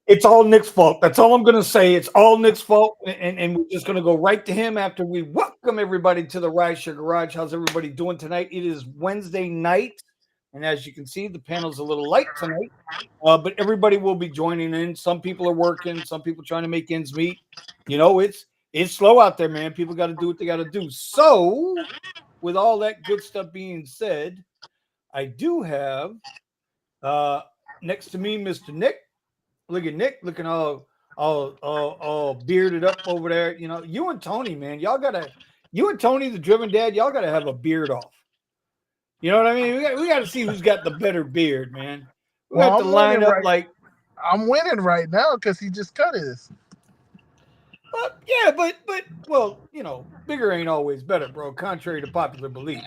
It's all Nick's fault. That's all I'm going to say. It's all Nick's fault. And we're just going to go right to him after we welcome everybody to the Rideshare Garage. How's everybody doing tonight? It is Wednesday night. And as you can see, the panel's a little light tonight. But everybody will be joining in. Some people are working. Some people trying to make ends meet. You know, it's slow out there, man. People got to do what they got to do. So, with all that good stuff being said, I do have next to me Mr. Nick. Look at Nick looking all bearded up over there. You know, you and Tony, man, you and Tony, the driven dad, y'all gotta have a beard off. You know what I mean? We got to see who's got the better beard, man. We have to line up like I'm winning right now because he just cut his. Yeah, but well, you know, bigger ain't always better, bro. Contrary to popular belief.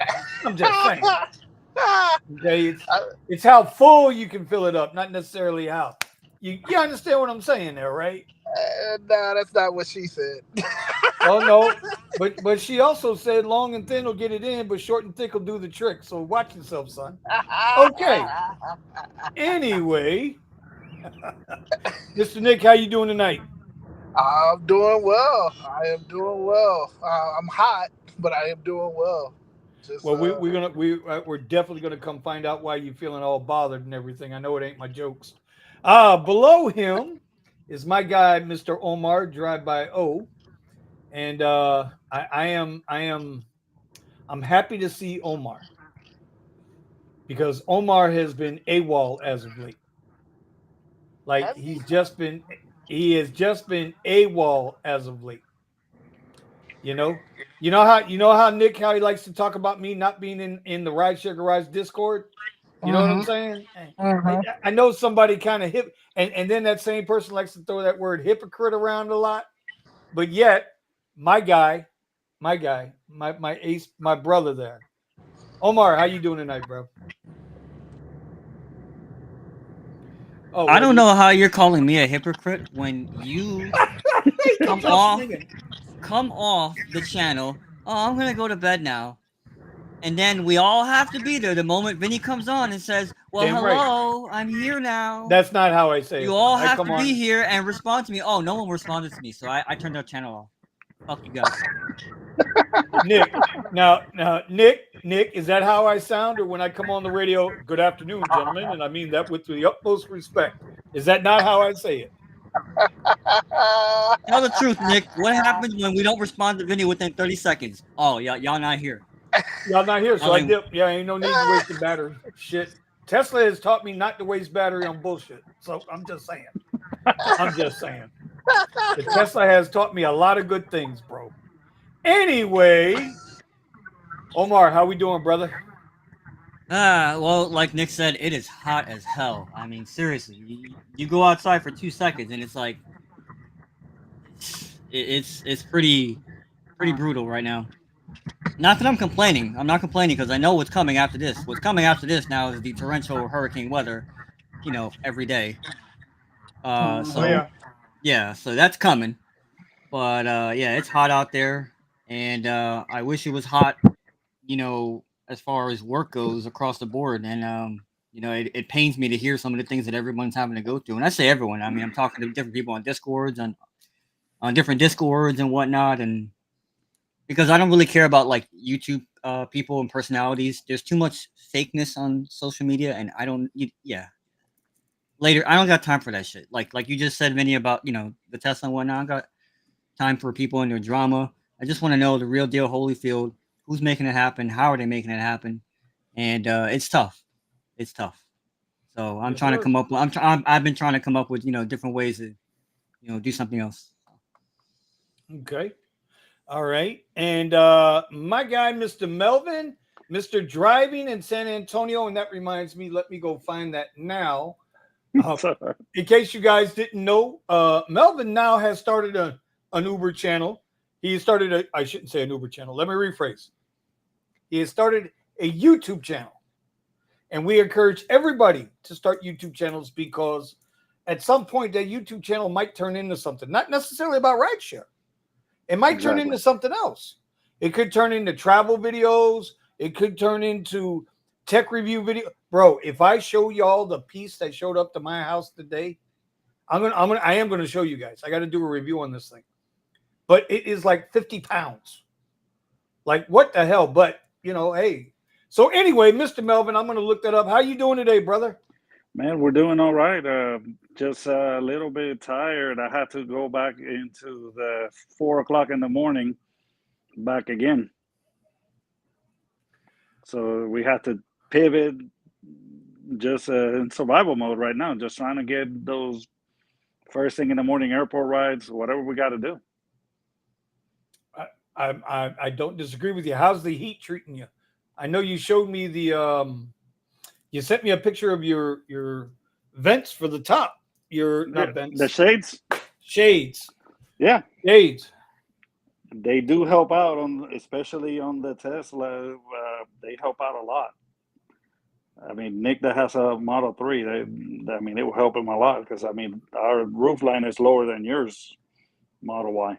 I'm just saying. Okay, it's how full you can fill it up, not necessarily how. You understand what I'm saying there, right? No, that's not what she said. Oh no, but she also said long and thin will get it in, but short and thick will do the trick. So watch yourself, son. Okay. Anyway, Mr. Nick, how you doing tonight? I'm doing well. I am doing well. I'm hot, but I am doing well. Just, well, we're definitely gonna come find out why you're feeling all bothered and everything. I know it ain't my jokes. Below him is my guy, Mr. Omar, Drive by O, and I'm happy to see Omar because Omar has been AWOL as of late. Like he has just been AWOL as of late. You know how Nick, how he likes to talk about me not being in the Rideshare Garage Discord. You know what I'm saying? I know somebody kind of hip, and then that same person likes to throw that word hypocrite around a lot. But yet, my ace, my brother there, Omar, how you doing tonight, bro? Oh, I don't know how you're calling me a hypocrite when you come off the channel. Oh, I'm gonna go to bed now. And then we all have to be there the moment Vinny comes on and says, "Well, Damn hello, right. I'm here now." That's not how I say it. You all have to be here and respond to me. Oh, no one responded to me, so I turned our channel off. Fuck you guys. Nick, now, Nick, is that how I sound? Or when I come on the radio, good afternoon, gentlemen, and I mean that with the utmost respect. Is that not how I say it? Tell the truth, Nick. What happens when we don't respond to Vinny within 30 seconds? Oh, y'all not here. Y'all not here, so I dip. Yeah, ain't no need to waste the battery. Shit. Tesla has taught me not to waste battery on bullshit. So I'm just saying. The Tesla has taught me a lot of good things, bro. Anyway, Omar, how we doing, brother? Well, like Nick said, it is hot as hell. I mean, seriously, you go outside for 2 seconds and it's like it's pretty brutal right now. Not that I'm complaining. I'm not complaining because I know what's coming after this. What's coming after this now is the torrential hurricane weather, every day. So that's coming. But yeah, it's hot out there, and I wish it was hot, as far as work goes across the board. And it pains me to hear some of the things that everyone's having to go through. And I say everyone. I mean, I'm talking to different people on Discords and on different Discords and whatnot, and because I don't really care about like YouTube people and personalities. There's too much fakeness on social media, and I don't. Later, I don't got time for that shit. Like you just said, Vinny, about the Tesla and whatnot. I got time for people and their drama. I just want to know the real deal, Holyfield. Who's making it happen? How are they making it happen? And it's tough. It's tough. So I'm trying to come up. I've been trying to come up with different ways to do something else. Okay. All right. And my guy, Mr. Melvin, Mr. Driving in San Antonio. And that reminds me, let me go find that now. In case you guys didn't know, Melvin now has started an Uber channel. He started I shouldn't say an Uber channel. Let me rephrase. He has started a YouTube channel. And we encourage everybody to start YouTube channels because at some point that YouTube channel might turn into something, not necessarily about rideshare. It might turn into something else. It could turn into travel videos. It could turn into tech review video. Bro, if I show y'all the piece that showed up to my house today, I am gonna show you guys. I got to do a review on this thing, but it is like 50 pounds. Like what the hell? But hey. So anyway, Mr. Melvin, I'm gonna look that up. How you doing today, brother? Man, we're doing all right. Just a little bit tired. I had to go back into the 4 o'clock in the morning back again. So we had to pivot just in survival mode right now, just trying to get those first thing in the morning airport rides, whatever we got to do. I don't disagree with you. How's the heat treating you? I know you showed me you sent me a picture of your vents for the top. Your not vents. The shades? Shades. Yeah. Shades. They do help out especially on the Tesla. They help out a lot. I mean, Nick that has a Model 3, it will help him a lot because our roof line is lower than yours, Model Y.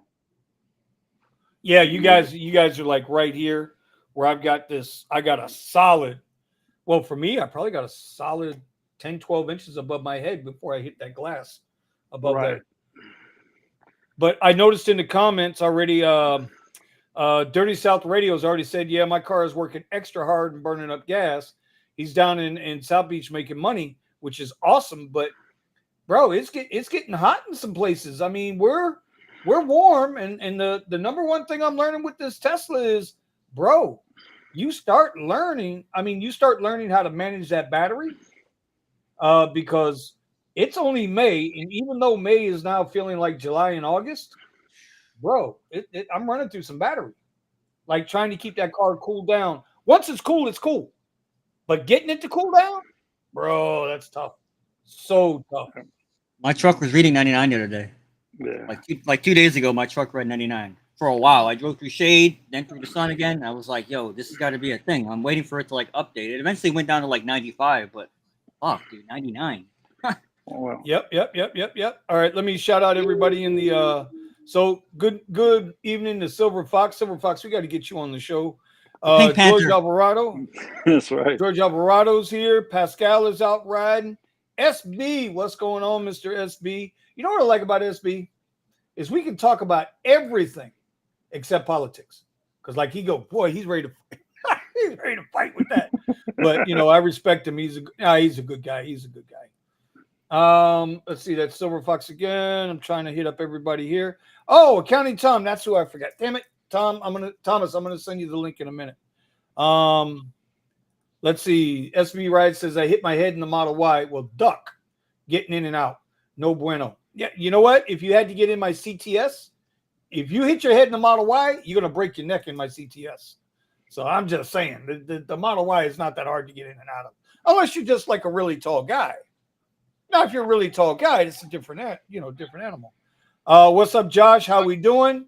Yeah, you guys are like right here where I got a solid. Well, for me, I probably got a solid 10, 12 inches above my head before I hit that glass above there. But I noticed in the comments already, Dirty South Radio has already said, yeah, my car is working extra hard and burning up gas. He's down in South Beach making money, which is awesome. But, bro, it's getting hot in some places. I mean, we're warm. And the number one thing I'm learning with this Tesla is, bro, you start learning how to manage that battery because it's only May. And even though May is now feeling like July and August, bro, I'm running through some battery, like trying to keep that car cooled down. Once it's cool, it's cool. But getting it to cool down, bro, that's tough. So tough. My truck was reading 99 the other day. Yeah. Like 2 days ago, my truck read 99. For a while, I drove through shade, then through the sun again. I was like, yo, this has got to be a thing. I'm waiting for it to update. It eventually went down to 95, but fuck, dude, 99. Oh, wow. Yep. All right, let me shout out everybody in the so good evening to Silver Fox. Silver Fox, we got to get you on the show. George Alvarado. That's right. George Alvarado's here. Pascal is out riding. SB, what's going on, Mr. SB? You know what I like about SB? Is we can talk about everything except politics. Because he's ready to he's ready to fight with that. But I respect him. He's a good guy. He's a good guy. Let's see, that's Silver Fox again. I'm trying to hit up everybody here. Oh, Accounting Tom, that's who I forgot. Damn it. Thomas, I'm gonna send you the link in a minute. Let's see. SB Ride says I hit my head in the Model Y. Well, duck, getting in and out. No bueno. Yeah, you know what? If you had to get in my CTS, if you hit your head in the Model Y, you're gonna break your neck in my CTS. So I'm just saying the Model Y is not that hard to get in and out of, unless you're just like a really tall guy. Now, if you're a really tall guy, it's a different animal. What's up, Josh? How we doing?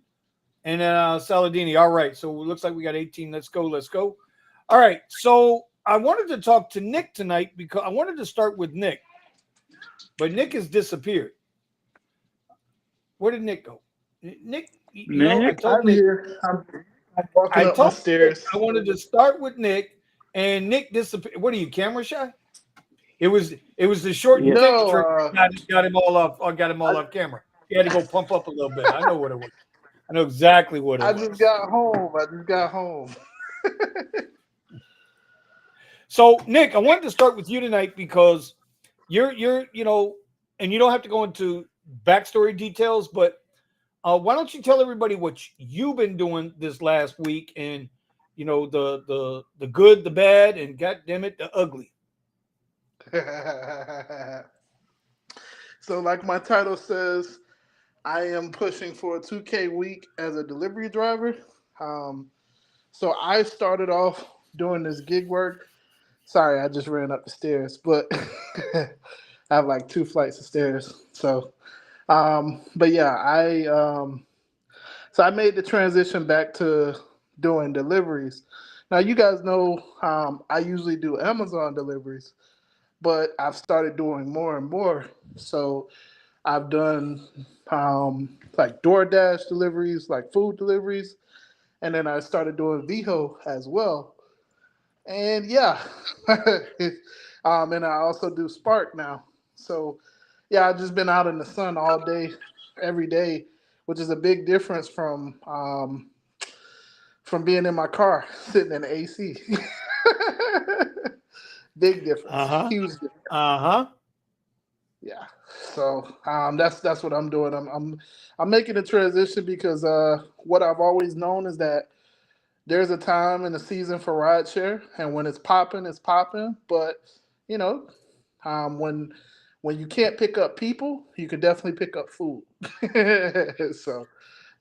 And then Saladini. All right. So it looks like we got 18. Let's go. All right. So I wanted to talk to Nick tonight because I wanted to start with Nick. But Nick has disappeared. Where did Nick go? Nick, I'm here. I'm walking up the stairs. I wanted to start with Nick, and Nick disappeared. What are you, camera shy? It was the short trick got him all off camera. He had to go pump up a little bit. I know what it was. I know exactly what it was. I just got home. So, Nick, I wanted to start with you tonight because you're and you don't have to go into backstory details, but why don't you tell everybody what you've been doing this last week and the good, the bad, and goddamn it, the ugly. So, like my title says, I am pushing for a 2K week as a delivery driver. So I started off doing this gig work. Sorry, I just ran up the stairs, but I have like 2 flights of stairs. So, but yeah, so I made the transition back to doing deliveries. Now, you guys know I usually do Amazon deliveries, but I've started doing more and more. So I've done like DoorDash deliveries, like food deliveries, and then I started doing Viho as well. And yeah, and I also do Spark now. So Yeah, I've just been out in the sun all day, every day, which is a big difference from being in my car sitting in the AC. Big difference, Uh-huh. huge difference. Uh-huh. Yeah. So that's what I'm doing. I'm making a transition because what I've always known is that there's a time and a season for rideshare, and when it's popping, it's popping. But you know, when you can't pick up people, you can definitely pick up food. So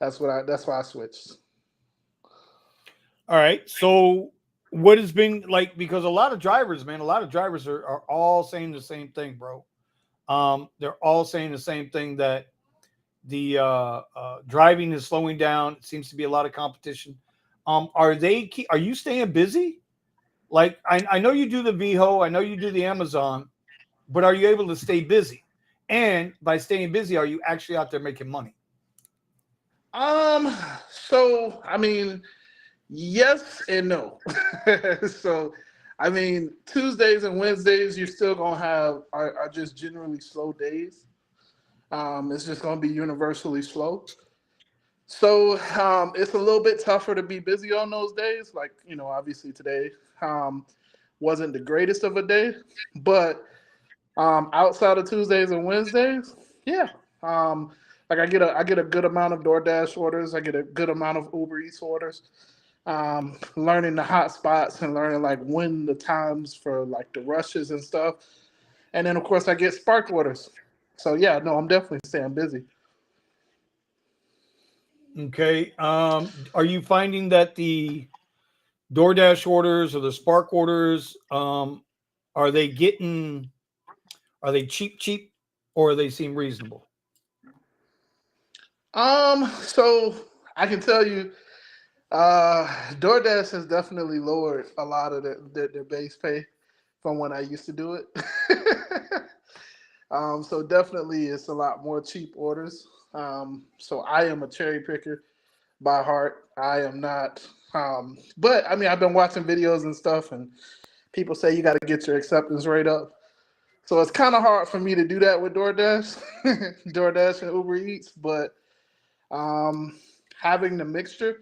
that's why I switched. All right. So what has been like, because a lot of drivers, man, a lot of drivers are all saying the same thing, bro. They're all saying the same thing, that the driving is slowing down. It seems to be a lot of competition. Are you staying busy? Like, I know you do the VHO, I know you do the Amazon, but are you able to stay busy? And by staying busy, are you actually out there making money? So I mean, yes and no. So I mean, Tuesdays and Wednesdays you're still gonna have are just generally slow days. It's just gonna be universally slow. So it's a little bit tougher to be busy on those days. Like, obviously today um, wasn't the greatest of a day, but outside of Tuesdays and Wednesdays, yeah. Like I get a good amount of DoorDash orders. I get a good amount of Uber Eats orders. Learning the hot spots and learning like when the times for like the rushes and stuff. And then of course I get Spark orders. So yeah, no, I'm definitely staying busy. Okay. Are you finding that the DoorDash orders or the Spark orders, are they getting, are they cheap, or they seem reasonable? So I can tell you, DoorDash has definitely lowered a lot of their base pay from when I used to do it. So definitely it's a lot more cheap orders. So I am a cherry picker by heart. I am not. But I mean, I've been watching videos and stuff, and people say you got to get your acceptance rate up. So it's kind of hard for me to do that with DoorDash, DoorDash and Uber Eats. But having the mixture,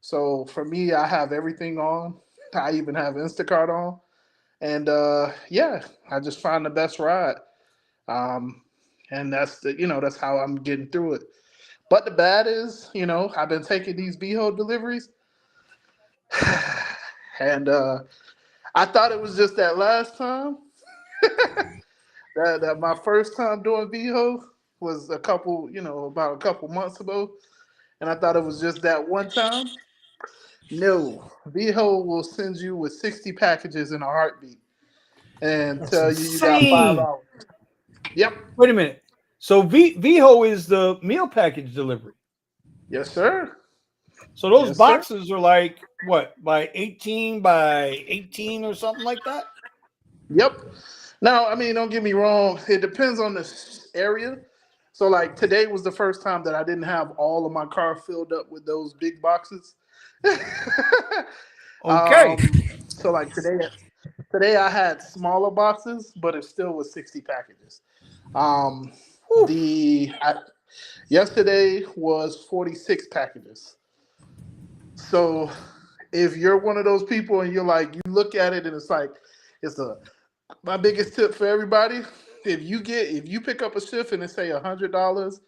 so for me, I have everything on. I even have Instacart on, and yeah, I just find the best ride. Um, and that's how I'm getting through it. But the bad is, I've been taking these VHO deliveries, and I thought it was just that last time. That my first time doing VHO was about a couple months ago, and I thought it was just that one time. No, VHO will send you with 60 packages in a heartbeat and That's tell you got 5 insane. hours. Yep. Wait a minute. So VHO is the meal package delivery. Yes, sir. So those Yes, sir. boxes are like what, by 18 by 18 or something like that? Yep. Now, I mean, don't get me wrong. It depends on the area. So, like today was the first time that I didn't have all of my car filled up with those big boxes. Okay. So like today I had smaller boxes, but it still was 60 packages. Um, Whew. Yesterday was 46 packages. So if you're one of those people and you look at it and it's like, it's my biggest tip for everybody. If you pick up a shift and it say $100,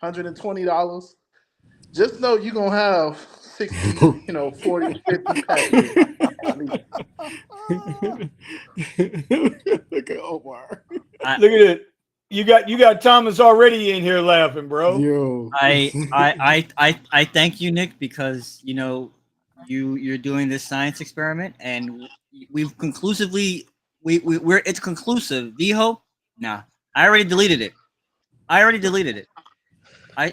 $120, just know you're gonna have 60, 40, 50 packages. Look at Omar. Look at it. You got Thomas already in here laughing, bro. Yo. I thank you, Nick, because you're doing this science experiment, and we've conclusively we're it's conclusive. VHO, nah, I already deleted it.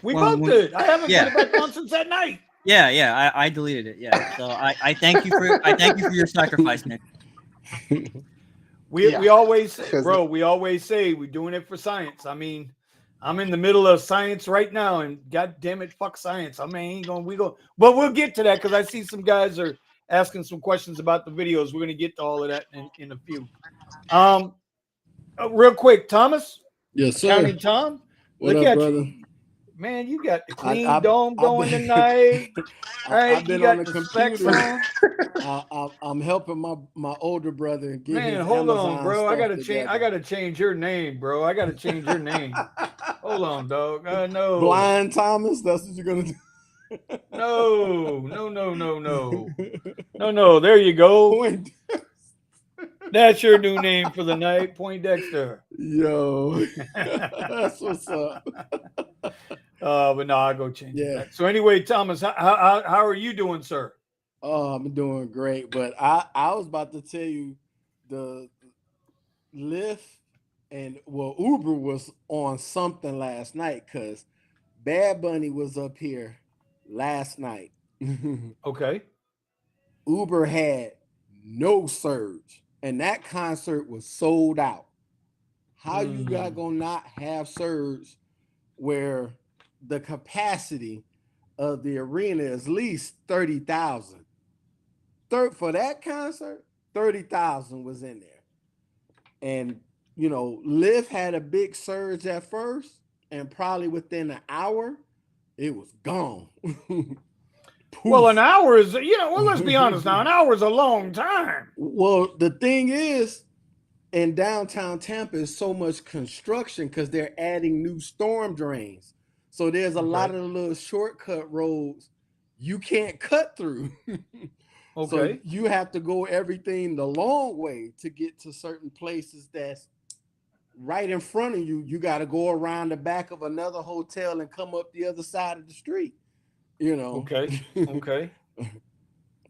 We both did. I haven't Yeah. put it back on since that night. Yeah, I deleted it. Yeah, so I thank you for your sacrifice, Nick. We always say, bro, we always say we're doing it for science. I mean, I'm in the middle of science right now, and god damn it, fuck science. I mean, but we'll get to that because I see some guys are asking some questions about the videos. We're gonna get to all of that in a few. Real quick, Thomas, Yes, sir. Counting Tom. What Look up, at brother? you. Man, you got the I- clean I- dome I've going been- tonight. Right? I've been You on got the the specs computer. on. I'm helping my older brother get Man, his hold Amazon on, bro. I stuff gotta change. I together. gotta change your name, bro. I gotta change your name. Hold on, dog. No. Blind Thomas. That's what you're gonna do. No. There you go. Point. That's your new name for the night, Poindexter. Yo, that's what's up. But no, I'll go change Yeah. that. So anyway, Thomas, how are you doing, sir? Oh, I'm doing great. But I was about to tell you the Lyft and Uber was on something last night because Bad Bunny was up here last night. Okay. Uber had no surge, and that concert was sold out. How you gonna not have surge where the capacity of the arena is at least 30,000? For that concert, 30,000 was in there. And Lyft had a big surge at first, and probably within an hour, it was gone. Well, an hour is, let's be honest now. An hour is a long time. Well, the thing is, in downtown Tampa is so much construction because they're adding new storm drains. So there's a lot of the little shortcut roads you can't cut through. Okay. So you have to go everything the long way to get to certain places that's right in front of you. You got to go around the back of another hotel and come up the other side of the street. Okay.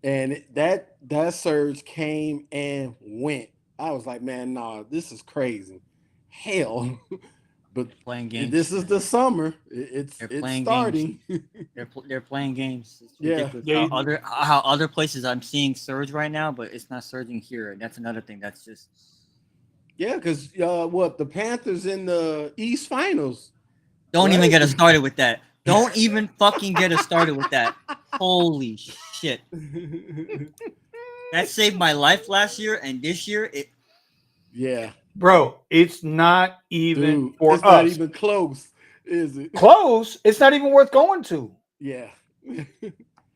And that surge came and went. I was like, man, nah, this is crazy. Hell. But playing games. This is the summer. It's starting. They're playing games. It's Yeah. ridiculous. How other places I'm seeing surge right now, but it's not surging here. And that's another thing. That's just because the Panthers in the East Finals. Don't even get us started with that. Don't even fucking get us started with that. Holy shit. That saved my life last year, and this year it. Yeah, bro, it's not even for us. It's not even close, is it? Close. It's not even worth going to. Yeah.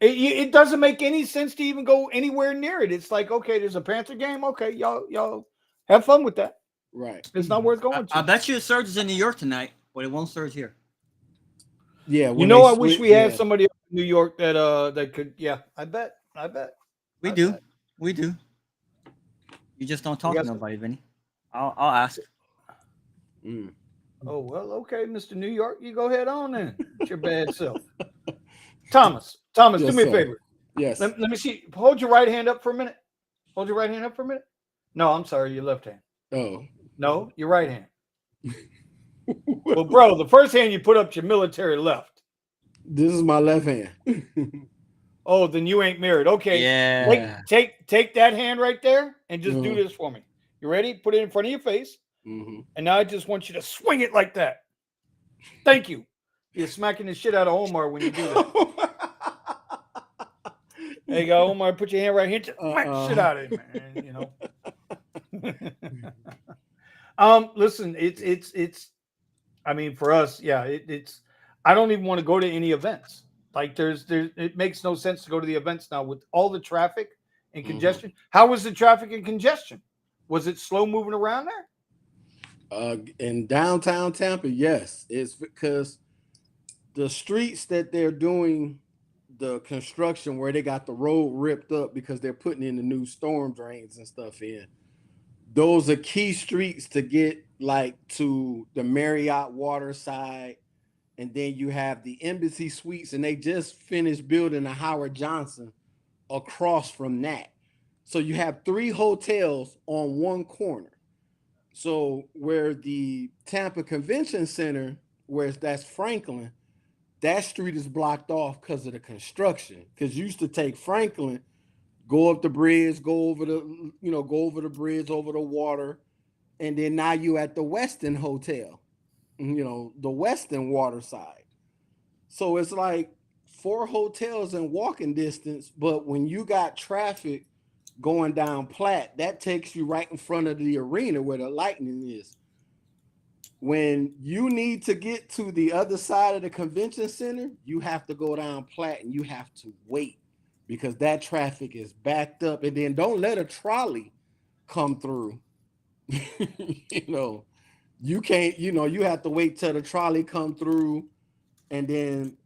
It doesn't make any sense to even go anywhere near it. It's like, okay, there's a Panther game. Okay, y'all have fun with that. Right. It's not worth going to. I bet you it surges in New York tonight, but it won't surge here. Yeah. I wish we had somebody in New York that could. Yeah, I bet. We do. You just don't talk to nobody, Vinny. I'll ask. Oh, well, okay, Mr. New York, you go ahead on then. It's your bad self. Thomas, Yes, do me a sir. favor. Yes. Let me see. Hold your right hand up for a minute. No, I'm sorry, your left hand. Oh. No, your right hand. Well, bro, the first hand you put up's your military left. This is my left hand. Oh, then you ain't married. Okay. Yeah. Take that hand right there and just do this for me. You ready? Put it in front of your face. Mm-hmm. And now I just want you to swing it like that. Thank you. You're smacking the shit out of Omar when you do that. There you go, Omar. Put your hand right here. Smack the shit out of it, man. Listen, it's. I mean, for us, yeah, it's. I don't even want to go to any events. Like, it makes no sense to go to the events now with all the traffic and congestion. How was the traffic and congestion? Was it slow moving around there? In downtown Tampa, yes. It's because the streets that they're doing the construction where they got the road ripped up because they're putting in the new storm drains and stuff in. Those are key streets to get like to the Marriott Waterside. And then you have the Embassy Suites, and they just finished building a Howard Johnson across from that. So you have 3 hotels on one corner. So where the Tampa Convention Center, where that's Franklin, that street is blocked off because of the construction. Because you used to take Franklin, go up the bridge, go over the bridge, over the water, and then now you at the Westin Hotel, the Westin Waterside. So it's like 4 hotels in walking distance, but when you got traffic going down Platte, that takes you right in front of the arena where the Lightning is. when you need to get to the other side of the convention center, you have to go down Platte and you have to wait because that traffic is backed up. And then don't let a trolley come through. You know, you can't, you have to wait till the trolley come through. And then,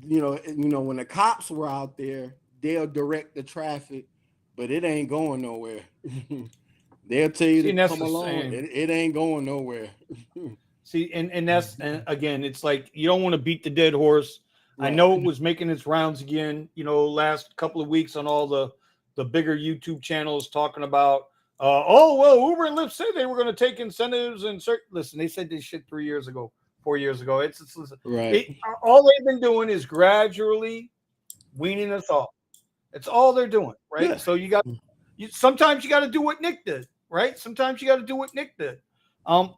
when the cops were out there, they'll direct the traffic, but it ain't going nowhere. They'll tell you to come along. It ain't going nowhere. See, and that's, and again, it's like you don't want to beat the dead horse. Right. I know it was making its rounds again, last couple of weeks on all the bigger YouTube channels talking about, Uber and Lyft said they were going to take incentives and listen, they said this shit 4 years ago. It's right. All they've been doing is gradually weaning us off. It's all they're doing, right? Yeah. So sometimes you got to do what Nick did, right? Sometimes you got to do what Nick did.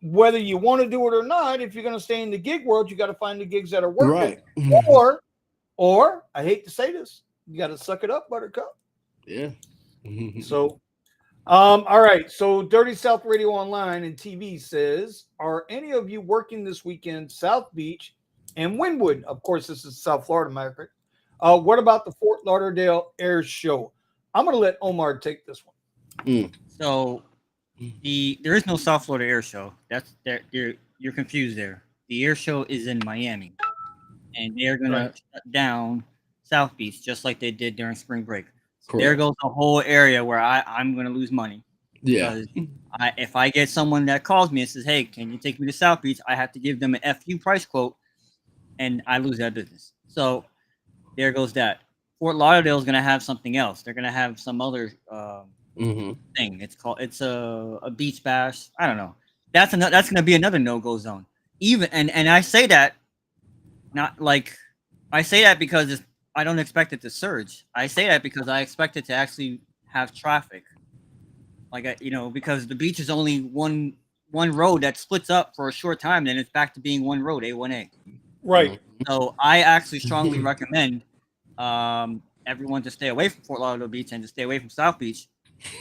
Whether you want to do it or not, if you're going to stay in the gig world, you got to find the gigs that are working. Right. Or I hate to say this, you got to suck it up, Buttercup. Yeah. So, all right. So Dirty South Radio Online and TV says, are any of you working this weekend, South Beach and Wynwood? Of course, this is South Florida, America. What about the Fort Lauderdale Air Show? I'm going to let Omar take this one. So there is no South Florida Air Show. You're confused there. The air show is in Miami, and they're going to shut down South Beach just like they did during spring break. So there goes the whole area where I'm going to lose money. Yeah. If I get someone that calls me and says, "Hey, can you take me to South Beach?" I have to give them an FU price quote, and I lose that business. So there goes that. Fort Lauderdale is going to have something else. They're going to have some other thing. It's a beach bash. I don't know. That's going to be another no-go zone. Even and I say that because I don't expect it to surge. I say that because I expect it to actually have traffic. Because the beach is only one road that splits up for a short time, then it's back to being one road, A1A. Right. So I actually strongly recommend everyone to stay away from Fort Lauderdale Beach and to stay away from South Beach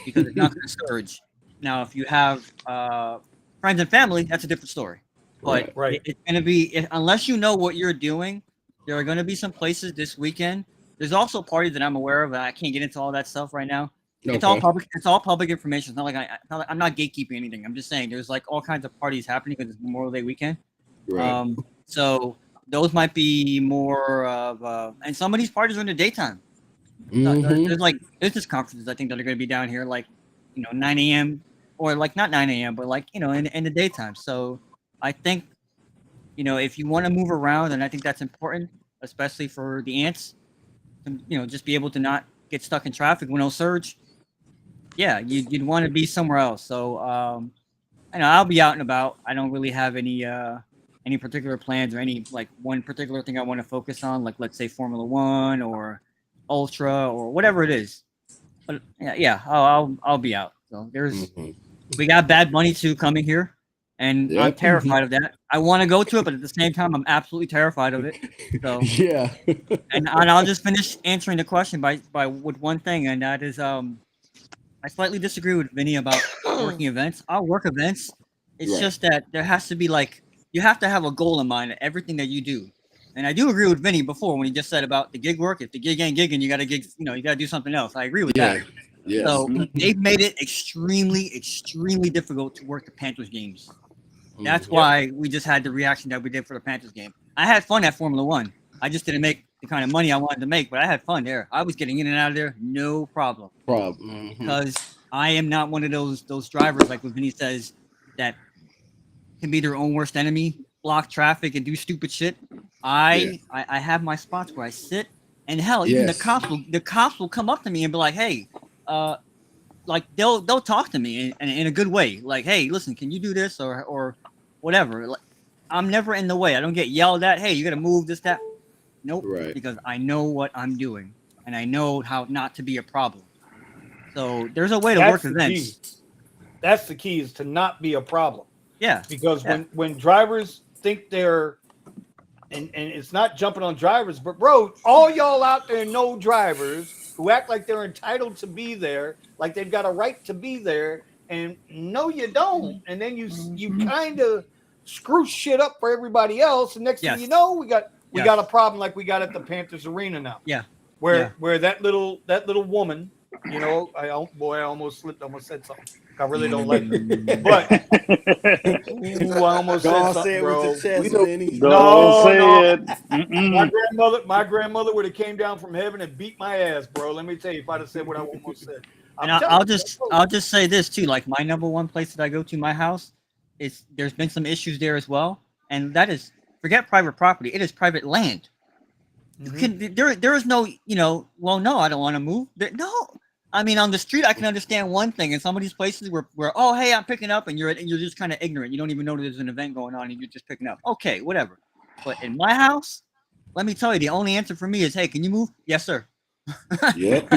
because it's not going to surge. Now, if you have friends and family, that's a different story. But it's going to be, unless you know what you're doing, there are going to be some places this weekend. There's also parties that I'm aware of, and I can't get into all that stuff right now. Okay. It's all public. It's all public information. It's not like I'm not gatekeeping anything. I'm just saying there's like all kinds of parties happening because it's Memorial Day weekend. Right. So those might be more of, and some of these parties are in the daytime. There's like business conferences I think that are going to be down here, like 9 a.m. or like not 9 a.m. but like in the daytime. So I think if you want to move around, and I think that's important, especially for the ants, just be able to not get stuck in traffic when it'll surge. Yeah, you'd want to be somewhere else. So I'll be out and about. I don't really have any particular plans or any like one particular thing I want to focus on, like let's say Formula One or Ultra or whatever it is. But yeah, I'll be out. So we got Bad Bunny 2 coming here, and I'm terrified of that. I want to go to it, but at the same time, I'm absolutely terrified of it. So yeah, and I'll just finish answering the question with one thing, and that is I slightly disagree with Vinny about working events. I'll work events. It's just that there has to be you have to have a goal in mind at everything that you do. And I do agree with Vinny before when he just said about the gig work. If the gig ain't gigging, you got to gig. You got to do something else. I agree with that. Yes. So they've made it extremely, extremely difficult to work the Panthers games. That's why we just had the reaction that we did for the Panthers game. I had fun at Formula One. I just didn't make the kind of money I wanted to make, but I had fun there. I was getting in and out of there, no problem. Because I am not one of those drivers, like what Vinny says, that can be their own worst enemy, block traffic, and do stupid shit. I have my spots where I sit, and hell, even the cops will come up to me and be like, "Hey," like they'll talk to me in a good way, like, "Hey, listen, can you do this or whatever?" Like, I'm never in the way. I don't get yelled at. Hey, you got to move this, that. Nope. Right. Because I know what I'm doing, and I know how not to be a problem. So there's a way to work events. That's the key, is to not be a problem. Yeah. Because when drivers think they're, and it's not jumping on drivers, but bro, all y'all out there know drivers who act like they're entitled to be there, like they've got a right to be there, and no, you don't. And then you kind of screw shit up for everybody else. And next thing you know, we got a problem like we got at the Panthers Arena now. Yeah. Where that little woman, you know, I almost slipped, almost said something. I really don't like her. But I almost said something, bro. Don't say it. My grandmother would have came down from heaven and beat my ass, bro. Let me tell you, if I'd have said what I almost said. And I'll just say this too. Like my number one place that I go to, my house, there's been some issues there as well, and that is, forget private property. It is private land. You can there is no, you know, well, no, I don't want to move. No, I mean, on the street I can understand one thing. In some of these places where oh, hey, I'm picking up, and you're just kind of ignorant. You don't even know there's an event going on, and you're just picking up. Okay, whatever. But in my house, let me tell you, the only answer for me is, hey, can you move? Yes, sir. Yep.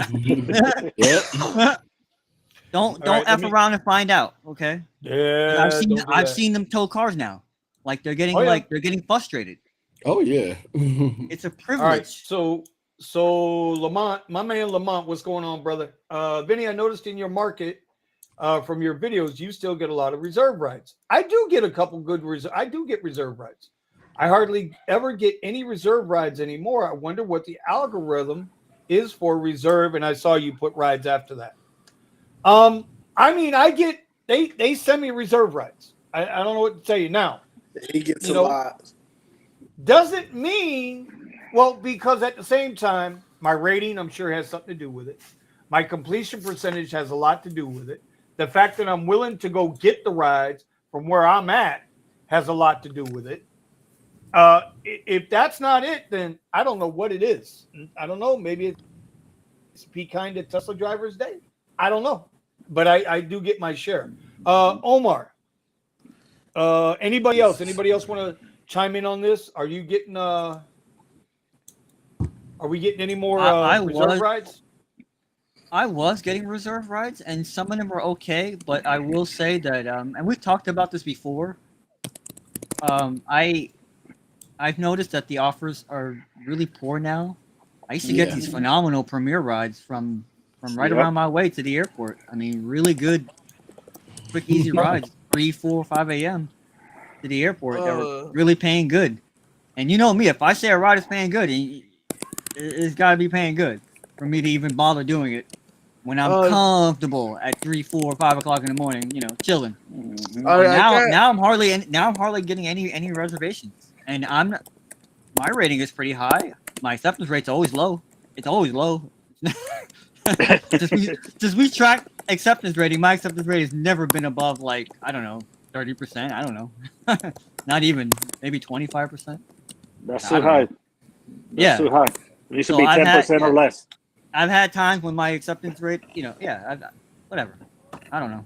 Don't F around and find out. Okay. Yeah. I've seen them tow cars now. Like they're getting they're getting frustrated. Oh yeah. It's a privilege. All right. So Lamont, my man Lamont, what's going on, brother? Vinny, I noticed in your market from your videos, you still get a lot of reserve rides. I do get a couple good I do get reserve rides. I hardly ever get any reserve rides anymore. I wonder what the algorithm is for reserve, and I saw you put rides after that. I mean, I get they send me reserve rides. I don't know what to tell you now. He gets a lot. Doesn't mean, well, because at the same time, my rating, I'm sure, has something to do with it. My completion percentage has a lot to do with it. The fact that I'm willing to go get the rides from where I'm at has a lot to do with it. If that's not it, then I don't know what it is. I don't know. Maybe it's be kind to Tesla drivers' day. I don't know. But I do get my share. Omar, anybody else want to chime in on this? Are you getting are we getting any more reserve rides? I was getting reserve rides, and some of them were okay, but I will say that and we've talked about this before. I've noticed that the offers are really poor now. I used to get these phenomenal premier rides from right around my way to the airport. I mean, really good, quick, easy rides, 3, 4, 5 a.m. to the airport. That were really paying good. And you know me, if I say a ride is paying good, it's got to be paying good for me to even bother doing it when I'm comfortable at 3, 4, 5 o'clock in the morning, you know, chilling. Now I'm hardly getting any reservations, and my rating is pretty high. My acceptance rate's always low. It's always low. Just we track acceptance rating. My acceptance rate has never been above, like, I don't know, 30%. I don't know. Not even, maybe 25%. That's too high. That's too high. It needs to be 10% or less. I've had times when my acceptance rate, you know, whatever. I don't know.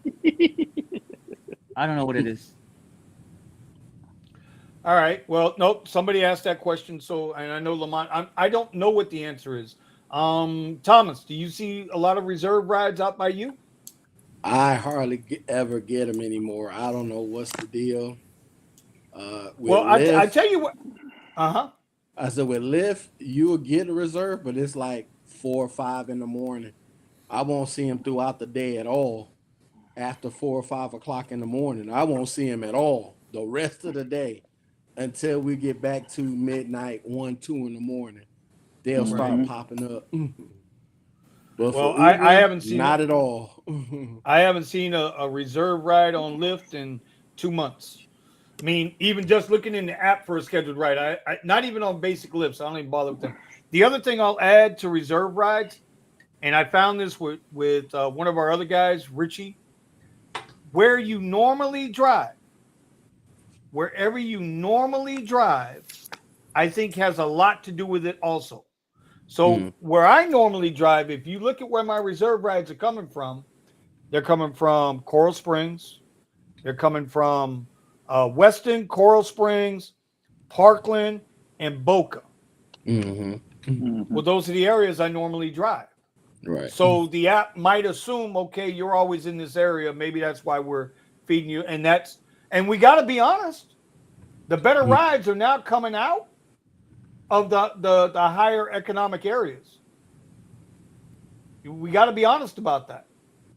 I don't know what it is. All right. Well, nope. Somebody asked that question. So, and I know Lamont, I don't know what the answer is. Thomas, do you see a lot of reserve rides out by you? I hardly ever get them anymore. I don't know what's the deal. Well, Lyft, I tell you what. I said with Lyft, you'll get a reserve, but it's like 4 or 5 in the morning. I won't see them throughout the day at all. After 4 or 5 o'clock in the morning, I won't see them at all the rest of the day until we get back to midnight, 1, 2 in the morning. They'll start popping up. But well, I haven't seen not at all. I haven't seen a reserve ride on Lyft in 2 months. I mean, even just looking in the app for a scheduled ride, I not even on basic Lyft, so I don't even bother with them. The other thing I'll add to reserve rides, and I found this with one of our other guys, Richie, wherever you normally drive, I think has a lot to do with it also. So where I normally drive, if you look at where my reserve rides are coming from, they're coming from Coral Springs. They're coming from Weston, Coral Springs, Parkland, and Boca. Well, those are the areas I normally drive. Right. So the app might assume, okay, you're always in this area. Maybe that's why we're feeding you. And we got to be honest. The better rides are now coming out of the higher economic areas. We got to be honest about that.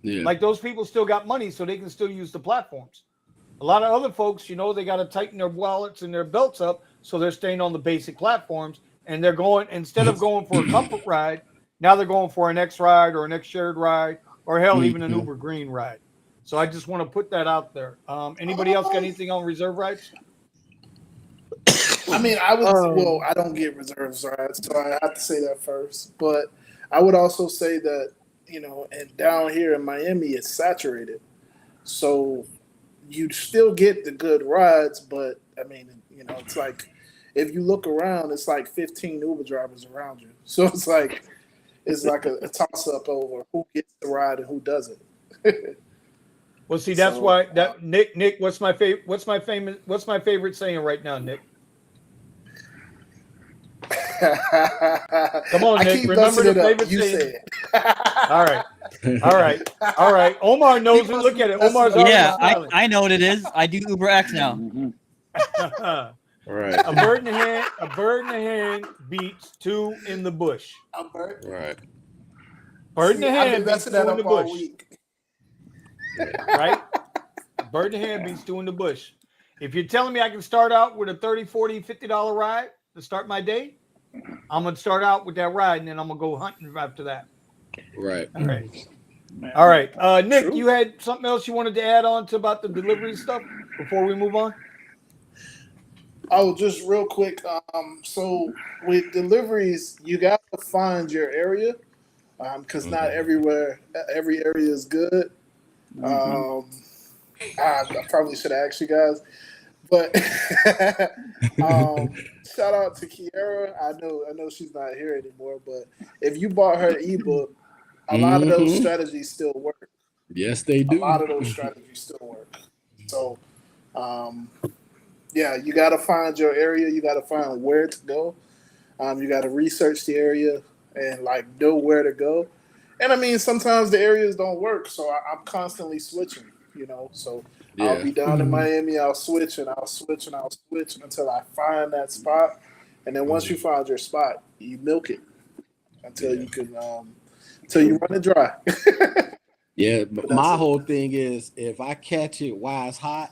Yeah. Like those people still got money, so they can still use the platforms. A lot of other folks, they got to tighten their wallets and their belts up, so they're staying on the basic platforms, and they're going instead of going for a comfort ride, now they're going for an X ride or an X shared ride, or hell, even an Uber Green ride. So I just want to put that out there. Anybody else got anything on reserve rides? I mean, I would. I don't get reserves rides, so I have to say that first. But I would also say that and down here in Miami, it's saturated, so you still get the good rides. But I mean, it's like if you look around, it's like 15 Uber drivers around you. So it's like a toss up over who gets the ride and who doesn't. Well, see, that's why that Nick. What's my favorite? What's my favorite saying right now, Nick? Come on, Nick. Remember the favorite saying. All right. Omar knows it. Look at it. Omar's smiling. I know what it is. I do Uber X now. Right. A bird in the hand beats two in the bush. Right. Bird in the hand beats two in the bush. Week. Right? Bird in the hand beats two in the bush. If you're telling me I can start out with a $30, $40, $50 ride to start my day, I'm going to start out with that ride, and then I'm going to go hunting after that. Right. All right. Nick, you had something else you wanted to add on to about the delivery stuff before we move on? Oh, just real quick. So with deliveries, you got to find your area because not every area is good. I probably should have asked you guys, but shout out to Kiara. I know she's not here anymore, but if you bought her ebook, a lot of those strategies still work. Yes, they do. A lot of those strategies still work. So, you got to find your area. You got to find where to go. You got to research the area and know where to go. And I mean, sometimes the areas don't work, so I'm constantly switching. So I'll be down in Miami. I'll switch and I'll switch and I'll switch until I find that spot. And then once you find your spot, you milk it until you can, until you run it dry. Yeah, but my whole thing is if I catch it while it's hot,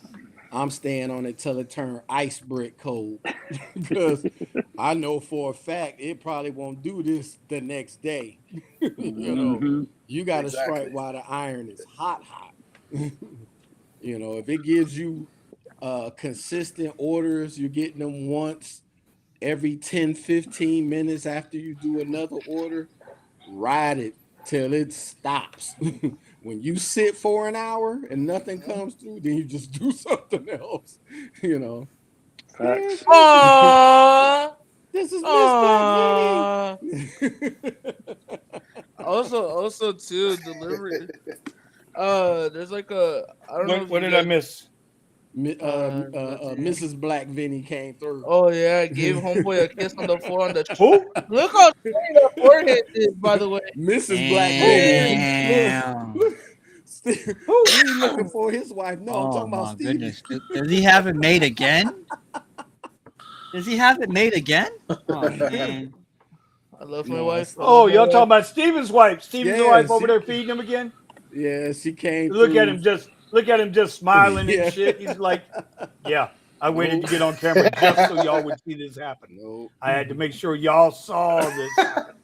I'm staying on it till it turns ice brick cold because I know for a fact it probably won't do this the next day. You got to strike while the iron is hot. If it gives you consistent orders, you're getting them once every 10, 15 minutes after you do another order, ride it till it stops. When you sit for an hour and nothing comes through, then you just do something else. Facts. This is Miss Also too, delivery. There's I don't know. What did I miss? Mrs. Black Vinny came through. Oh yeah, gave homeboy a kiss on the forehead. Who? Look how dirty the forehead is, by the way. Mrs. Black Vinny. Who he looking for his wife? No, I'm talking about Steve. Goodness. Does he have it made again? Oh man. I love my wife. Oh, y'all talking about Steven's wife? Steven's wife over there feeding him again? Yeah, she came. Look at him just smiling and shit. He's like, yeah, I waited to get on camera just so y'all would see this happen. Nope. I had to make sure y'all saw this happen.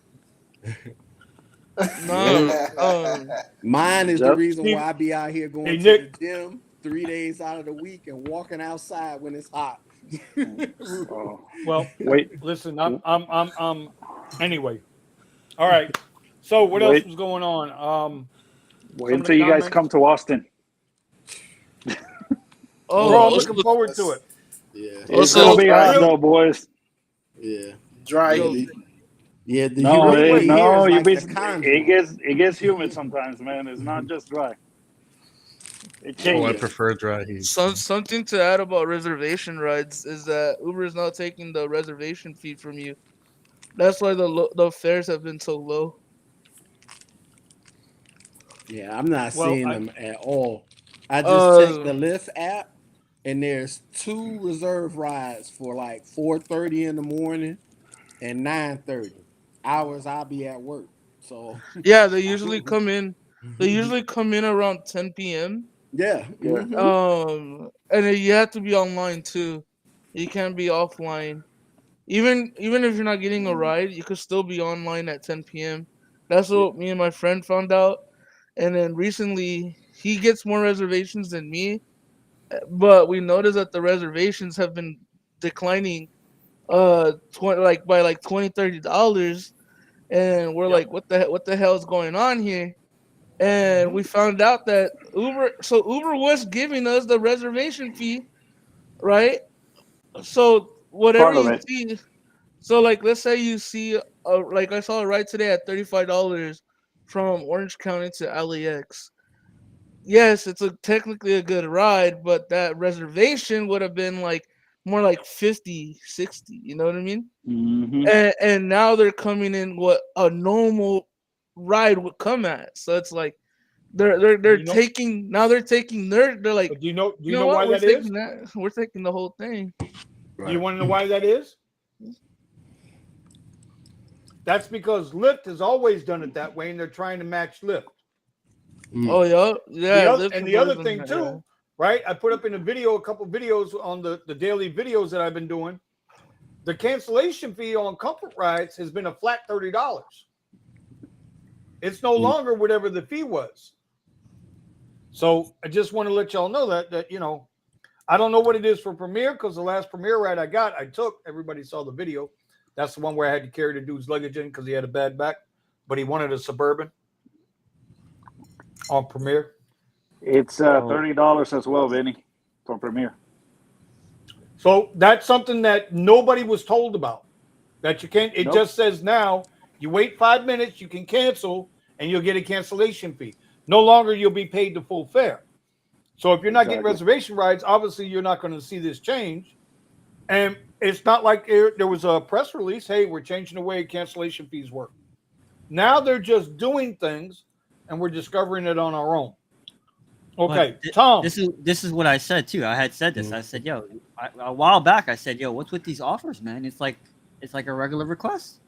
Mine is the reason why I be out here going to the gym 3 days out of the week and walking outside when it's hot. Well, listen, I'm anyway. All right. So what else was going on? Wait until you guys come to Austin. We're all looking forward to it. Yeah. It's gonna be hot though, boys. Yeah. Dry. Yeah. It gets humid sometimes, man. It's not just dry. It changes. I prefer dry heat. Something to add about reservation rides is that Uber is not taking the reservation fee from you. That's why the fares have been so low. Yeah, I'm not seeing them at all. I just checked the Lyft app, and there's 2 reserve rides for 4:30 in the morning and 9:30 hours. I'll be at work. So yeah, they usually come in. They usually come in around 10 p.m. Yeah. Yeah. And then you have to be online too. You can't be offline. Even if you're not getting a ride, you could still be online at 10 p.m. That's what me and my friend found out. And then recently, he gets more reservations than me, but we noticed that the reservations have been declining, 20, like by like $20-$30, and we're like, what the hell is going on here? And we found out that Uber was giving us the reservation fee, right? So whatever Part of you it. see, so like let's say you see, like I saw a ride today at $35 from Orange County to LAX. Yes, it's technically a good ride, but that reservation would have been like more like 50, 60. You know what I mean? Mm-hmm. And now they're coming in what a normal ride would come at. So it's like they're You know, taking, now they're taking they're like, do you know you know why what, we're that is? taking that, we're taking the whole thing. Do you want to know why that is? That's because Lyft has always done it that way, and they're trying to match Lyft. Oh yeah, yeah. The other thing too, right? I put up in a video, a couple videos on the daily videos that I've been doing. The cancellation fee on Comfort rides has been a flat $30. It's no longer whatever the fee was. So I just want to let y'all know that you know, I don't know what it is for Premier, because the last Premier ride I took, everybody saw the video. That's the one where I had to carry the dude's luggage in because he had a bad back, but he wanted a Suburban on Premier. It's $30 as well, Vinny, for Premier. So that's something that nobody was told about. That you can't. It just says now you wait 5 minutes, you can cancel, and you'll get a cancellation fee. No longer you'll be paid the full fare. So if you're not getting reservation rides, obviously you're not going to see this change. And it's not like there was a press release. Hey, we're changing the way cancellation fees work. Now they're just doing things, and we're discovering it on our own. Okay, Tom. This is what I said too. I had said this. I said, "Yo," a while back. I said, "Yo, what's with these offers, man? It's like a regular request."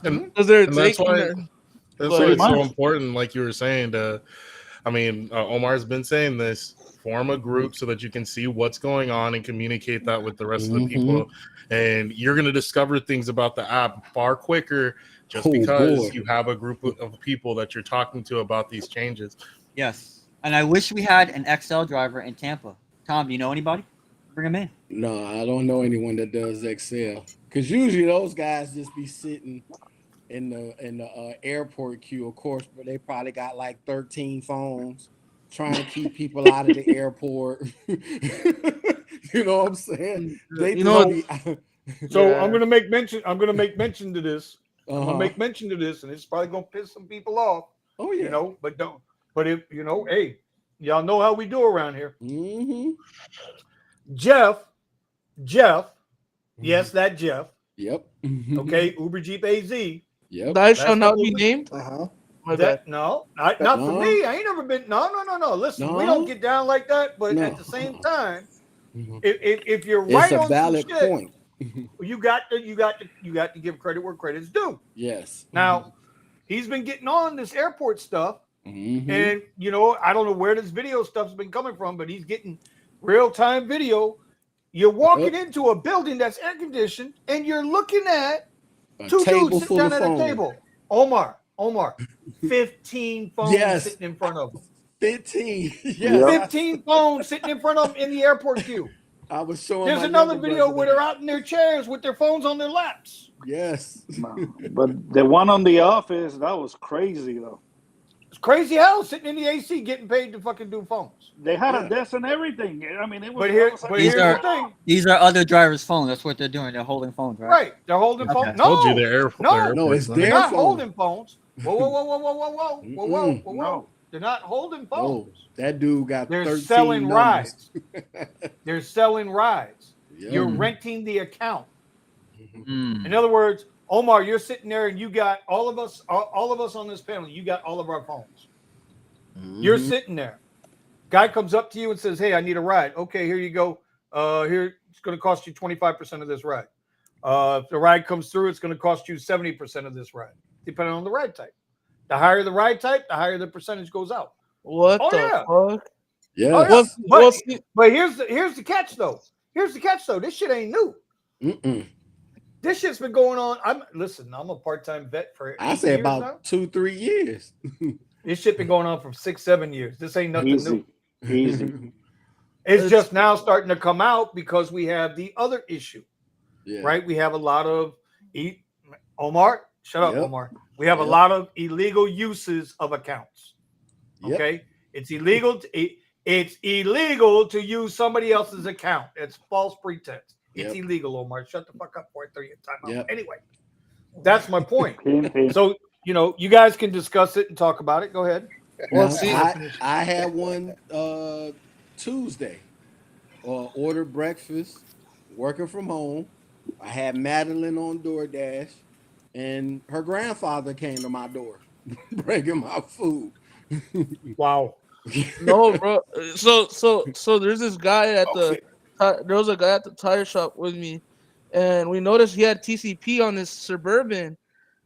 And Because they're that's taking why it. that's But- why it's so important, like you were saying. Omar's been saying this. Form a group so that you can see what's going on and communicate that with the rest of the people. And you're going to discover things about the app far quicker just because you have a group of people that you're talking to about these changes. Yes. And I wish we had an XL driver in Tampa. Tom, do you know anybody? Bring him in. No, I don't know anyone that does XL. Because usually those guys just be sitting in the airport queue, of course, but they probably got like 13 phones trying to keep people out of the airport. You know what I'm saying? So I'm gonna make mention. I'm gonna make mention to this. I'm Uh-huh. gonna make mention to this, and it's probably gonna piss some people off. Oh yeah. You know, but don't. But if you know, hey, y'all know how we do around here. Jeff, yes, that Jeff. Yep. Okay, Uber Jeep AZ. Yep. That shall not be named. My bad. That no, not for me. I ain't never been. No. Listen, we don't get down like that. But at the same time, if you're right it's a on valid some shit, point. you got to give credit where credit's due. Yes. Now, he's been getting on this airport stuff, and you know, I don't know where this video stuff's been coming from, but he's getting real-time video. You're walking into a building that's air conditioned, and you're looking at two dudes sitting down at a table. Omar, 15 phones sitting in front of him. 15. Yes. 15 phones sitting in front of them in the airport queue. I was showing. There's another video where they're out in their chairs with their phones on their laps. Yes. But the one on the office, that was crazy though. It's crazy how sitting in the AC getting paid to fucking do phones. They had a desk and everything. I mean, it was. But here's the thing. These are other drivers' phones. That's what they're doing. They're holding phones, right? Right. They're holding phones. I told you they're it's they're their not phone. holding phones. Whoa. No. They're not holding phones. That dude got. They're 13 selling numbers. rides. They're selling rides. Yeah. You're renting the account. Mm. In other words, Omar, you're sitting there and you got all of us on this panel. You got all of our phones. You're sitting there. Guy comes up to you and says, "Hey, I need a ride." Okay, here you go. Here it's going to cost you 25% of this ride. If the ride comes through, it's going to cost you 70% of this ride, depending on the ride type. The higher the ride type, the higher the percentage goes out. What Oh, the yeah. fuck? Yeah. Oh, yeah. What's But, what's the, but here's the catch though. Here's the catch though. This shit ain't new. Mm-mm. This shit's been going on. I'm a part-time vet for I 8 say years about now. 2-3 years. This shit been going on for 6-7 years. This ain't nothing Easy, new. easy. It's just now starting to come out because we have the other issue, Yeah. right? We have a lot of Omar. Shut up, Yep. Omar. We have a Yep. lot of illegal uses of accounts. Yep. Okay, it's illegal. It's illegal to use somebody else's account. It's false pretense. It's Yep. illegal, Omar. Shut the fuck up before I throw you a timeout. Yep. Anyway, that's my point. Kingpin. So you guys can discuss it and talk about it. Go ahead. well, Now, see, I had one Tuesday. Ordered breakfast, working from home. I had Madeline on DoorDash, and her grandfather came to my door, bringing my food. Wow. no, bro. So there's this guy at Okay. there was a guy at the tire shop with me, and we noticed he had TCP on his Suburban,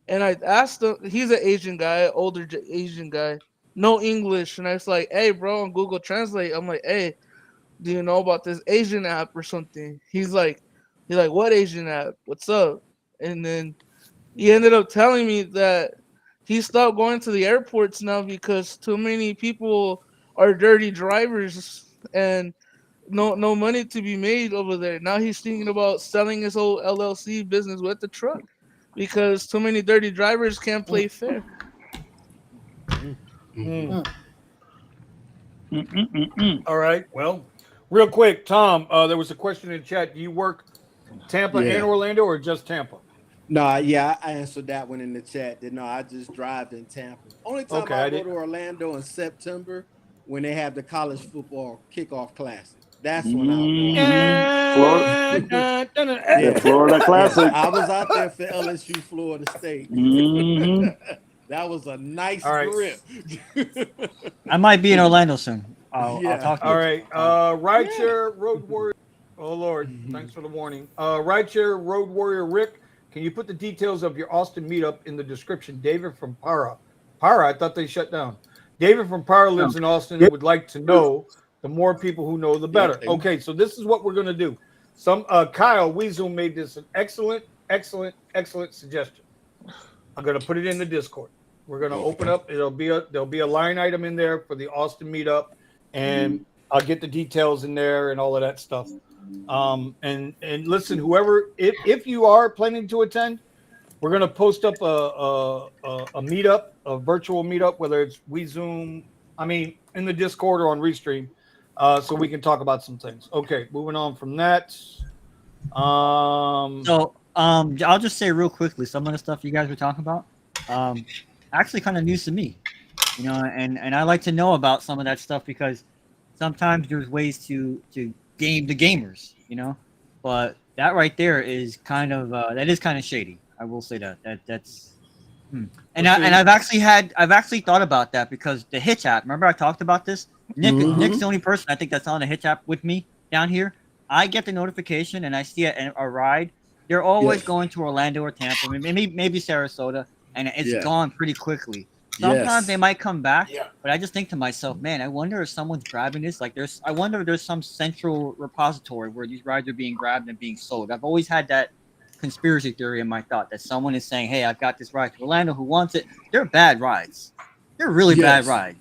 and I asked him. He's an Asian guy, older Asian guy, no English, and I was like, "Hey, bro," on Google Translate, I'm like, "Hey, do you know about this Asian app or something?" He's like, "What Asian app? What's up?" And then he ended up telling me that he stopped going to the airports now because too many people are dirty drivers and no money to be made over there. Now he's thinking about selling his whole LLC business with the truck because too many dirty drivers can't play fair. Mm-hmm. All right. Well, real quick, Tom. There was a question in chat. Do you work Tampa Yeah. and Orlando, or just Tampa? No, yeah, I answered that one in the chat. No, I just drive in Tampa. Only time Okay, I I go did- to Orlando in September when they have the college football kickoff classic. That's when I'll go. The Florida Classic. I was out there for LSU Florida State. Mhm. That was a nice All right. grip. I might be in Orlando soon. I'll Yeah. talk to you. All right. Rideshare Road Warrior. Oh Lord, thanks for the warning. Rideshare Road Warrior Rick, can you put the details of your Austin meetup in the description? David from Para. I thought they shut down. David from Para lives in Austin and would like to know. The more people who know, the better. Yeah. Okay, so this is what we're gonna do. Kyle Weasel made this an excellent suggestion. I'm gonna put it in the Discord. We're gonna open up. There'll be a line item in there for the Austin meetup, and I'll get the details in there and all of that stuff. And listen, whoever, if you are planning to attend, we're gonna post up a meetup, a virtual meetup, whether it's in the Discord or on Restream, so we can talk about some things. Okay, moving on from that. So I'll just say real quickly, some of the stuff you guys were talking about, actually kind of news to me, and I like to know about some of that stuff because sometimes there's ways to game the gamers, but that right there is kind of shady. I will say that's. And I've actually thought about that because the Hitch app. Remember I talked about this. Nick's the only person I think that's on the Hitch app with me down here. I get the notification and I see a ride. They're always going to Orlando or Tampa, maybe Sarasota, and it's gone pretty quickly. Sometimes they might come back, but I just think to myself, man, I wonder if someone's grabbing this. I wonder if there's some central repository where these rides are being grabbed and being sold. I've always had that conspiracy theory in my thought that someone is saying, hey, I've got this ride to Orlando. Who wants it? They're bad rides. They're really bad rides.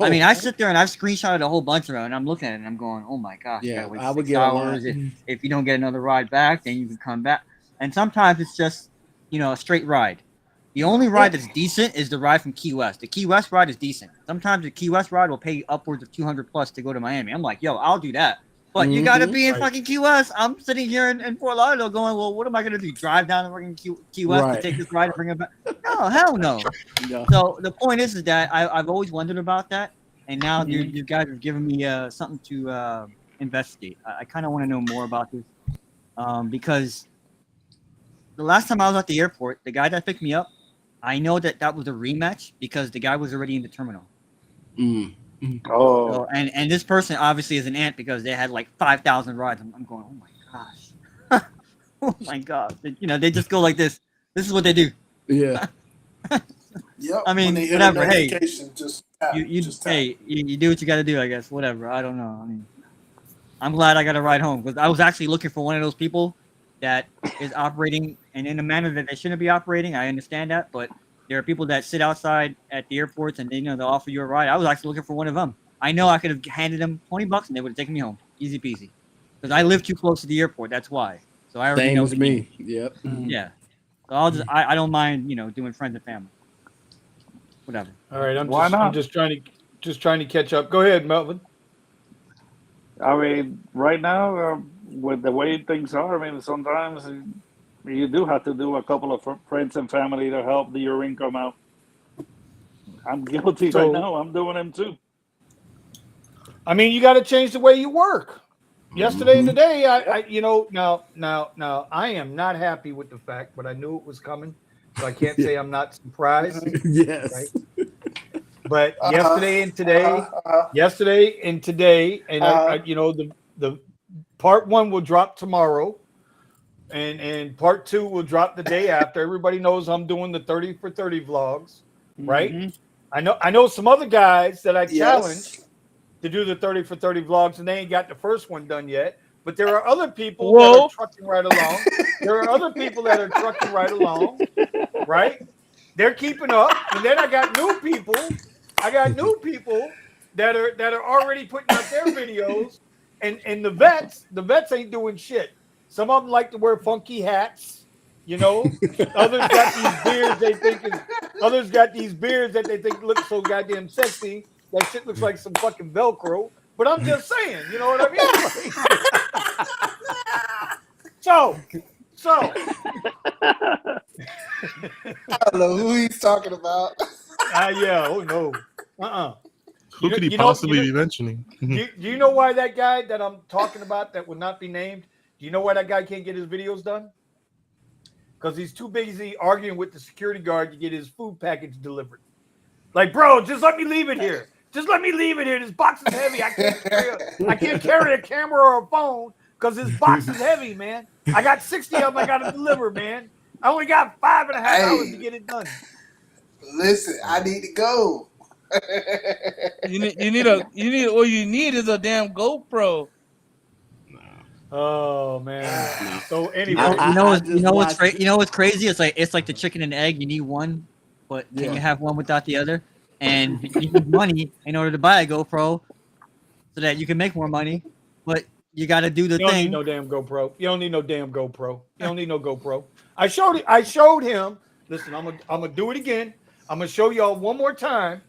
I mean, I sit there and I've screenshotted a whole bunch of them, and I'm looking at it and I'm going, "Oh my gosh, Yeah, wait I would 6 get hours. If you don't get another ride back, then you can come back." And sometimes it's just, a straight ride. The only ride that's decent is the ride from Key West. The Key West ride is decent. Sometimes the Key West ride will pay you upwards of $200+ to go to Miami. I'm like, yo, I'll do that. But you got to be in fucking Key West. I'm sitting here in Fort Lauderdale going, well, what am I going to do? Drive down to fucking Key West to take this ride and bring it back? No, hell no. Yeah. So the point is that I've always wondered about that. And now you guys have given me something to investigate. I kind of want to know more about this because the last time I was at the airport, the guy that picked me up, I know that was a rematch because the guy was already in the terminal. Oh, So, and this person obviously is an ant because they had like 5,000 rides. I'm going, oh my gosh, oh my god. They just go like this. This is what they do. Yeah. Yep. I mean, when they hit whatever, a hey. notification, just You Just tap. hey, you do what you got to do, I guess. Whatever. I don't know. I mean, I'm glad I got a ride home because I was actually looking for one of those people that is operating and in a manner that they shouldn't be operating. I understand that, but there are people that sit outside at the airports and they'll offer you a ride. I was actually looking for one of them. I know I could have handed them $20 and they would have taken me home, easy peasy. Because I live too close to the airport. That's why. So I already Same know as the me. game. Yep. Yeah. So I don't mind doing friends and family. Whatever. All right, Why I'm not? just trying to catch up. Go ahead, Melvin. I mean, right now, with the way things are, I mean, sometimes you do have to do a couple of friends and family to help your income out. I'm guilty So- right now. I'm doing them too. I mean, you got to change the way you work. Yesterday and today, I now I am not happy with the fact, but I knew it was coming, so I can't say I'm not surprised. Yes. Right? But yesterday and today, the part 1 will drop tomorrow, and part 2 will drop the day after. Everybody knows I'm doing the 30 for 30 vlogs, right? Mm-hmm. I know some other guys that I Yes. challenged to do the 30 for 30 vlogs, and they ain't got the first one done yet. But there are other people that are trucking right along. Right? They're keeping up, and then I got new people. that are already putting out their videos, and the vets ain't doing shit. Some of them like to wear funky hats, Others got these beards that they think look so goddamn sexy. That shit looks like some fucking Velcro. But I'm just saying, you know what I mean? So. I don't know who he's talking about. Yeah. Oh no. Who could he possibly be mentioning? Do you know why that guy that I'm talking about that would not be named? Do you know why that guy can't get his videos done? Because he's too busy arguing with the security guard to get his food package delivered. Like, bro, just let me leave it here. This box is heavy. I can't carry a camera or a phone because this box is heavy, man. I got 60 of them I got to deliver, man. I only got 5.5 hours to get it done. Listen, I need to go. You need all you need is a damn GoPro. Oh man. So anyway, what's crazy? It's like the chicken and egg. You need one, but can you have one without the other? And you need money in order to buy a GoPro so that you can make more money, but you got to do the you don't thing. need no damn GoPro. You don't need no damn GoPro. You don't need no GoPro. I showed him. Listen, I'm gonna do it again. I'm gonna show y'all one more time.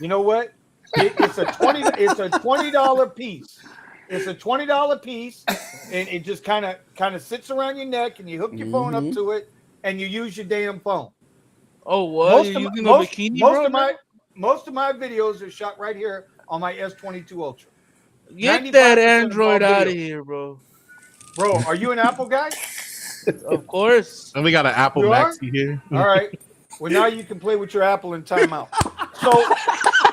You know what? It's a $20 piece. It's a $20 piece, and it just kind of sits around your neck, and you hook your phone up to it, and you use your damn phone. Oh, what? Most of my videos are shot right here on my S22 Ultra. Get that Android out of here, bro. Bro, are you an Apple guy? Of course. And we got an Apple You are? Maxi here. All right. Well, now you can play with your Apple in timeout. So,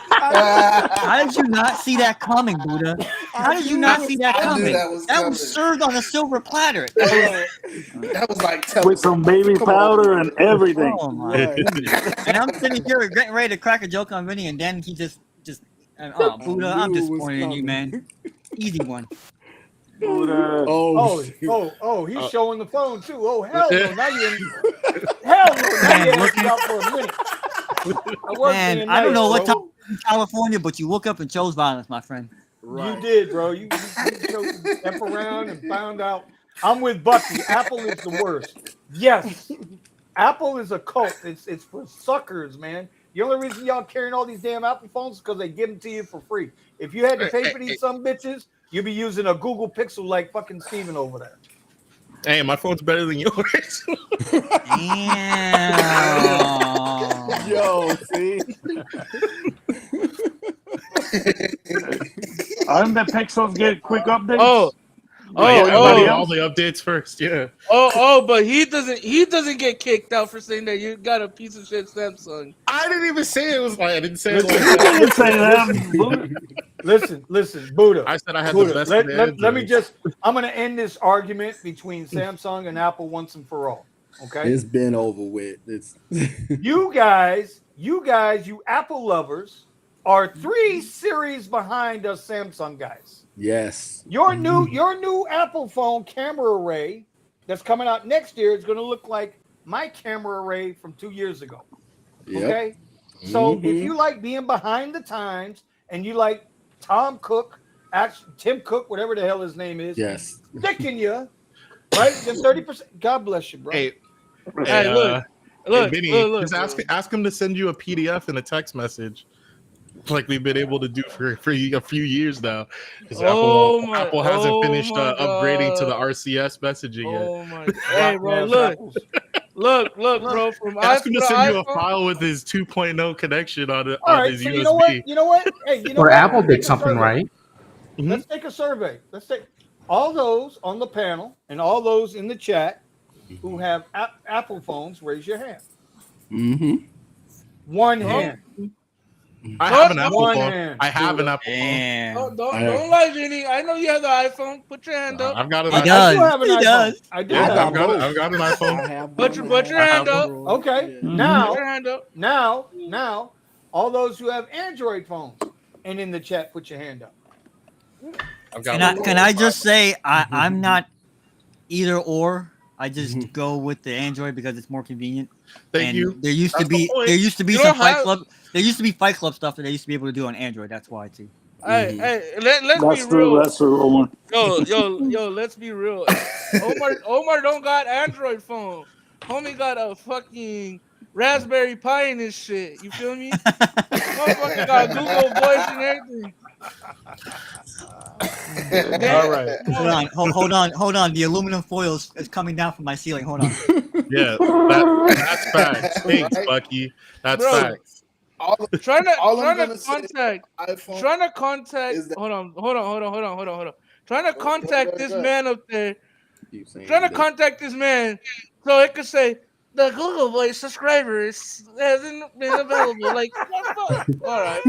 how did you not see that coming, Buddha? How did you not see that coming? That was served on a silver platter. That was like with some baby powder and everything. Oh my goodness. And I'm sitting here getting ready to crack a joke on Vinny, and then he just Buddha, I'm disappointed in you, man. Easy one. Buddha. He's showing the phone too. Oh hell no! Now you're out for a minute. Man, I don't know what time in California, but you woke up and chose violence, my friend. Right. You did, bro. You chose to step around and found out. I'm with Bucky. Apple is the worst. Yes, Apple is a cult. It's for suckers, man. The only reason y'all carrying all these damn Apple phones is because they give them to you for free. If you had to pay for these some bitches, you'd be using a Google Pixel like fucking Steven over there. Hey, my phone's better than yours. Damn. Yo, see? Aren't the Pixels get quick updates? All the updates first, yeah. But he doesn't get kicked out for saying that you got a piece of shit Samsung. I didn't even say it was like I didn't say it like I that. didn't say that. Listen, Buddha. I said I had Buddha, the best. let me just. I'm going to end this argument between Samsung and Apple once and for all. Okay, it's been over with. It's you guys, you Apple lovers, are 3 series behind us Samsung guys. Yes. Your new Apple phone camera array that's coming out next year is going to look like my camera array from 2 years ago. Yep. Okay? So if you like being behind the times and you like Tim Cook, whatever the hell his name is, yes, sticking you, right? Then 30%. God bless you, bro. Hey, Look, Vinny, just ask him to send you a PDF and a text message, like we've been able to do for a few years now. Because Apple hasn't finished upgrading to the RCS messaging yet. Oh my! Hey, bro, look, bro. From ask him to send you a iPhone? file with his 2.0 connection on his so USB. You know what? Hey, Or Apple did something right. Let's take a survey. Let's take all those on the panel and all those in the chat who have Apple phones. Raise your hand. One hand. I have an Apple phone. Hand. I have an Apple phone. Don't lie, Vinny. I know you have the iPhone. Put your hand up. I've got an He iPhone. does. I do have an He iPhone. does. I do. I've got an iPhone. Put your hand up. Okay. Put your hand up. Now, all those who have Android phones and in the chat, put your hand up. Can I just say I'm not either or. I just go with the Android because it's more convenient. Thank you. There used to be Fight Club stuff that they used to be able to do on Android. That's why too. Hey, let's be real. That's true, Omar. Yo, let's be real. Omar don't got Android phone. Homie got a fucking Raspberry Pi in his shit. You feel me? Motherfucker got Google Voice and everything. All right. Hold on. The aluminum foil is coming down from my ceiling. Hold on. Yeah, that's facts. Thanks, Bucky. That's facts. Trying to contact. Hold on. Trying to contact this man up there. Trying to contact this man so it could say the Google Voice subscriber hasn't been available. Like, what the fuck? All right.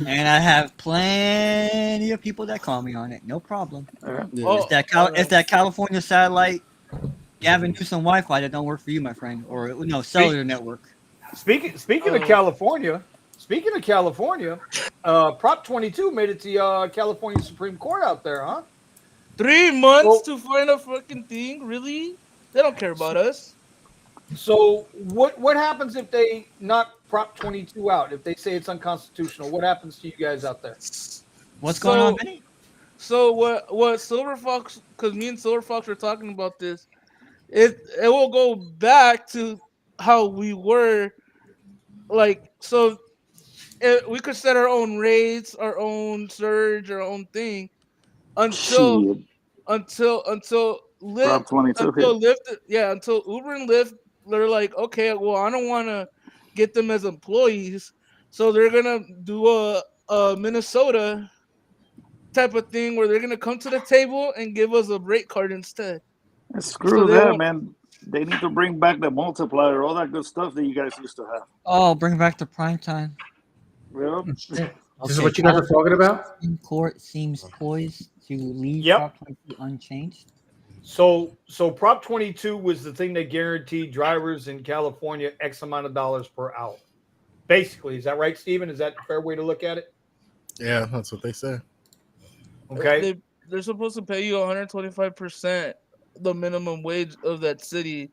And I have plenty of people that call me on it. No problem. Yeah. It's that California satellite Gavin Newsom Wi-Fi that don't work for you, my friend, or cellular network. Speaking of California, Prop 22 made it to California Supreme Court out there, huh? 3 months to find a fucking thing? Really? They don't care about us. So what happens if they knock Prop 22 out? If they say it's unconstitutional, what happens to you guys out there? What's going on, Vinny? So what Silver Fox? Because me and Silver Fox were talking about this. It will go back to how we were. Like, so we could set our own rates, our own surge, our own thing until Lyft, until Uber and Lyft, they're like, okay, well, I don't want to get them as employees, so they're gonna do a Minnesota type of thing where they're gonna come to the table and give us a rate card instead. Screw that, man. They need to bring back the multiplier, all that good stuff that you guys used to have. Oh, bring back the prime time. Well, This is what you guys are talking about? Supreme Court seems poised to leave Prop 22 unchanged. So Prop 22 was the thing that guaranteed drivers in California X amount of dollars per hour. Basically, is that right, Steven? Is that a fair way to look at it? Yeah, that's what they say. Okay. They're supposed to pay you 125% the minimum wage of that city.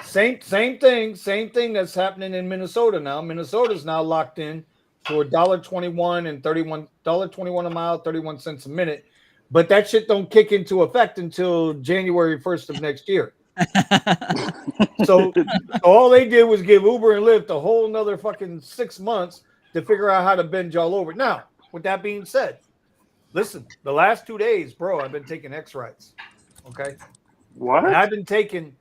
Same thing that's happening in Minnesota now. Minnesota's now locked in for $1.21 and $1.21 a mile, 31 cents a minute. But that shit don't kick into effect until January 1st of next year. So all they did was give Uber and Lyft a whole nother fucking 6 months to figure out how to bend y'all over. Now, with that being said, listen, the last 2 days, bro, I've been taking X rides. Okay. What? And I've been taking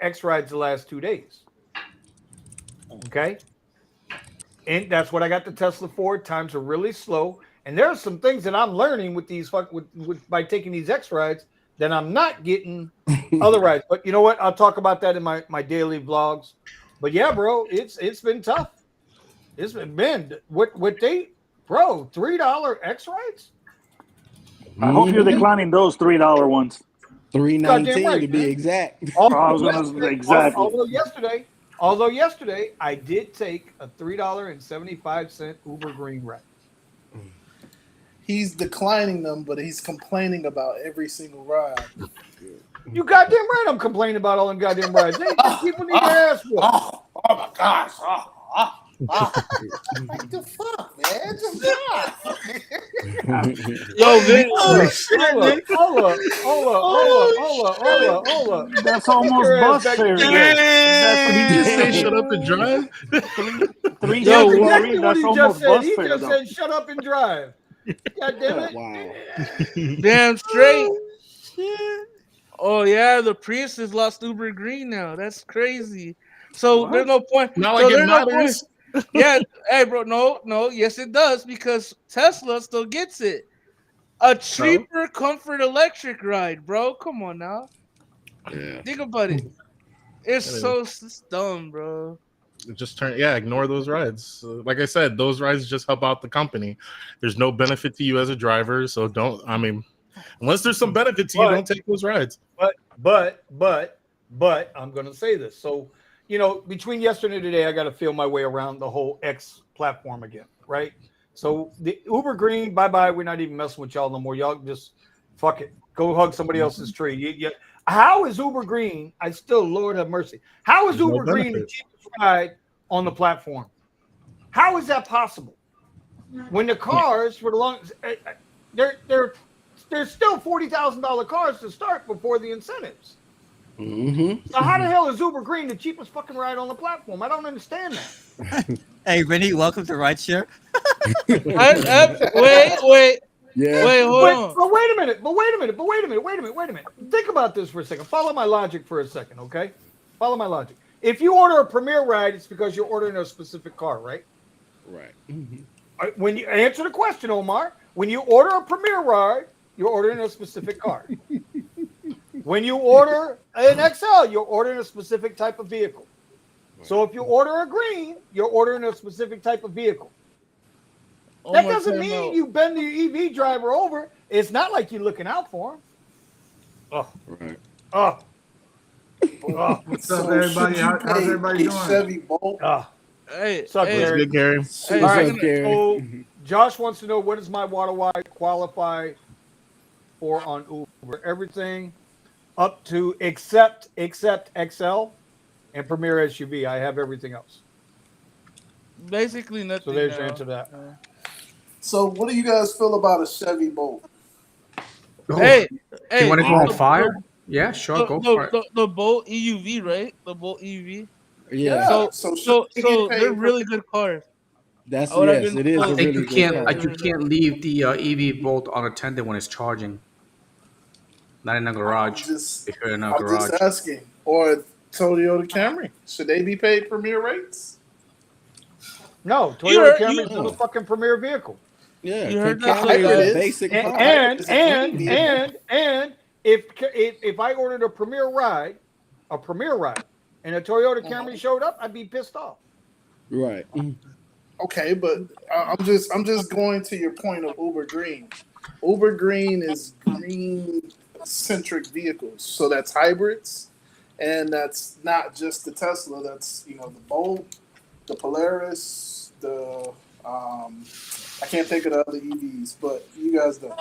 X rides the last 2 days. Okay. And that's what I got the Tesla for. Times are really slow. And there are some things that I'm learning with these by taking these X rides that I'm not getting other rides. But you know what? I'll talk about that in my daily vlogs. But yeah, bro, it's been tough. It's been what they, bro, $3 X rides. I hope you're declining those $3 ones. $3.19 right, to be man. exact. I was gonna exactly. Although Although yesterday I did take a $3.75 Uber Green ride. He's declining them, but he's complaining about every single ride. You goddamn right I'm complaining about all them goddamn rides. People need their ass whooped. Oh my gosh. What the fuck, man? Yo, Vin, Hold up. That's almost bus fare. Did he just say shut up and drive? Yo, Exactly what That's he just almost said. bus He fare, just though. said, "Shut up and drive." God damn it! Wow. damn straight. Oh yeah, the Prius has lost Uber Green now. That's crazy. So there's no point. Not so like it there's no point. matters. Yeah, hey bro, no, yes it does because Tesla still gets it. A cheaper comfort electric ride, bro. Come on now. Yeah. Think about it. It's It is. so dumb, bro. Just ignore those rides. Like I said, those rides just help out the company. There's no benefit to you as a driver, so unless there's some benefit to you, don't take those rides. But I'm gonna say this. So, between yesterday and today, I got to feel my way around the whole X platform again, right? So the Uber Green, bye. We're not even messing with y'all no more. Y'all just fuck it. Go hug somebody else's tree. How is Uber Green? Lord have mercy. How is There's no Uber Green the benefit. cheapest ride on the platform? How is that possible? When the cars for the longest, they're still $40,000 cars to start before the incentives. Mm-hmm. So how the hell is Uber Green the cheapest fucking ride on the platform? I don't understand that. Hey, Vinny, welcome to Rideshare. Wait, Yeah. hold on. But wait a minute. Think about this for a second. Follow my logic for a second, okay? Follow my logic. If you order a Premier ride, it's because you're ordering a specific car, right? Right. When you answer the question, Omar, when you order a Premier ride, you're ordering a specific car. When you order an XL, you're ordering a specific type of vehicle. So if you order a Green, you're ordering a specific type of vehicle. That doesn't mean you bend the EV driver over. It's not like you're looking out for him. Right. What's up, everybody? How's everybody doing? Chevy Bolt. Hey, What's up, Gary? Good, Gary. What's All right, up, Gary? so Josh wants to know, what does my water wide qualify for on Uber? Everything up to except XL and Premier SUV. I have everything else. basically nothing. So there's your now. answer to that. So what do you guys feel about a Chevy Bolt? Oh, Hey, you want to go on the- fire? Yeah, sure, go for it. The Bolt EUV, right? The Bolt EUV. Yeah. So they're really good cars. That's I would've yes. been It is. close. A I think really you good can't, car. like, you can't leave the EV Bolt unattended when it's charging. Not in a garage. If you're in a I'm garage. just asking. Or Toyota Camry. Should they be paid Premier rates? No, You Toyota heard- Camry you- is not a fucking Premier vehicle. Yeah. You heard Camry that? is Hybrid a is. basic car. And if I ordered a Premier ride, and a Toyota Camry showed up, I'd be pissed off. Right. Okay, but I'm just going to your point of Uber Green. Uber Green is green centric vehicles, so that's hybrids, and that's not just the Tesla. That's the Bolt, the Polaris, the I can't think of the other EVs, but you guys know.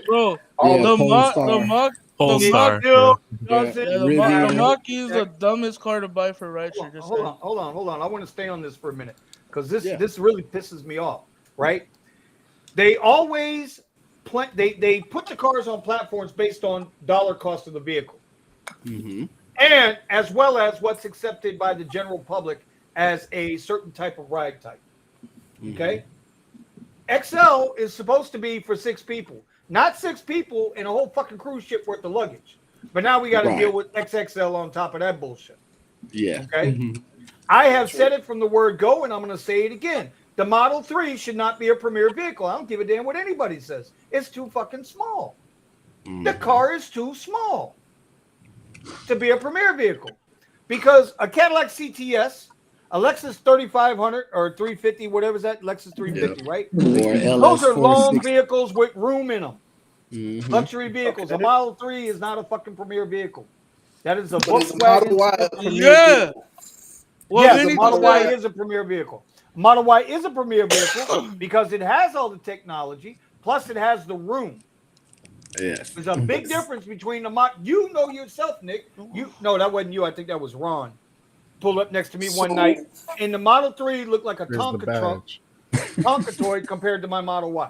Bro, Yeah, the Polestar. Polestar. the Mach-E is the dumbest car to buy for rideshare. Just saying. Hold on. I want to stay on this for a minute because this Yeah. this really pisses me off. Right? They always they put the cars on platforms based on dollar cost of the vehicle, Mm-hmm. and as well as what's accepted by the general public as a certain type of ride type. Okay? XL is supposed to be for 6 people, not 6 people in a whole fucking cruise ship worth of luggage. But now we got to Right. deal with XXL on top of that bullshit. Yeah. Okay. Mhm. I have said it from the word go, and I'm going to say it again. The Model 3 should not be a premier vehicle. I don't give a damn what anybody says. It's too fucking small. The car is too small to be a premier vehicle. Because a Cadillac CTS, a Lexus 3500 or 350, whatever's that, Lexus 350, right? Or Those are long 460. vehicles with room in them. Mhm. Luxury vehicles. A Model 3 is not a fucking premier vehicle. That is a But it's a Model Volkswagen. Y a premier Yeah. vehicle. Well, Yes, Vinny the Model just Y said- is a premier vehicle. Model Y is a premier vehicle because it has all the technology, plus it has the room. Yes. There's a big difference between the mod. You know yourself, Nick. No, that wasn't you. I think that was Ron. Pulled up next to me one night, and the Model 3 looked like a There's the Tonka truck, badge. Tonka toy compared to my Model Y.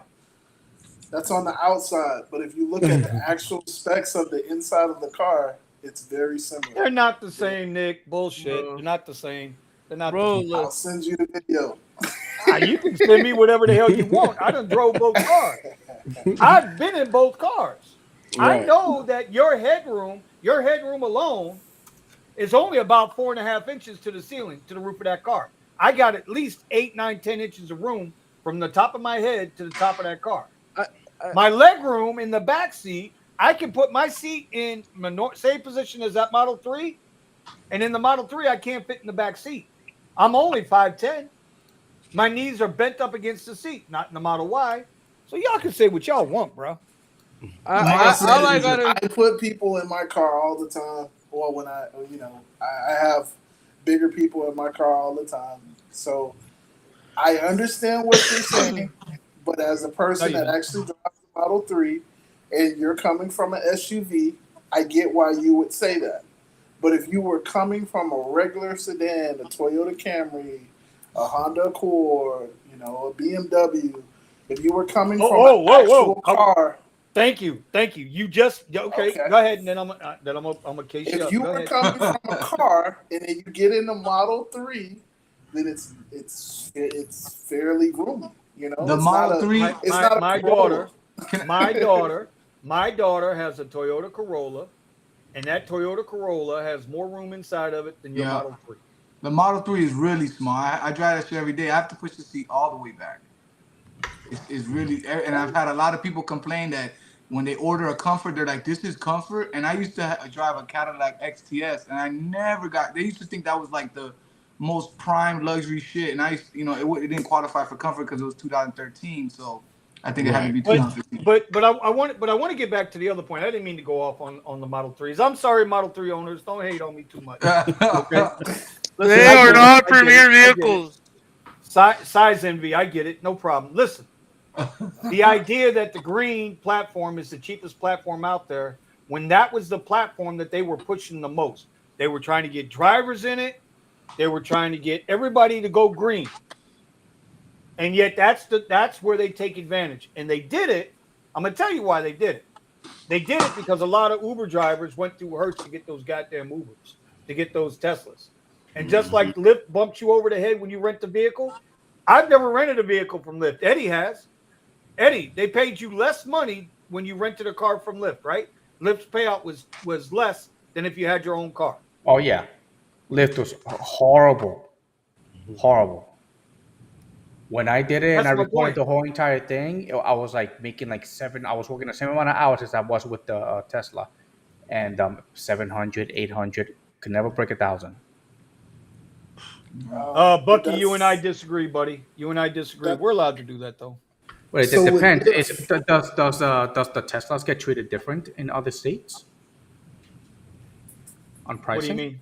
That's on the outside, but if you look at the actual specs of the inside of the car, it's very similar. They're not the same, Nick. Bullshit. They're not the same. They're not. Bro, the look. I'll send you the video. You can send me whatever the hell you want. I done drove both cars. I've been in both cars. I Right. know that your headroom alone is only about 4.5 inches to the ceiling, to the roof of that car. I got at least 8, 9, 10 inches of room from the top of my head to the top of that car. My leg room in the back seat, I can put my seat in the same position as that Model 3, and in the Model 3, I can't fit in the back seat. I'm only 5'10". My knees are bent up against the seat, not in the Model Y. So y'all can say what y'all want, bro. I put people in my car all the time. Well, when I have bigger people in my car all the time. So I understand what you're saying, but as a person that actually drives the Model 3 and you're coming from an SUV, I get why you would say that. But if you were coming from a regular sedan, a Toyota Camry, a Honda Accord, a BMW, if you were coming from an actual car. Thank you. You just okay. Go ahead, and then I'm gonna case you up. If you were coming from a car and then you get in the Model 3, then it's fairly roomy. The Model 3. My daughter has a Toyota Corolla, and that Toyota Corolla has more room inside of it than your Model 3. The Model 3 is really small. I drive that shit every day. I have to push the seat all the way back. It's really, and I've had a lot of people complain that when they order a Comfort, they're like, "This is Comfort." And I used to drive a Cadillac XTS, and I never got. They used to think that was like the most prime luxury shit, and it didn't qualify for Comfort because it was 2013. So I think it had to be 2015. But I want to get back to the other point. I didn't mean to go off on the Model 3s. I'm sorry, Model 3 owners. Don't hate on me too much. Okay. Listen, they are not premier vehicles. Size envy, I get it. No problem. Listen, the idea that the green platform is the cheapest platform out there, when that was the platform that they were pushing the most. They were trying to get drivers in it. They were trying to get everybody to go green. And yet that's where they take advantage. And they did it. I'm going to tell you why they did it. They did it because a lot of Uber drivers went through Hertz to get those goddamn Ubers, to get those Teslas. And just like Lyft bumps you over the head when you rent the vehicle, I've never rented a vehicle from Lyft. Eddie has. Eddie, they paid you less money when you rented a car from Lyft, right? Lyft's payout was less than if you had your own car. Oh, yeah. Lyft was horrible. Horrible. When I did it and I recorded the whole entire thing, I was like making like I was working the same amount of hours as I was with the Tesla. And 700, 800, could never break 1,000. Bucky, you and I disagree, buddy. You and I disagree. We're allowed to do that, though. Well, it depends. Does the Teslas get treated different in other states on pricing? What do you mean?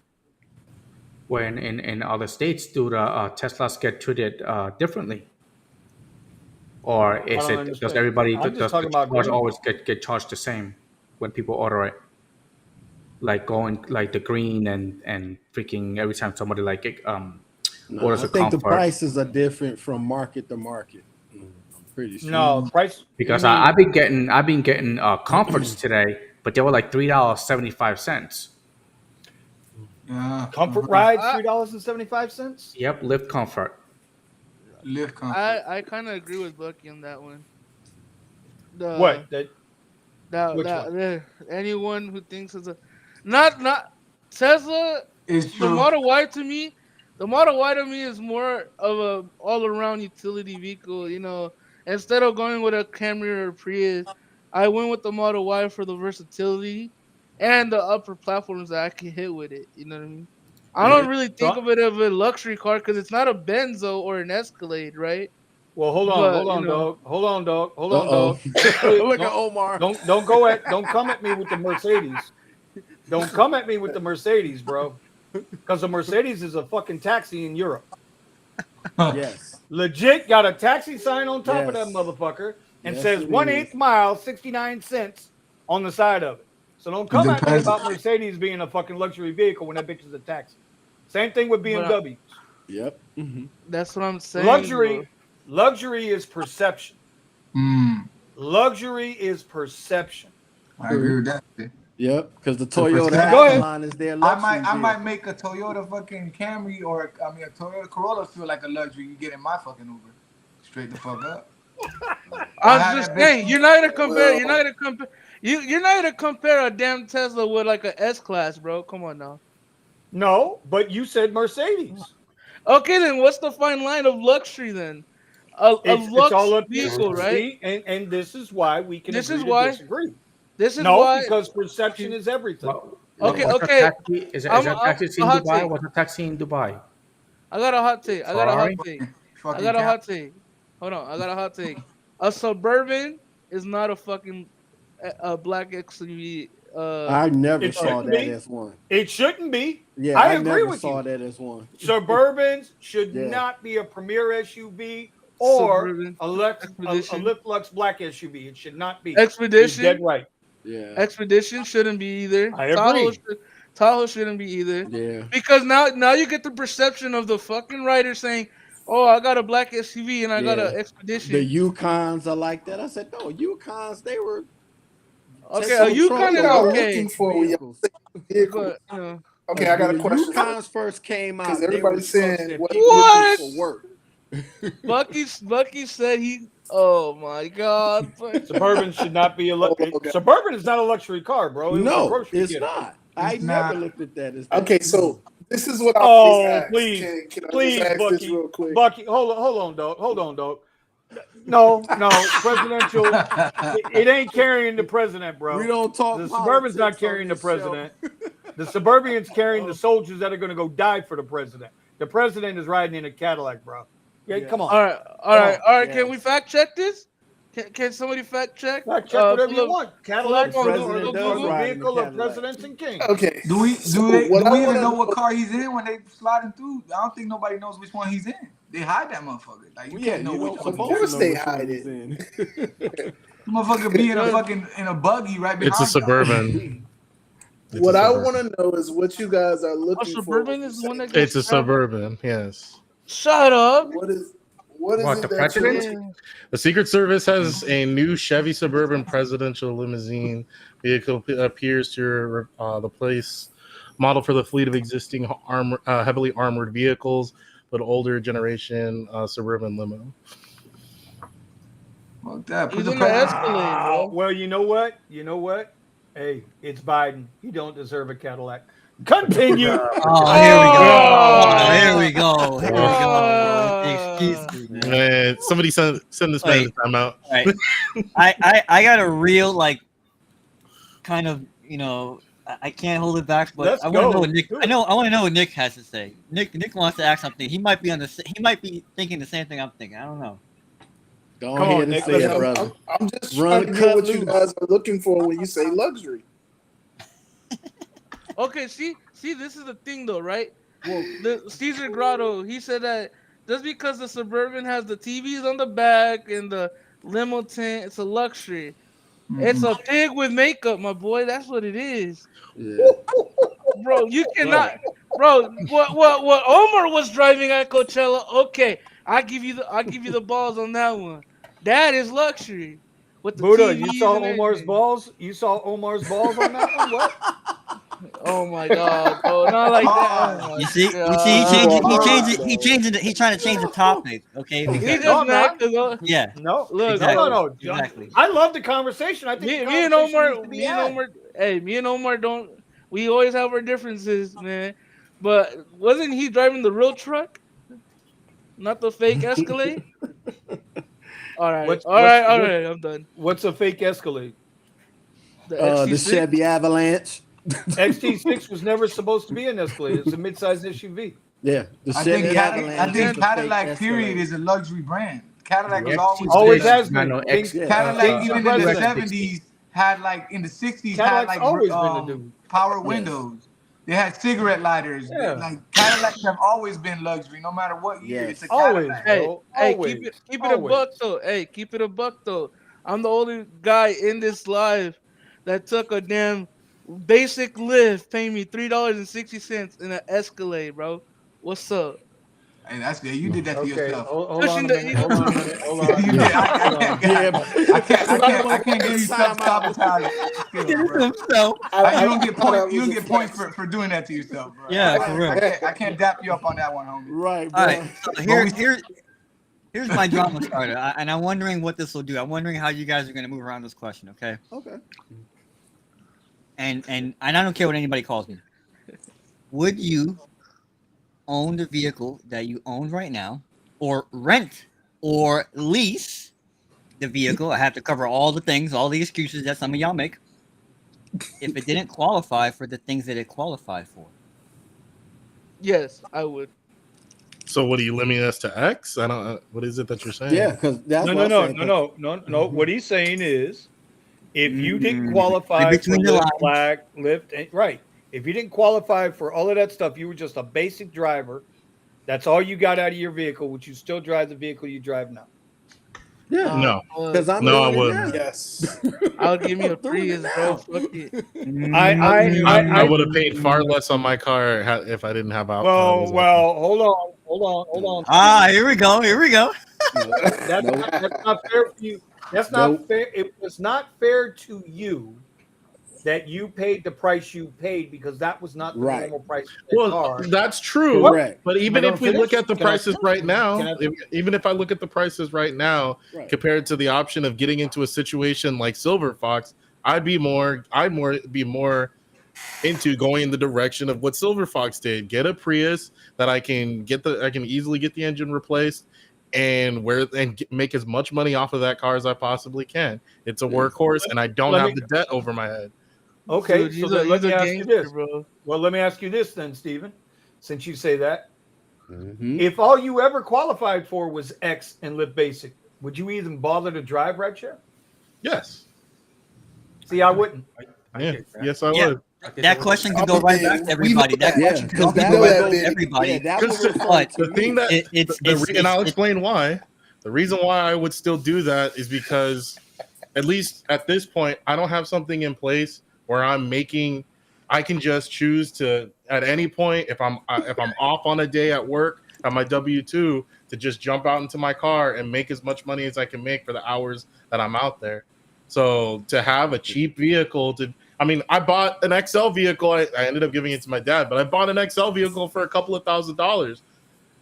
When in other states, do the Teslas get treated differently, or does everybody always get charged the same when people order it? Like going like the green and freaking every time somebody orders a Comfort. I think the prices are different from market to market. I'm pretty sure. No price because I've been getting Comforts today, but they were like $3.75. Comfort rides $3.75. Yep, Lyft Comfort. Lyft Comfort. I kind of agree with Bucky on that one. Anyone who thinks it's a not Tesla is true. The Model Y to me is more of a all around utility vehicle. Instead of going with a Camry or a Prius, I went with the Model Y for the versatility and the upper platforms that I can hit with it. You know what I mean? I don't really think of it as a luxury car because it's not a Benzo or an Escalade, right? Well, hold on, dog. Look at Omar. Don't come at me with the Mercedes. Don't come at me with the Mercedes, bro. because a Mercedes is a fucking taxi in Europe. Yes. Legit got a taxi sign on top of that Yes. motherfucker and Yes, says it 1/8 is. mile, 69 cents on the side of it. So don't come at me about Mercedes being a fucking luxury vehicle when that bitch is a taxi. Same thing with BMWs. Yep. That's what I'm saying. Luxury is perception. Luxury is perception. I agree with that. Yep, because the Toyota Go ahead. Avalon is their I luxury might vehicle. make a Toyota fucking Camry or a Toyota Corolla feel like a luxury. You get in my fucking Uber, straight the fuck up. I'm just saying, you're not gonna compare. You're not gonna compare. You're not gonna compare a damn Tesla with like a S class, bro. Come on now. No, but you said Mercedes. Okay, then what's the fine line of luxury then? It's all up vehicle, right? And this is why we can This agree is to why- disagree. This is No, why. because perception is everything. Okay, Was okay. that taxi, is that taxi in hot Dubai? take. Was a taxi in Dubai? I got a hot take. I got a hot take. Fucking I got a cap. hot take. Hold on. I got a hot take. A Suburban is not a fucking a black SUV. I never It saw shouldn't that be. as one. It shouldn't be. Yeah, I I agree never with saw you. that as one. Suburbans should Yeah. not be a premier SUV or Suburban. a Expedition. Lyft Lux black SUV. It should not be. Expedition. You're dead right. Yeah. Expedition shouldn't be either. I agree. Tahoe shouldn't be either. Yeah. Because now you get the perception of the fucking rider saying, "Oh, I got a black SUV and I got an Expedition." The Yukons are like that. I said, no, Yukons, they were Okay, Tesla a Yukon truck is or okay. looking for when y'all vehicles. say vehicle. But, you know, Okay, I got a When question. the Yukons first came out, Because they were everybody's trucks saying that what- people What? used for work. Bucky said he. Oh my God! Suburban should not be a Suburban is not a luxury car, bro. It was a No, grocery it's getter. not. I It's never not. looked at that as Okay, so this is what I Oh, always ask. please, Can I please, just ask Bucky, this real quick? Bucky, hold on, dog. No, presidential. It ain't carrying the president, bro. we don't talk. The Suburban's not politics on carrying the this show. president. The Suburban's carrying the soldiers that are going to go die for the president. The president is riding in a Cadillac, bro. Yeah, Yeah. come on. All right. Yes. Can we fact check this? Can somebody fact check? Fact check whatever you look- want. Cadillacs look are on the Google, does Google. ride in a vehicle of Cadillac. presidents and kings. Okay. Do we So what I even wanna know what car he's in when they sliding through? I don't think nobody knows which one he's in. They hide that motherfucker. Like you Yeah, can't know you which don't one. Of supposed course to know they which one hide he's it. in. Motherfucker be in a buggy right behind. It's a y'all. Suburban. It's What a I Suburban. want to know is what you guys are A looking for. Suburban when is you the one say- that gets It's a Suburban. Yes. Shut up. What is What, it the that president? you're The Secret Service has a new Chevy Suburban presidential limousine vehicle appears to replace model for the fleet of existing heavily armored vehicles, but older generation Suburban limo. Fuck that. Put He's the in the president. Escalade, bro. Well, you know what? Hey, it's Biden. He don't deserve a Cadillac. Continue. Oh, here we go. Here we go. Here we go. Excuses, man. Man, somebody send this man to timeout. All right. I got a real kind of I can't hold it back, but Let's I want to go. know what Nick. Do it. I want to know what Nick has to say. Nick wants to ask something. He might be He might be thinking the same thing I'm thinking. I don't know. Go Come ahead on, and Nick, say let's it, go. brother. I'm just Run, trying to cut know what you loose. guys are looking for when you say luxury. Okay, see, this is the thing though, right? Well, the Caesar Grotto, he said that just because the Suburban has the TVs on the back and the limo tent, it's a luxury. It's a pig with makeup, my boy. That's what it is, Yeah. bro. You cannot, bro. What Omar was driving at Coachella? Okay, I give you the balls on that one. That is luxury. With the Buddha, TVs you saw and Omar's everything. balls? You saw Omar's balls on that one? What? Oh my God, bro! Not like that. Oh my You see, God. he's trying to change the topic. Okay, He because, just No, I'm mad not. 'cause, yeah, No. Look, exactly. No. Exactly. I love the conversation. I think the me and conversation Omar, needs to be had. me and Omar don't. We always have our differences, man. But wasn't he driving the real truck, not the fake Escalade? All right, all right. I'm done. What's a fake Escalade? The The XT6? Chevy Avalanche. XT6 was never supposed to be an Escalade. It's a mid-sized SUV. Yeah, the I Chevy think Avalanche. is the Cadillac fake period Escalade. is a luxury brand. Cadillac was Always has been. No, Kings- Yeah. Cadillac Kings even and in the presidents. 70s had like in the 60s Cadillac's had like always been the dude. power windows. They had cigarette lighters. Yeah. Like Cadillacs have always been luxury, no matter what year. Yes. It's a Always, Cadillac. bro. Hey, Always. keep it a buck though. Hey, keep it a buck though. I'm the only guy in this live that took a damn basic Lyft, paying me $3.60 in an Escalade, bro. What's up? Hey, that's good. You did that to Okay, yourself. hold on a minute. Hold on a minute. Hold on. You did. I Yeah, can't give you self-sabotage. He did it to himself. You don't get points. You don't get points for doing that to yourself, bro. Yeah, for real. I can't dap you up on that one, homie. Right, bro. All right, so here's my drama starter, and I'm wondering what this will do. I'm wondering how you guys are going to move around this question, okay? Okay. And I don't care what anybody calls me. Would you own the vehicle that you own right now, or rent or lease the vehicle? I have to cover all the things, all the excuses that some of y'all make, if it didn't qualify for the things that it qualified for. Yes, I would. So what are you limiting us to X? I don't. What is it that you're saying? Yeah, because that's no. What he's saying is, if you didn't qualify for Lyft, right? If you didn't qualify for all of that stuff, you were just a basic driver. That's all you got out of your vehicle. Would you still drive the vehicle you drive now? Yeah. No. Because I wouldn't. Yes. I'll give me a Prius, bro. Fuck it. I would have paid far less on my car if I didn't have out. Well, hold on. Ah, here we go. That's not fair for you. That's not fair. It was not fair to you that you paid the price you paid, because that was not the normal price of the car. That's true. Correct. But even if we look at the prices right now, even if I look at the prices right now, compared to the option of getting into a situation like Silver Fox, I'd be more into going in the direction of what Silver Fox did. Get a Prius that I can easily get the engine replaced and make as much money off of that car as I possibly can. It's a workhorse, and I don't have the debt over my head. Okay, so let me ask you this. Bro. Well, let me ask you this then, Steven, since you say that. Mm-hmm. If all you ever qualified for was X and Lyft Basic, would you even bother to drive Rideshare? Yes. See, I wouldn't. Yes, I would. That question can go right back to everybody. That question can go right back to everybody. The thing that and I'll explain why. The reason why I would still do that is because, at least at this point, I don't have something in place where I can just choose to, at any point, if I'm off on a day at work at my W-2, to just jump out into my car and make as much money as I can make for the hours that I'm out there. So to have a cheap vehicle I bought an XL vehicle. I ended up giving it to my dad, but I bought an XL vehicle for a couple of $1,000s.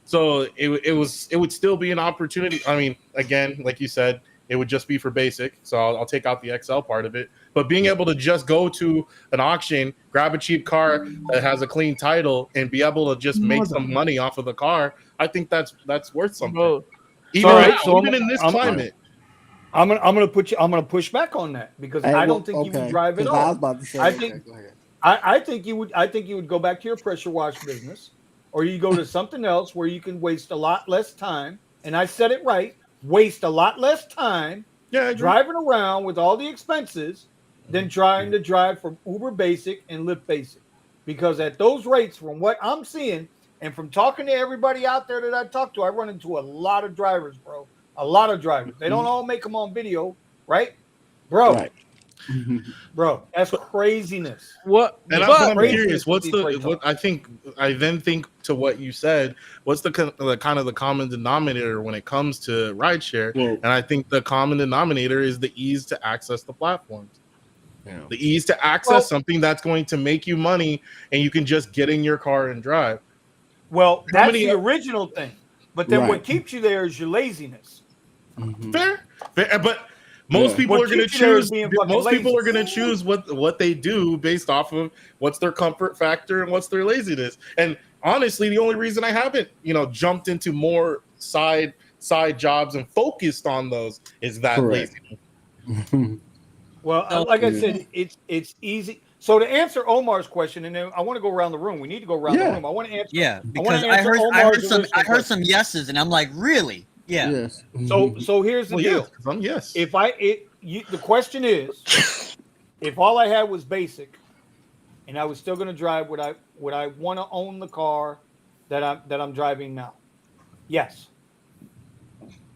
So it would still be an opportunity. I mean, again, like you said, it would just be for basic. So I'll take out the XL part of it. But being able to just go to an auction, grab a cheap car that has a clean title, and be able to just make some money off of the car, I think that's worth something. Bro. Even in this climate. I'm gonna push back on that, because I don't think you would drive it all. I was about to say, I think you would go back to your pressure wash business, or you go to something else where you can waste a lot less time. And I said it right, waste a lot less time driving around with all the expenses than trying to drive from Uber Basic and Lyft Basic. Because at those rates, from what I'm seeing and from talking to everybody out there that I talk to, I run into a lot of drivers, bro. A lot of drivers. They don't all make them on video, right? Bro. Right. Bro, that's craziness. And I'm curious, I then think to what you said, what's the kind of the common denominator when it comes to rideshare? And I think the common denominator is the ease to access the platforms. Yeah. The ease to access something that's going to make you money, and you can just get in your car and drive. Well, that's the original thing. But then what keeps you there is your laziness. Mm-hmm. Fair. But most people are going to choose. Most people are going to choose what they do based off of what's their comfort factor and what's their laziness. And honestly, the only reason I haven't, jumped into more side jobs and focused on those is that laziness. Well, like I said, it's easy. So to answer Omar's question, and then I want to go around the room. We need to go around the room. I want to answer. Yeah, because I heard some yeses, and I'm like, really? Yeah. Yes. So here's the deal. Yes. The question is, if all I had was basic, and I was still going to drive, would I want to own the car that I'm driving now? Yes.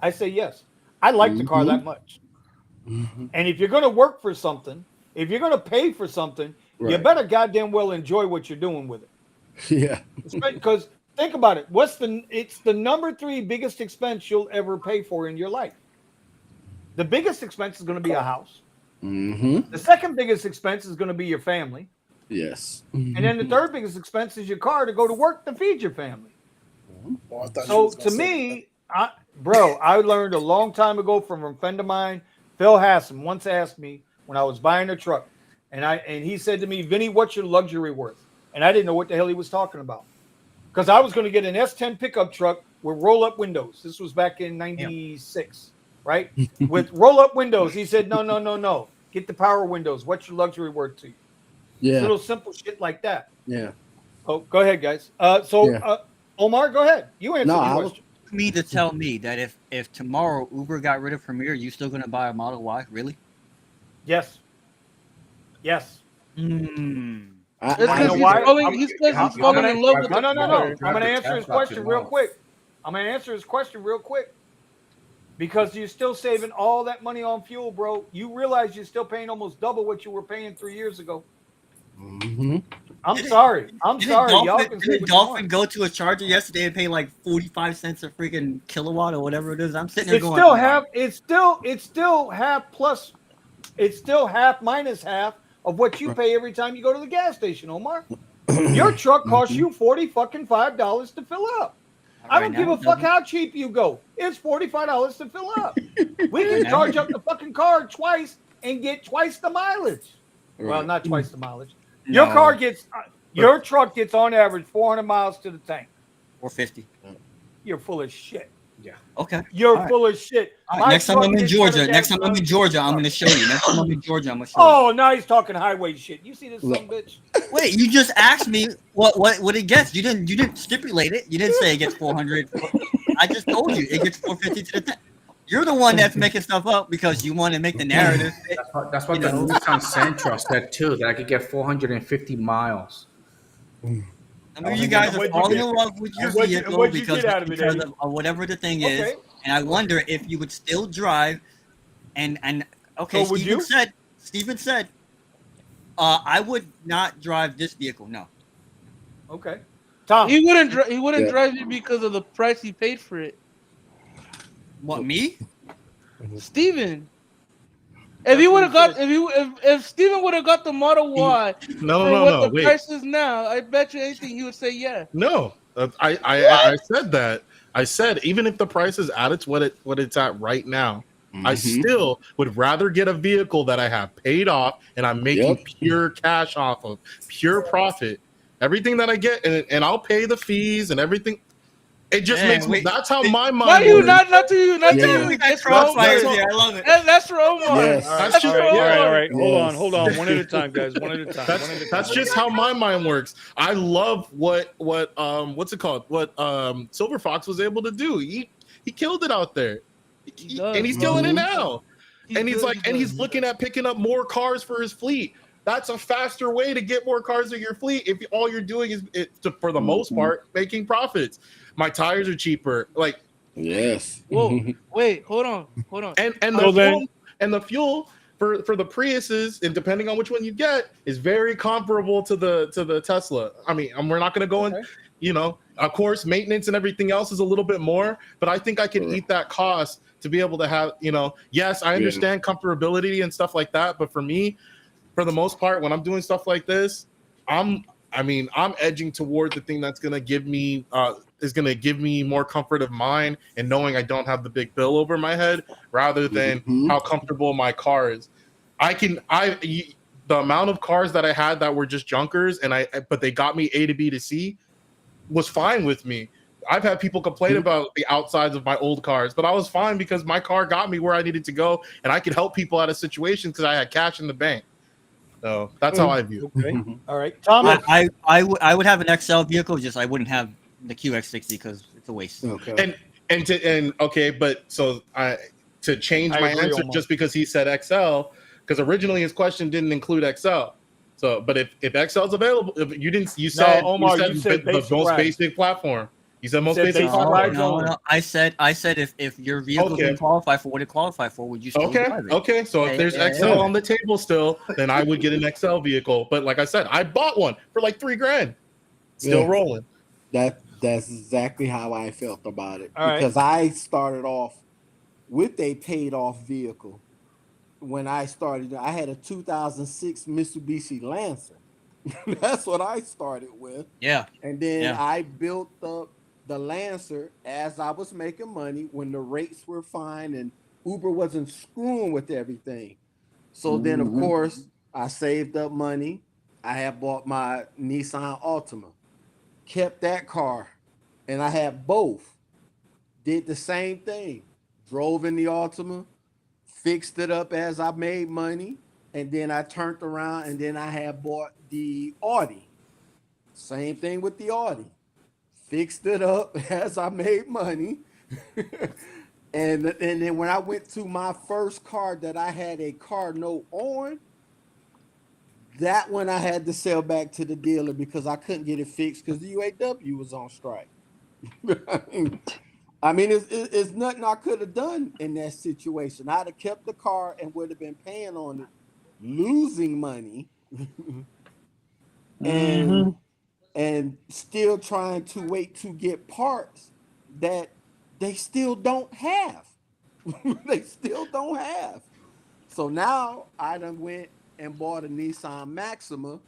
I say yes. I like the car that much. And if you're going to work for something, if you're going to pay for something, you better goddamn well enjoy what you're doing with it. Yeah. Because think about it. It's the number 3 biggest expense you'll ever pay for in your life. The biggest expense is going to be a house. The second biggest expense is going to be your family. Yes. And then the third biggest expense is your car to go to work to feed your family. Well, So to me, I learned a long time ago from a friend of mine, Phil Hassan, once asked me when I was buying a truck, and he said to me, Vinny, what's your luxury worth? And I didn't know what the hell he was talking about. Because I was going to get an S10 pickup truck with roll-up windows. This was back in 96, right? With roll-up windows. He said, no. Get the power windows. What's your luxury worth to you? Yeah. Little simple shit like that. Yeah. Oh, go ahead, guys. Omar, go ahead. You answer the question. Me to tell me that if tomorrow Uber got rid of Premier, you still gonna buy a Model Y? Really? Yes. It's because he's falling in love with No. I'm going to answer his question real quick. Because you're still saving all that money on fuel, bro. You realize you're still paying almost double what you were paying 3 years ago. I'm sorry. Y'all can say did Dolphin go to a charger yesterday and pay like 45 cents a freaking kilowatt or whatever it is? I'm sitting there going, it's still half plus. It's still half minus half of what you pay every time you go to the gas station, Omar. Your truck costs you $45 to fill up. I don't give a fuck how cheap you go. It's $45 to fill up. We can charge up the fucking car twice and get twice the mileage. Well, not twice the mileage. Your truck gets on average 400 miles to the tank. 450. You're full of shit. Yeah. Okay. You're full of shit. Next time I'm in Georgia, I'm going to show you. Next time I'm in Georgia, I'm going to show you. Oh, now he's talking highway shit. You see this son bitch? Wait, you just asked me what it gets. You didn't stipulate it. You didn't say it gets 400. I just told you it gets 450 to the tank. You're the one that's making stuff up because you want to make the narrative. That's what the Nissan Sentra said too, that I could get 450 miles. I mean, you guys are falling in love with your vehicle because of whatever the thing is. And I wonder if you would still drive. And okay, so Steven said, I would not drive this vehicle. No. Okay. Tom. He wouldn't drive it because of the price he paid for it. What, me? Steven. If Steven would have got the Model Y the price is now, I bet you anything he would say yeah. No. I said that. I said even if the price is at what it's at right now, I still would rather get a vehicle that I have paid off and I'm making pure cash off of, pure profit. Everything that I get, and I'll pay the fees and everything. It just makes me. That's how my mind. Not to you. That's crossfire. I love it. That's for Omar. Yes. That's all right. Hold on. One at a time, guys. One at a time. That's just how my mind works. I love what's it called? What Silver Fox was able to do. He killed it out there, and he's killing it now. He's looking at picking up more cars for his fleet. That's a faster way to get more cars in your fleet if all you're doing is, for the most part, making profits. My tires are cheaper. Like, yes. Whoa, wait, hold on. And the fuel for the Priuses, and depending on which one you get, is very comparable to the Tesla. I mean, we're not going to go in. Of course, maintenance and everything else is a little bit more, but I think I can eat that cost to be able to have. Yes, I understand comfortability and stuff like that, but for me, for the most part, when I'm doing stuff like this, I'm edging toward the thing that's going to give me more comfort of mind and knowing I don't have the big bill over my head, rather than how comfortable my car is. The amount of cars that I had that were just junkers but they got me A to B to C was fine with me. I've had people complain about the outsides of my old cars, but I was fine because my car got me where I needed to go, and I could help people out of situations because I had cash in the bank. So that's how I view it. Okay. All right, Thomas. I would have an XL vehicle, just I wouldn't have the QX60 because it's a waste. Okay. To change my answer just because he said XL, because originally his question didn't include XL. So, but if XL's available, if you said Omar, you said the most basic platform. You said most basic platform. No. I said if your vehicle didn't qualify for what it qualified for, would you still drive it? Okay. So if there's XL on the table still, then I would get an XL vehicle. But like I said, I bought one for like $3,000. Still rolling. That's exactly how I felt about it. All because I started off with a paid off vehicle. When I started, I had a 2006 Mitsubishi Lancer. That's what I started with. Yeah. And then I built up the Lancer as I was making money when the rates were fine and Uber wasn't screwing with everything. So then, of course, I saved up money. I had bought my Nissan Altima, kept that car, and I had both. Did the same thing. Drove in the Altima, fixed it up as I made money, and then I turned around and then I had bought the Audi. Same thing with the Audi. Fixed it up as I made money. and then when I went to my first car that I had a car note on, that one I had to sell back to the dealer because I couldn't get it fixed because the UAW was on strike. I mean, it's nothing I could have done in that situation. I'd have kept the car and would have been paying on it, losing money, and still trying to wait to get parts that they still don't have. They still don't have. So now I done went and bought a Nissan Maxima,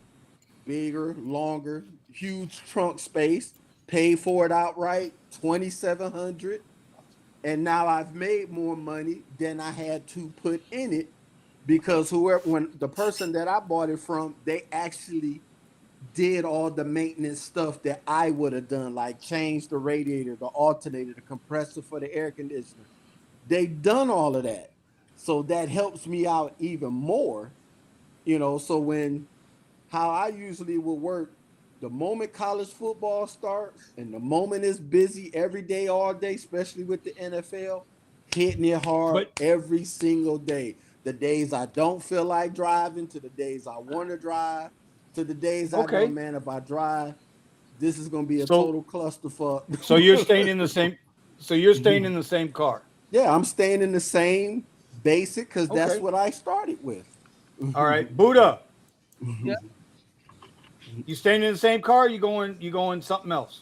bigger, longer, huge trunk space. Paid for it outright, $2,700, and now I've made more money than I had to put in it because when the person that I bought it from, they actually did all the maintenance stuff that I would have done, like change the radiator, the alternator, the compressor for the air conditioner. They done all of that, so that helps me out even more, So how I usually will work. The moment college football starts and the moment it's busy every day, all day, especially with the NFL, hitting it hard every single day. The days I don't feel like driving to the days I want to drive to the days I know, man, if I drive, this is going to be a total clusterfuck. So you're staying in the same. So you're staying in the same car. Yeah, I'm staying in the same basic because that's what I started with. All right, Buddha. Yeah. You staying in the same car? Or you going something else?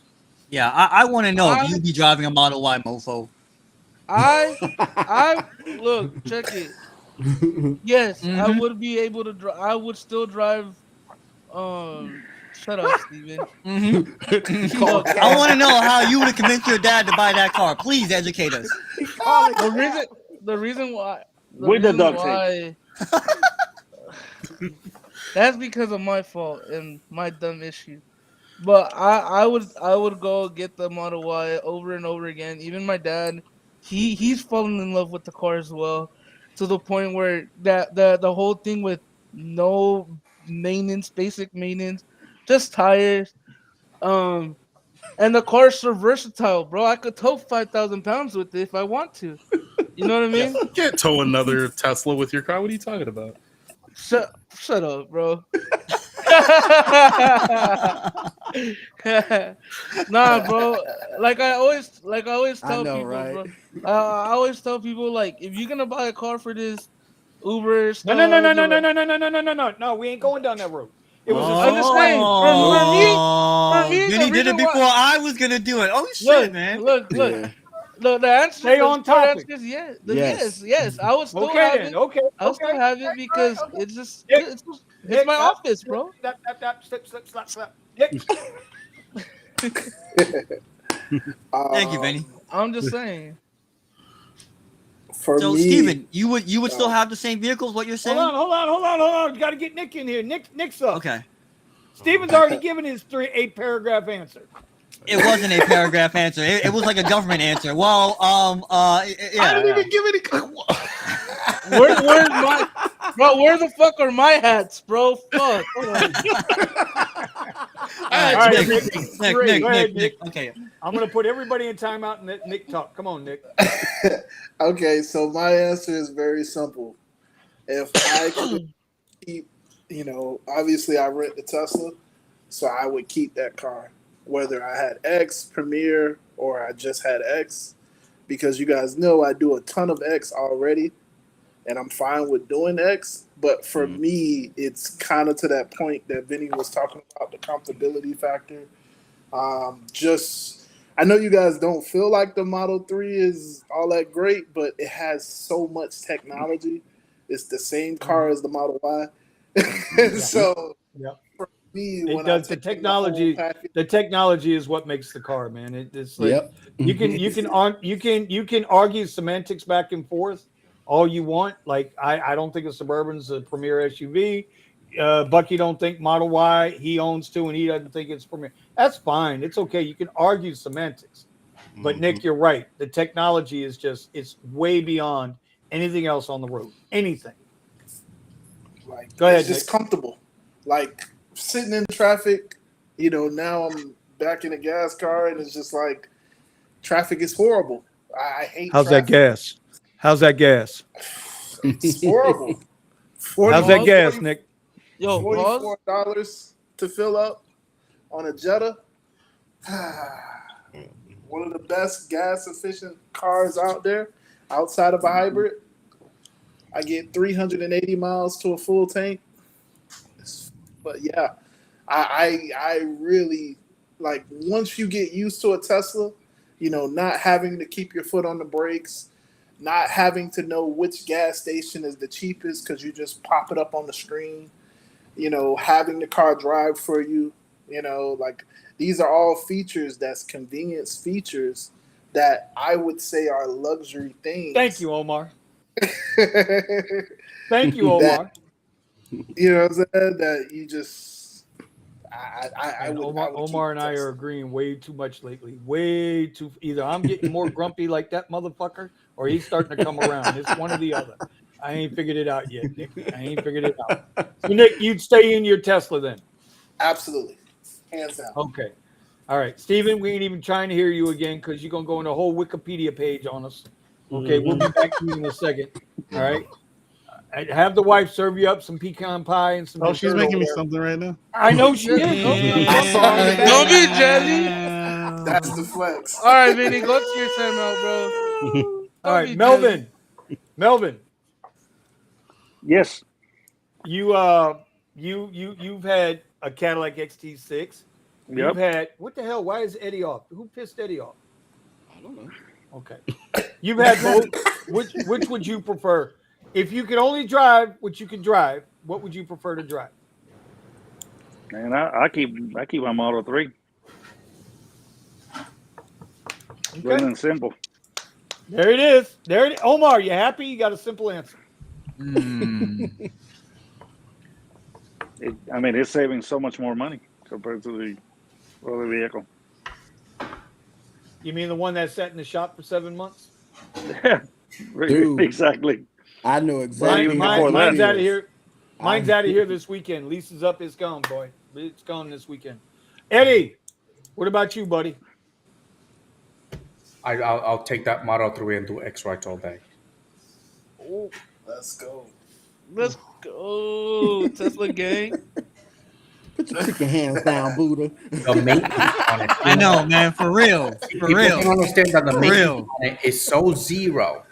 Yeah, I want to know if you be driving a Model Y, mofo. I look, check it. Yes, I would be able to drive. I would still drive. Shut up, Steven. I want to know how you would have convinced your dad to buy that car. Please educate us. The reason why. With the duct tape. That's because of my fault and my dumb issue. But I would go get the Model Y over and over again. Even my dad, he's fallen in love with the car as well, to the point where the whole thing with no maintenance, basic maintenance, just tires. And the car's so versatile, bro. I could tow 5,000 pounds with it if I want to. You know what I mean? You can't tow another Tesla with your car. What are you talking about? Shut up, bro. Nah, bro. Like I always tell people, right? bro. I always tell people, like, if you're gonna buy a car for this Uber stuff, No, we ain't going down that road. It was I'm just saying, for me, Vinny did it before I was gonna do it. Oh shit, man! Look. Yeah. The answer, Stay on topic. Is yes. Yes. Yes. I would still have it. I'll still have it because it's just it's my office, bro. Slap. Thank you, Vinny. I'm just saying. For So, me, Steven, you would still have the same vehicles? What you're saying? Hold on. You got to get Nick in here. Nick's up. Okay. Steven's already given his 8 paragraph answer. It wasn't a paragraph answer. It was like a government answer. Well, yeah. I didn't even give any. Where's my bro? Where the fuck are my hats, bro? Fuck. Nick. Okay. I'm gonna put everybody in timeout and let Nick talk. Come on, Nick. okay, so my answer is very simple. If I could keep obviously I rent the Tesla, so I would keep that car, whether I had X, Premier, or I just had X, because you guys know I do a ton of X already, and I'm fine with doing X. But for me, it's kind of to that point that Vinny was talking about, the comfortability factor. I know you guys don't feel like the Model 3 is all that great, but it has so much technology. It's the same car as the Model Y. So for me, It when does I the take in the whole technology. package, The technology is what makes the car, man. It's like Yep. you can argue semantics back and forth all you want. Like I don't think a Suburban's a premier SUV. Bucky don't think Model Y he owns two, and he doesn't think it's premier. That's fine. It's okay. You can argue semantics, but Nick, you're right. The technology is it's way beyond anything else on the road. Anything. like Go ahead, it's just Nick. comfortable. Like sitting in traffic, now I'm back in a gas car, and it's just like traffic is horrible. I hate How's that traffic. gas? How's that gas? It's horrible. How's that gas, Nick? Yo, pause. $44 to fill up on a Jetta. One of the best gas efficient cars out there, outside of a hybrid. I get 380 miles to a full tank. But yeah, I really like, once you get used to a Tesla, not having to keep your foot on the brakes, not having to know which gas station is the cheapest because you just pop it up on the screen, having the car drive for you, like these are all features that's convenience features that I would say are luxury things. Thank you, Omar. Thank you, Omar. You know what I'm saying? That you just, I would. Omar and I are agreeing way too much lately. Way too. Either I'm getting more grumpy like that motherfucker, or he's starting to come around. It's one or the other. I ain't figured it out yet, Nick. I ain't figured it out. So, Nick, you'd stay in your Tesla then? Absolutely, hands down. Okay. All right, Steven, we ain't even trying to hear you again because you're gonna go on a whole Wikipedia page on us. Okay, we'll be back to you in a second. All right. Have the wife serve you up some pecan pie and some. Oh, she's dessert making over me there. something right now. I know she is. Don't be jelly. That's the flex. All right, Vinny, go to your timeout, bro. All right, Melvin. Melvin, Yes. you've had a Cadillac XT6. You've had, what the hell? Why is Eddie off? Who pissed Eddie off? I don't know. Okay. You've had both. Which would you prefer? If you could only drive what you can drive, what would you prefer to drive? Man, I keep my Model 3. Okay. Plain and simple. There it is. Omar, you happy? You got a simple answer. It's saving so much more money compared to the other vehicle. You mean the one that sat in the shop for 7 months? Yeah, Dude. Exactly. I know exactly. Mine's out of here. Mine's out of here this weekend. Lease is up. It's gone, boy. It's gone this weekend. Eddie, what about you, buddy? I'll take that Model 3 and do X rides all day. Oh, let's go. Let's go, Tesla gang. Put your chicken hands down, Buddha. The maintenance on it. I know, man. For real. People don't understand that the maintenance on it is so zero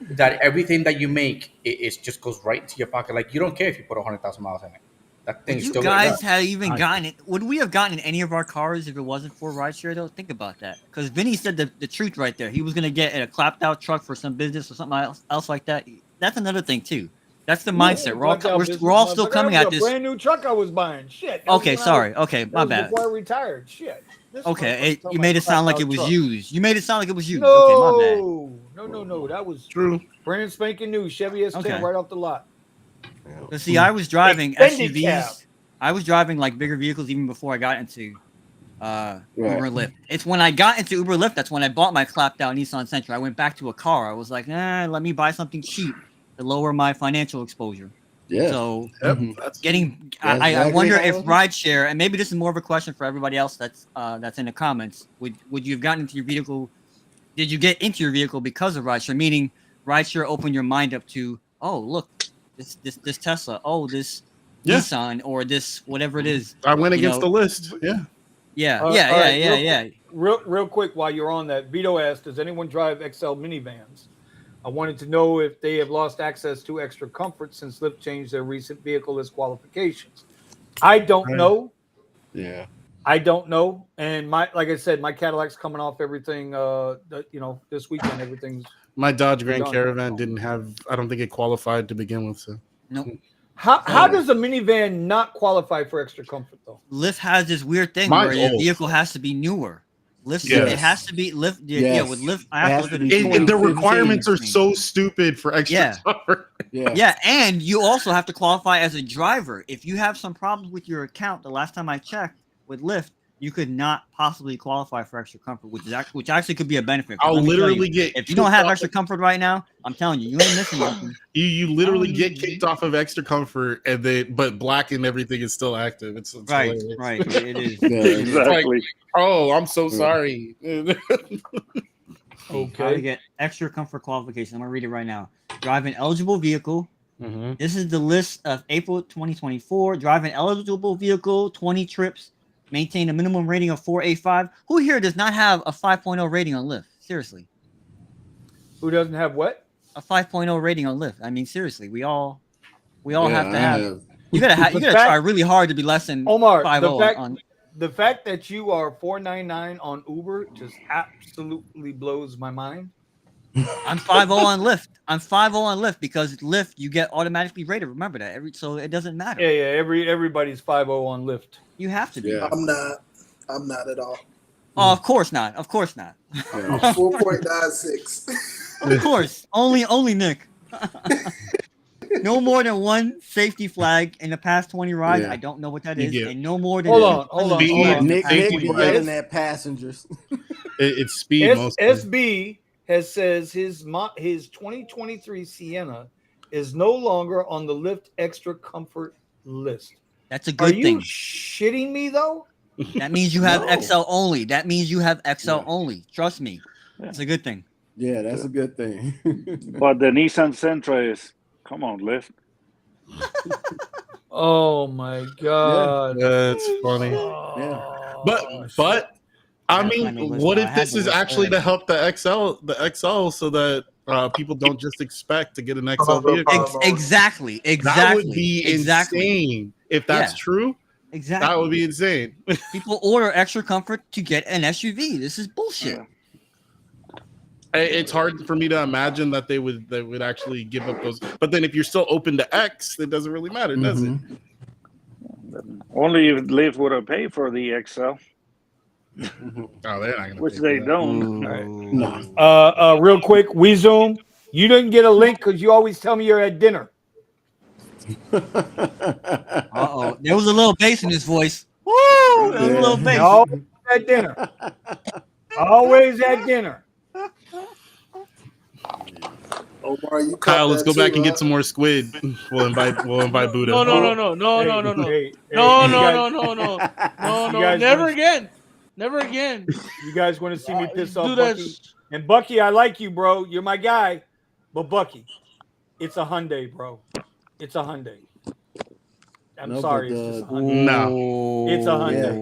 that everything that you make, it just goes right into your pocket. Like, you don't care if you put 100,000 miles in it. That thing Would is you still guys have even gotten it? Would we have gotten any of our cars if it wasn't for rideshare, though? Think about that. Because Vinny said the truth right there. He was going to get a clapped out truck for some business or something else like that. That's another thing, too. That's the mindset. We're all still coming at this. Brand new truck I was buying. Shit. Okay, sorry. Okay, my bad. Before I retired. Shit. Okay, you made it sound like it was used. You made it sound like it was used. No, Okay, my bad. No. That was True. Brand spanking new Chevy S10 right off the lot. But see, I was driving Extended SUVs. cab. I was driving like bigger vehicles even before I got into Uber and Lyft. It's when I got into Uber Lyft that's when I bought my clapped out Nissan Sentra. I went back to a car. I was like, let me buy something cheap to lower my financial exposure. Yeah. So Getting, I wonder if rideshare, and maybe this is more of a question for everybody else that's in the comments. Would you have gotten into your vehicle? Did you get into your vehicle because of rideshare? Meaning rideshare opened your mind up to, oh look, this Tesla. Oh, this Nissan or this whatever it is. I went against the list. Yeah. Real quick, while you're on that, Vito asked, "Does anyone drive XL minivans?" I wanted to know if they have lost access to extra comfort since Lyft changed their recent vehicle list qualifications. I don't know. Yeah. I don't know. And like I said, my Cadillac's coming off everything. This weekend everything's. My Dodge Grand Caravan didn't have. I don't think it qualified to begin with. So nope. How does a minivan not qualify for extra comfort though? Lyft has this weird thing where the vehicle has to be newer. Lyft, it has to be Lyft. Yeah, with Lyft, I have to look at the requirements are so stupid for extra comfort. Yeah, and you also have to qualify as a driver. If you have some problems with your account, the last time I checked with Lyft, you could not possibly qualify for extra comfort, which actually could be a benefit. I'll literally get if you don't have extra comfort right now, I'm telling you, you ain't missing nothing. You literally get kicked off of extra comfort, but black and everything is still active. It's right. It is exactly. Like, oh, I'm so sorry. Okay. How to get extra comfort qualification? I'm gonna read it right now. Drive an eligible vehicle. Mm-hmm. This is the list of April 2024. Drive an eligible vehicle, 20 trips. Maintain a minimum rating of 4.85. Who here does not have a 5.0 rating on Lyft? Seriously. Who doesn't have what? A 5.0 rating on Lyft. I mean, seriously, we all have to have. You gotta try really hard to be less than Omar. 5.0 The fact that you are 4.99 on Uber just absolutely blows my mind. I'm 5.0 on Lyft. I'm 5.0 on Lyft because Lyft you get automatically rated. Remember that so it doesn't matter. Yeah. Everybody's 5.0 on Lyft. You have to be. Yeah. I'm not at all. Oh, of course not. 4.96. Of course. Only Nick. No more than one safety flag in the past 20 rides. I don't know what that is. And no more than hold on. Nick be yelling at passengers. It's speed. SB says his 2023 Sienna is no longer on the Lyft extra comfort list. That's a good thing. Are you shitting me though? That means you have XL only. Only. Trust me. It's a good thing. Yeah, that's a good thing. But the Nissan Sentra is, come on, Lyft. Oh my god. That's funny. But I mean, what if this is actually to help the XL so that people don't just expect to get an XL vehicle? Exactly. That would be insane. If that's true, that would be insane. People order extra comfort to get an SUV. This is bullshit. Yeah. It's hard for me to imagine that they would actually give up those. But then if you're still open to X, it doesn't really matter, does it? Only if Lyft would have paid for the XL. Oh, they're not gonna which they don't. No. Real quick, WeZoom, you didn't get a link because you always tell me you're at dinner. Uh-oh. There was a little bass in his voice. Woo! There was a little bass. Always at dinner. Always at dinner. Omar, Kyle, let's go back and get some more squid. We'll invite Buddha. No. Never again. You guys want to see me piss off Bucky? And Bucky, I like you, bro. You're my guy. But Bucky, it's a Hyundai, bro. It's a Hyundai. I'm sorry. It's just a Hyundai. No. It's a Hyundai. Yeah.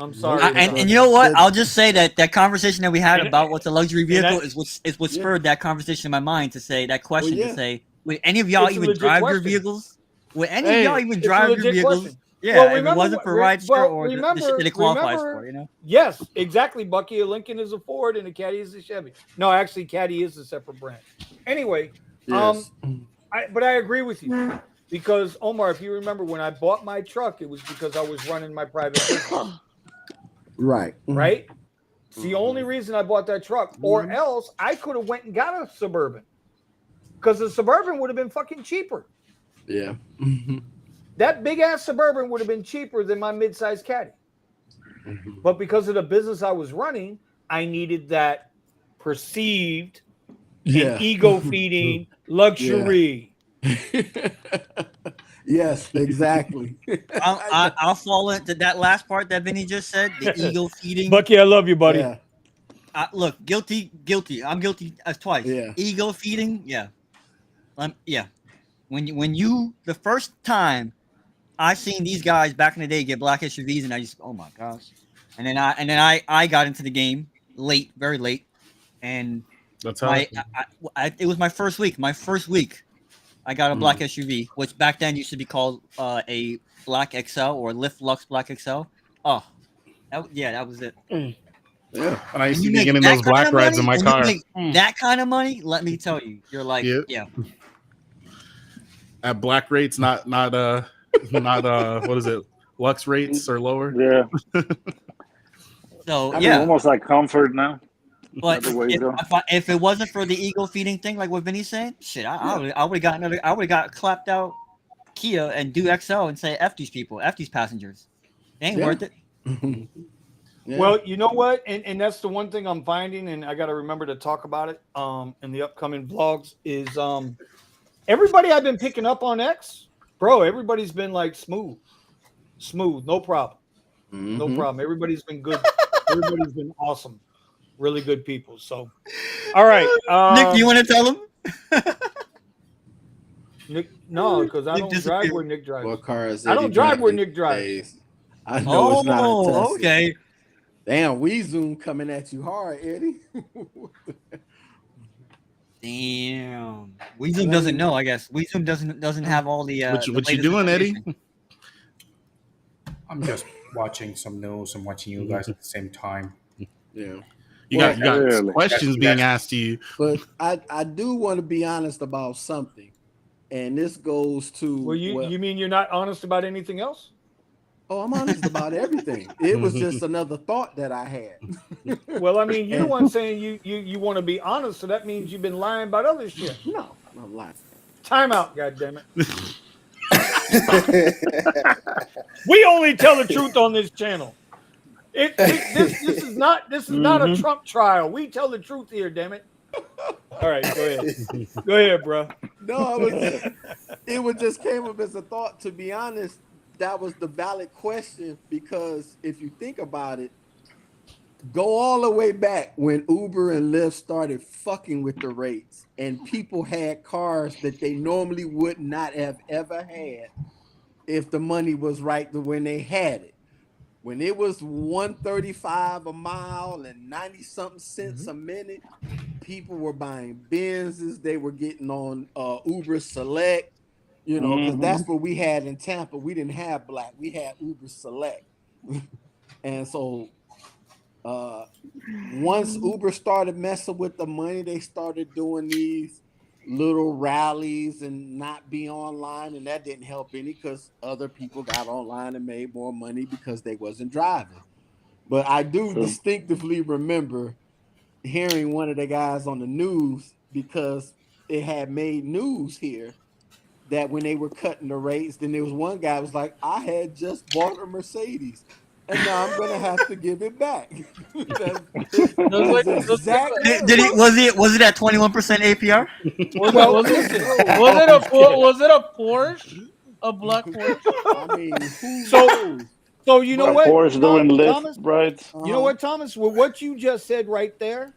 I'm sorry. And you know what? I'll just say that conversation that we had about what's a luxury vehicle is what spurred that conversation in my mind to say that question to say, would any of y'all even drive your vehicles? Would any of y'all even drive your vehicles? Question. Yeah, well, remember, if it wasn't for Rideshare or the shit that it qualifies for, you know? Yes, exactly, Bucky. A Lincoln is a Ford and a Caddy is a Chevy. No, actually, Caddy is a separate brand. Anyway, but I agree with you. Because, Omar, if you remember, when I bought my truck, it was because I was running my private business. Right. Right? It's the only reason I bought that truck. Or else I could have went and got a Suburban. Because the Suburban would have been fucking cheaper. Yeah. That big-ass Suburban would have been cheaper than my mid-size Caddy. But because of the business I was running, I needed that perceived and ego-feeding luxury. Yes, exactly. I'll fall into that last part that Vinny just said, the ego feeding. Bucky, I love you, buddy. Yeah. Look, guilty. I'm guilty twice. Yeah. Ego feeding, yeah. When you the first time I've seen these guys back in the day get black SUVs, and I just, oh my gosh. And then I got into the game late, very late, and That's how it was my first week. My first week, I got a black SUV, which back then used to be called a Black XL or Lyft Lux Black XL. Oh, that was it. Yeah, and I used to You be make getting that those kind black of rides in money, my and you car. make that kind of money, let me tell you, you're like, yeah. At black rates, not what is it? Lux rates or lower. Yeah. So I mean, almost like comfort now. But if it wasn't for the ego feeding thing, like what Vinny's saying, shit, I would have got another. I would have got clapped out Kia and do XL and say F these people, F these passengers. They ain't worth it. Well, you know what, and that's the one thing I'm finding, and I got to remember to talk about it in the upcoming vlogs. Is everybody I've been picking up on X, bro? Everybody's been like smooth, no problem, no problem. Everybody's been good. Everybody's been awesome. Really good people. So, all right, Nick, do you want to tell them? Nick, no, because I don't drive where Nick drives. What car is I don't drive where Nick drives. I know it's not a Tesla. Okay. Damn, we Zoom coming at you hard, Eddie. Damn, WeZoom doesn't know. I guess WeZoom doesn't have all the. What you doing, Eddie? I'm just watching some news and watching you guys at the same time. Yeah. You got questions being asked to you. But I do want to be honest about something. And this goes to Well, you mean you're not honest about anything else? Oh, I'm honest about everything. It was just another thought that I had. Well, I mean, you're the one saying you want to be honest, so that means you've been lying about other shit. No, I'm not lying. Time out, goddammit. We only tell the truth on this channel. This is not a Trump trial. We tell the truth here, damn it. All right, go ahead. Go ahead, bro. No, it was just came up as a thought. To be honest, that was the valid question, because if you think about it, go all the way back when Uber and Lyft started fucking with the rates, and people had cars that they normally would not have ever had if the money was right when they had it. When it was $1.35 a mile and 90-something cents a minute, people were buying Benzes. They were getting on Uber Select, because that's what we had in Tampa. We didn't have Black. We had Uber Select. And so once Uber started messing with the money, they started doing these little rallies and not be online, and that didn't help any because other people got online and made more money because they wasn't driving. But I do distinctively remember hearing one of the guys on the news, because it had made news here, that when they were cutting the rates, then there was one guy who was like, I had just bought a Mercedes and now I'm gonna have to give it back. Was it at 21% APR? Was it a Porsche? A black Porsche? I mean, so you know what? Porsche doing Thomas, Lyft rides. You know what, Thomas? Well, what you just said right there,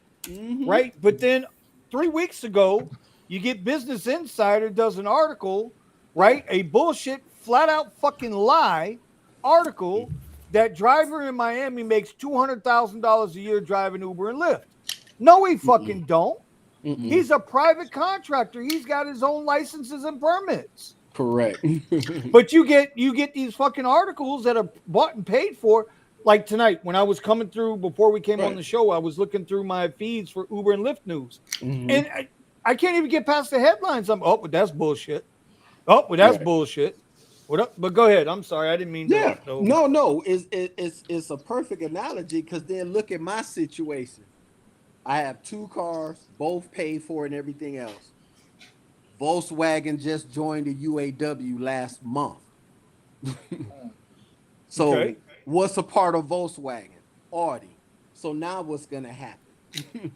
right? But then 3 weeks ago, you get Business Insider does an article, right? A bullshit, flat out fucking lie article that driver in Miami makes $200,000 a year driving Uber and Lyft. No, he fucking don't. He's a private contractor. He's got his own licenses and permits. Correct. But you get these fucking articles that are bought and paid for. Like tonight, when I was coming through before we came on the show, I was looking through my feeds for Uber and Lyft news, and I can't even get past the headlines. But that's bullshit. That's bullshit. What up? But go ahead. I'm sorry, I didn't mean to. No. It's a perfect analogy, because then look at my situation. I have 2 cars, both paid for and everything else. Volkswagen just joined the UAW last month. So what's a part of Volkswagen? Audi. So now what's gonna happen?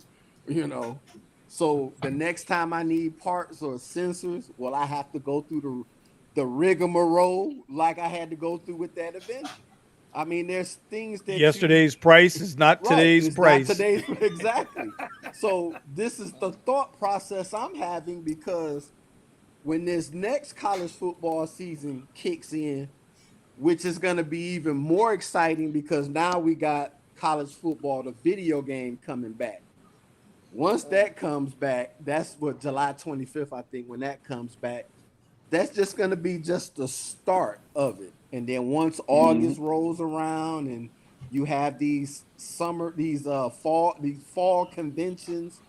So the next time I need parts or sensors, well, I have to go through the rigmarole like I had to go through with that Avenger. I mean, there's things that yesterday's price is not today's price. Exactly. So this is the thought process I'm having, because when this next college football season kicks in, which is going to be even more exciting because now we got college football, the video game coming back. Once that comes back, that's what July 25th, I think, when that comes back. That's just going to be just the start of it. And then once August rolls around and you have these fall conventions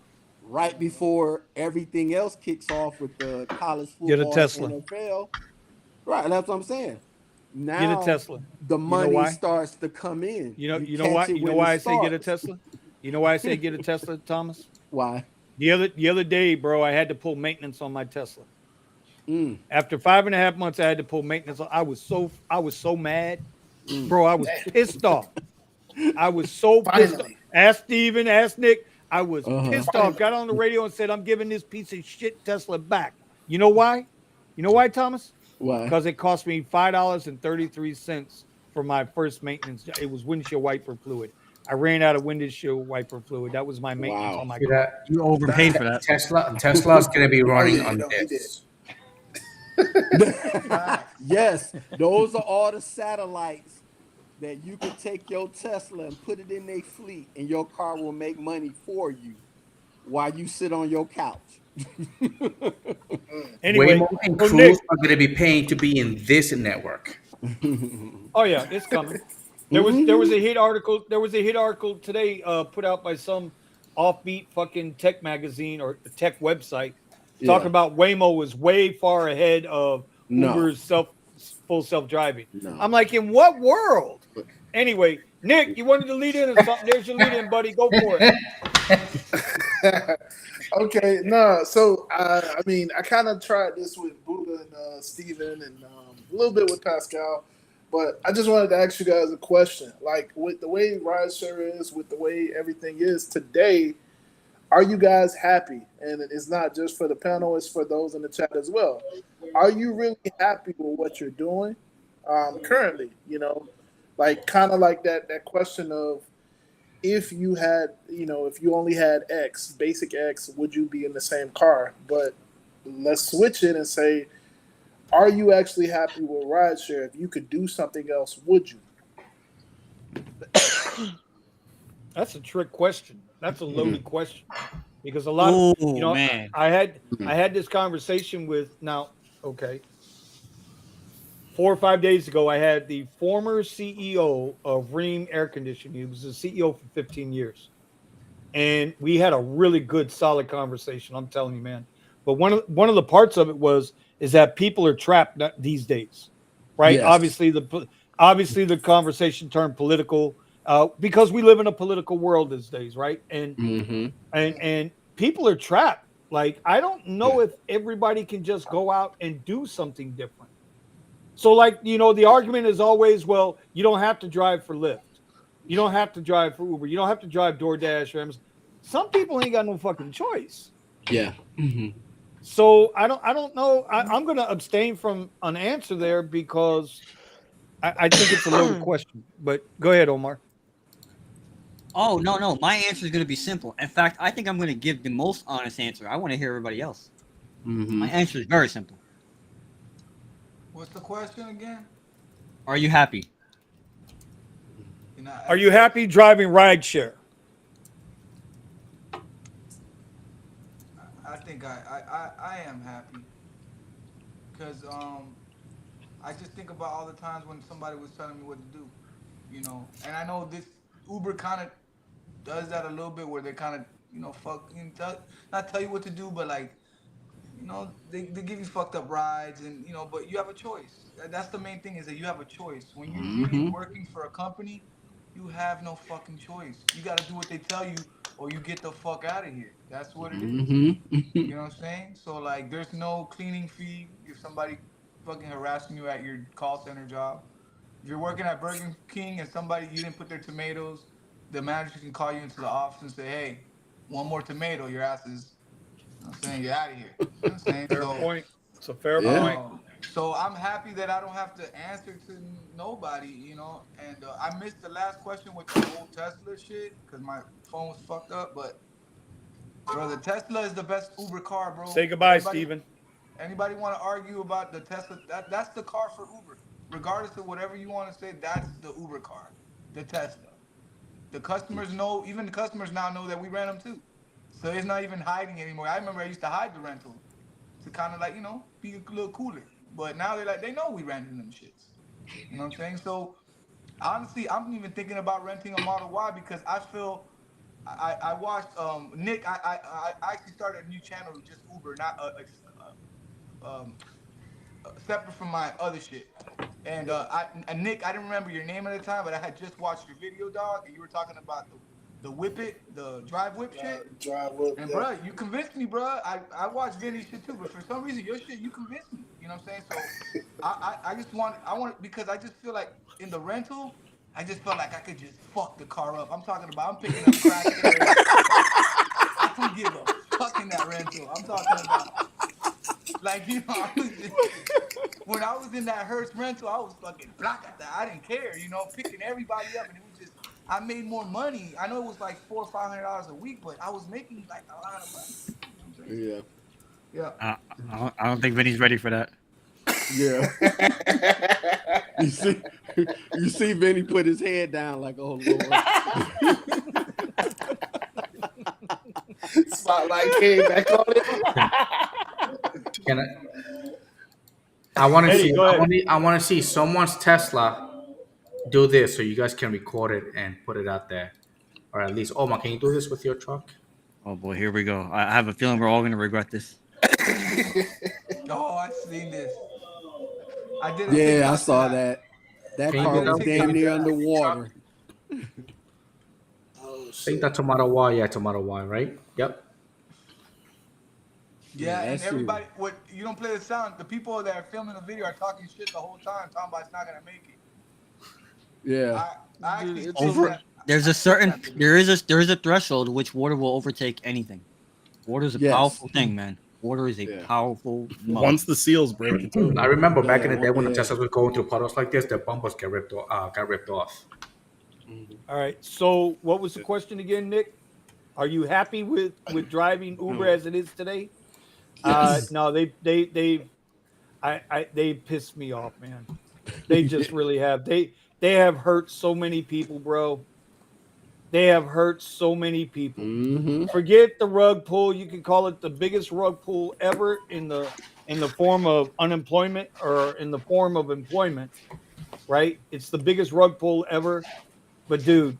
right before everything else kicks off with the college Get a football and Tesla. NFL. Right, that's what I'm saying. Now Get a Tesla. the money starts to come in. You know why? You know why I say get a Tesla? You know why I say get a Tesla, Thomas? Why? The other day, bro, I had to pull maintenance on my Tesla. After 5.5 months, I had to pull maintenance. I was so mad, bro. I was pissed off. I was so pissed off. Ask Steven, ask Nick. I was pissed off. Got on the radio and said, I'm giving this piece of shit Tesla back. You know why? You know why, Thomas? Why? Because it cost me $5.33 for my first maintenance. It was windshield wiper fluid. I ran out of windshield wiper fluid. That was my maintenance on my car. You overpaid for that. Tesla's going to be running on this. Yes, those are all the satellites that you can take your Tesla and put it in their fleet, and your car will make money for you while you sit on your couch. Anyway, Waymo and Cruise are going to be paying to be in this network. Oh yeah, it's coming. There was a hit article. There was a hit article today put out by some offbeat fucking tech magazine or tech website talking about Waymo was way far ahead of Uber's full self-driving. No. I'm like, in what world? Anyway, Nick, you wanted to lead in or something? There's your lead in, buddy. Go for it. Okay, no. So I mean, I kind of tried this with Buddha and Steven and a little bit with Pascal, but I just wanted to ask you guys a question. Like, with the way Rideshare is, with the way everything is today, are you guys happy? And it's not just for the panel; it's for those in the chat as well. Are you really happy with what you're doing currently? You know, like kind of like that question of, if you had, you know, if you only had X, basic X, would you be in the same car? But let's switch it and say, are you actually happy with Rideshare? If you could do something else, would you? That's a trick question. That's a loaded question, because a lot of, you know, man. I had this conversation with, now, okay, 4 or 5 days ago, I had the former CEO of Ream Air Conditioning. He was the CEO for 15 years. And we had a really good, solid conversation. I'm telling you, man. But one of the parts of it is that people are trapped these days, right? Yes. Obviously, the conversation turned political because we live in a political world these days, right? And and people are trapped. Like, I don't know if everybody can just go out and do something different. So, like, you know, the argument is always, well, you don't have to drive for Lyft. You don't have to drive for Uber. You don't have to drive DoorDash or Amazon. Some people ain't got no fucking choice. Yeah. So I don't know. I'm going to abstain from an answer there because I think it's a loaded question. But go ahead, Omar. Oh, no. My answer is going to be simple. In fact, I think I'm going to give the most honest answer. I want to hear everybody else. My answer is very simple. What's the question again? Are you happy? Are you happy driving Rideshare? I think I am happy, because I just think about all the times when somebody was telling me what to do, you know. And I know this Uber kind of does that a little bit, where they kind of, you know, not tell you what to do, but like, you know, they give you fucked up rides, and, you know, but you have a choice. That's the main thing, is that you have a choice. When you're really working for a company, you have no fucking choice. You got to do what they tell you, or you get the fuck out of here. That's what it is. You know what I'm saying? So, like, there's no cleaning fee if somebody fucking harassing you at your call center job. If you're working at Burger King and you didn't put their tomatoes, the manager can call you into the office and say, hey, one more tomato, your ass is, you know what I'm saying, you're out of here. You know what I'm saying? Fair point. It's a fair point. So I'm happy that I don't have to answer to nobody, you know. And I missed the last question with the whole Tesla shit because my phone was fucked up. But, bro, the Tesla is the best Uber car, bro. Say goodbye, Steven. Anybody want to argue about the Tesla? That's the car for Uber. regardless of whatever you want to say, that's the Uber car, the Tesla. The customers know, even the customers now know that we ran them too. So it's not even hiding anymore. I remember I used to hide the rental to kind of like, be a little cooler. But now they know we ran them shits. You know what I'm saying? So honestly, I'm even thinking about renting a Model Y because I feel I watched Nick. I actually started a new channel with just Uber, not separate from my other shit. And Nick, I didn't remember your name at the time, but I had just watched your video, dog, and you were talking about the whip it, the drive whip shit. Drive whip. And bro, you convinced me, bro. I watched Vinny shit too, but for some reason your shit you convinced me. You know what I'm saying? So I want because I just feel like in the rental, I just felt like I could just fuck the car up. I'm picking up crack. I don't give a fuck in that rental. I'm talking about like when I was in that Hertz rental, I was fucking black at that. I didn't care, picking everybody up, and it was just I made more money. I know it was like $400 or $500 a week, but I was making like a lot of money. You know what I'm saying? Yeah. I don't think Vinny's ready for that. Yeah. you see Vinny put his head down like, oh Lord. Spotlight came back on it. I want to see. I want to see someone's Tesla do this, so you guys can record it and put it out there, or at least, Omar, can you do this with your truck? Oh boy, here we go. I have a feeling we're all going to regret this. Oh, I seen this. I did. Yeah, I saw that. That car was damn near underwater. I think that's a Model Y. Yeah, it's a Model Y, right? Yep. Yeah, and everybody, what you don't play the sound. The people that are filming the video are talking shit the whole time, talking about it's not gonna make it. Yeah. I actually there is a threshold which water will overtake anything. Water is a powerful thing, man. Water is a powerful. Once the seals break, it's over. I remember back in the day when the Teslas were going through puddles like this, the bumpers got ripped off. All right. So, what was the question again, Nick? Are you happy with driving Uber as it is today? No, they pissed me off, man. They just really have. They have hurt so many people, bro. They have hurt so many people. Mm-hmm. Forget the rug pull. You can call it the biggest rug pull ever in the form of unemployment or in the form of employment, right? It's the biggest rug pull ever. But dude,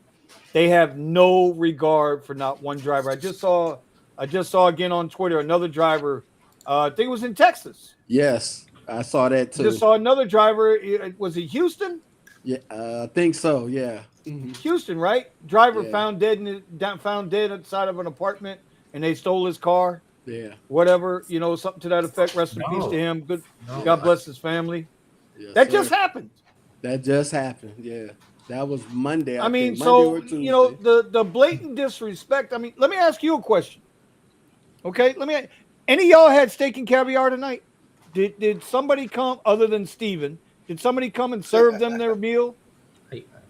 they have no regard for not one driver. I just saw again on Twitter another driver. I think it was in Texas. Yes, I saw that too. Just saw another driver. Was it Houston? Yeah, I think so. Yeah. Mm-hmm. Houston, right? Driver found dead outside of an apartment, and they stole his car. Yeah. Whatever, something to that effect. Rest in peace to him. Good. God bless his family. Yes, that just happened. That just happened. Yeah. That was Monday. I mean, so the blatant disrespect. I mean, let me ask you a question. Okay, any of y'all had steak and caviar tonight? Did somebody come other than Steven? Did somebody come and serve them their meal?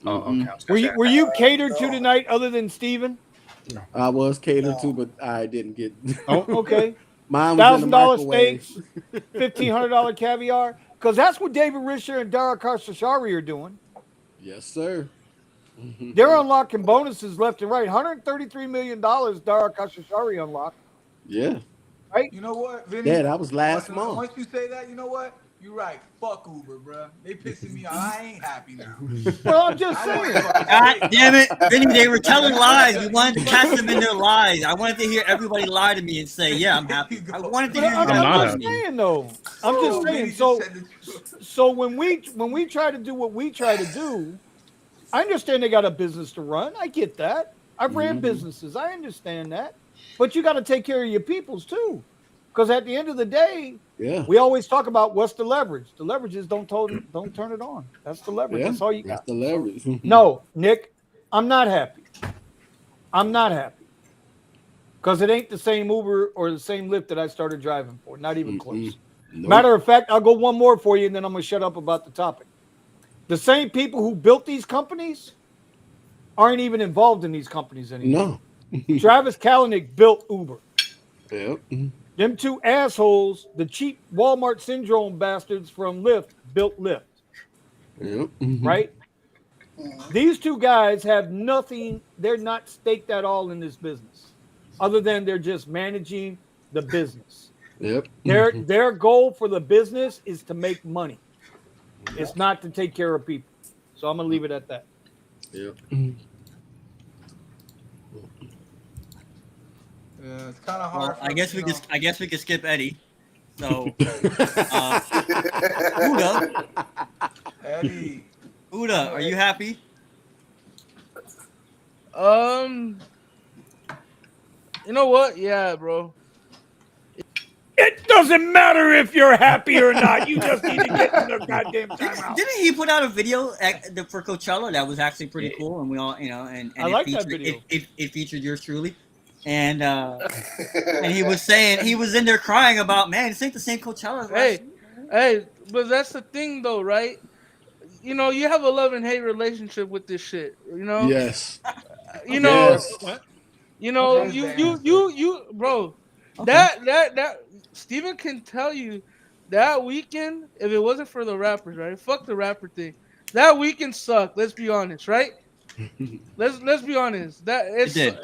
Okay. Were you catered to tonight other than Steven? No. I was catered to, but I didn't get. Oh, okay. Mine was $1,000 steaks, $1,500 caviar, because that's what David Risher and Dara Khosrowshahi are doing. Yes, sir. They're unlocking bonuses left and right. $133 million Dara Khosrowshahi unlocked. Yeah. Right? You know what, Vinny? Yeah, that was last month. Once you say that, you know what? You're right. Fuck Uber, bro. They pissing me off. I ain't happy now. Well, I'm just saying. God damn it, Vinny, they were telling lies. We wanted to catch them in their lies. I wanted to hear everybody lie to me and say, yeah, I'm happy. I wanted to hear you guys lie to me. I'm just saying. So when we try to do what we try to do, I understand they got a business to run. I get that. I've ran businesses. I understand that. But you got to take care of your peoples too. Because at the end of the day, we always talk about what's the leverage. The leverage is don't turn it on. That's the leverage. That's all you got. That's the leverage. No, Nick, I'm not happy. I'm not happy. Because it ain't the same Uber or the same Lyft that I started driving for. Not even close. Nope. Matter of fact, I'll go one more for you, and then I'm going to shut up about the topic. The same people who built these companies aren't even involved in these companies anymore. No. Travis Kalanick built Uber. Yep. Them two assholes, the cheap Walmart syndrome bastards from Lyft, built Lyft. Yep. Right? These two guys have nothing. They're not staked at all in this business, other than they're just managing the business. Yep. Their goal for the business is to make money. It's not to take care of people. So I'm gonna leave it at that. Yep. Yeah, it's kind of hard. I guess we could skip Eddie. So, Uda, Eddie. Uda, are you happy? You know what? Yeah, bro. It doesn't matter if you're happy or not. You just need to get in the goddamn timeout. Didn't he put out a video for Coachella that was actually pretty cool, and we all, and I like that video. It featured yours truly, and he was saying he was in there crying about, man, this ain't the same Coachella. Hey, but that's the thing though, right? You know, you have a love and hate relationship with this shit. You know. Yes. You know. Yes. You know. You, bro. Okay. That Steven can tell you that weekend, if it wasn't for the rappers, right? Fuck the rapper thing. That weekend sucked. Let's be honest, right? let's be honest. That it did.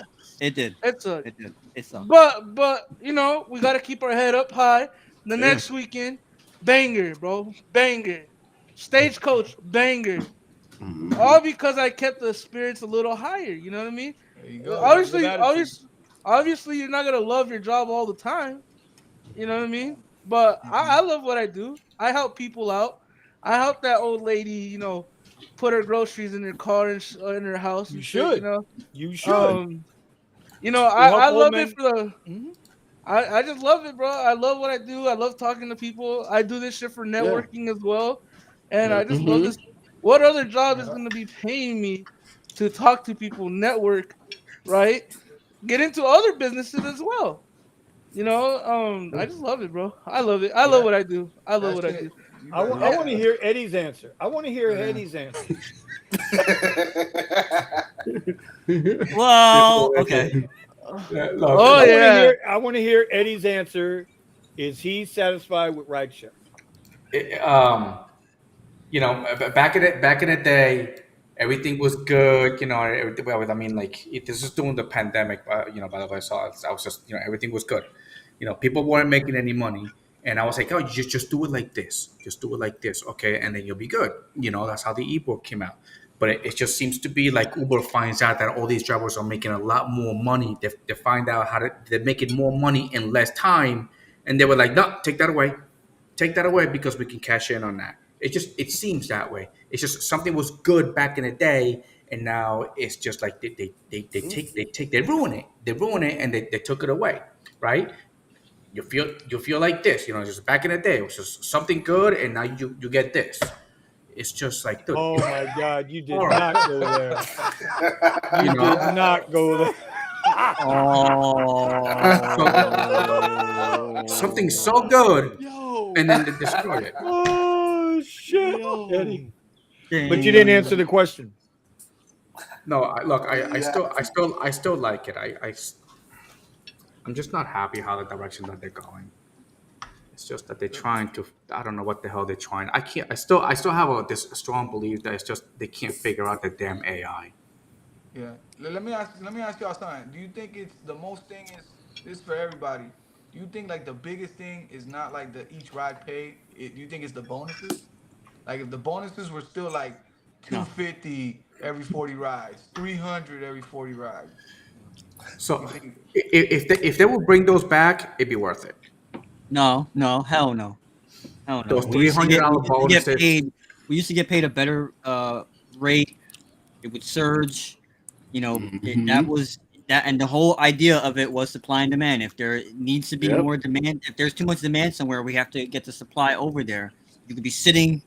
It sucked. It sucked. But you know, we gotta keep our head up high. The next weekend, banger, bro, banger. Stagecoach, banger. All because I kept the spirits a little higher. You know what I mean? There you go. Obviously, you're not gonna love your job all the time. You know what I mean? But I love what I do. I help people out. I help that old lady, you know, put her groceries in her car and in her house. You should. You know. You should. You know, I love it for the. I just love it, bro. I love what I do. I love talking to people. I do this shit for networking as well, and I just love this. What other job is going to be paying me to talk to people, network, right? Get into other businesses as well. You know, I just love it, bro. I love it. I love what I do. I love what I do. I want to hear Eddie's answer. Eddie's answer. Well, okay. I want to hear Eddie's answer. Is he satisfied with Rideshare? You know, back in the day, everything was good. You know, I mean, like this is during the pandemic. You know, by the way, so I was just, you know, everything was good. You know, people weren't making any money, and I was like, oh, you just do it like this. Just do it like this, okay, and then you'll be good. You know, that's how the e-book came out. But it just seems to be like Uber finds out that all these drivers are making a lot more money. They find out they're making more money in less time, and they were like, no, take that away because we can cash in on that. It seems that way. It's just something was good back in the day, and now it's just like they ruin it, and they took it away, right? You feel like this, you know, just back in the day, it was just something good, and now you get this. It's just like, dude, oh my God, you did not go there. You did not go there. Something so good, and then they destroy it. Oh shit, Eddie. But you didn't answer the question. No, I still like it. I'm just not happy how the direction that they're going. It's just that they're trying to. I don't know what the hell they're trying. I still have this strong belief that it's just they can't figure out the damn AI. Yeah. Let me ask y'all something. Do you think it's the most thing is this for everybody? Do you think like the biggest thing is not like the each ride pay? Do you think it's the bonuses? Like if the bonuses were still like $250 every 40 rides, $300 every 40 rides. So if they will bring those back, it'd be worth it. No, hell no. Those $300 bonuses. We used to get paid a better rate. It would surge. You know, that was that, and the whole idea of it was supply and demand. If there needs to be more demand, if there's too much demand somewhere, we have to get the supply over there. You could be sitting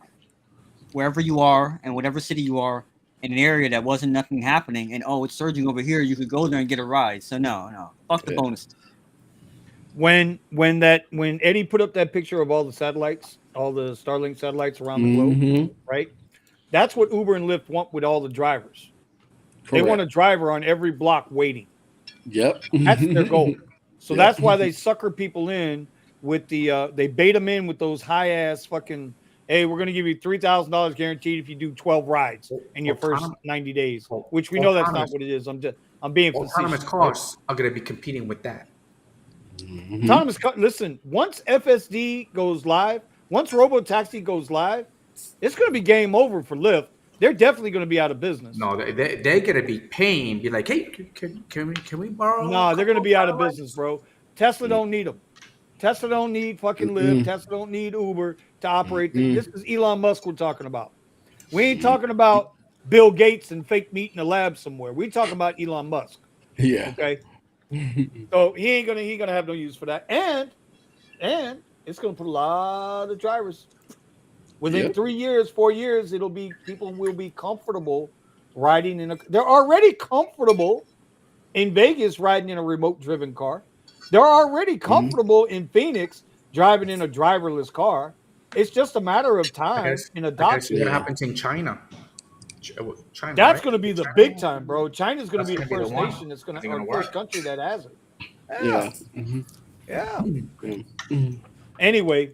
wherever you are and whatever city you are in an area that wasn't nothing happening, and it's surging over here. You could go there and get a ride. So no, fuck the bonus. When Eddie put up that picture of all the satellites, all the Starlink satellites around the globe, right? That's what Uber and Lyft want with all the drivers. Correct. They want a driver on every block waiting. Yep. That's their goal. So that's why they sucker people in with the they bait them in with those high ass fucking hey, we're going to give you $3,000 guaranteed if you do 12 rides in your first 90 days, which we know that's not what it is. I'm being facetious. Autonomous cars are going to be competing with that. Autonomous car. Listen, once FSD goes live, once Robotaxi goes live, it's going to be game over for Lyft. They're definitely going to be out of business. No, they're going to be paying. Be like, hey, can we borrow? No, they're going to be out of business, bro. Tesla don't need them. Tesla don't need fucking Lyft. Tesla don't need Uber to operate. This is Elon Musk we're talking about. We ain't talking about Bill Gates and fake meat in a lab somewhere. We talking about Elon Musk. Yeah. Okay. So he ain't gonna have no use for that. And it's gonna put a lot of drivers within 3 years, 4 years, people will be comfortable riding in they're already comfortable in Vegas riding in a remote driven car. They're already comfortable in Phoenix driving in a driverless car. It's just a matter of time in adoption. What happens in China? China, that's right? going to be the big time, bro. China's going to be the first nation that's going to, or first country that has it. Yeah. Anyway,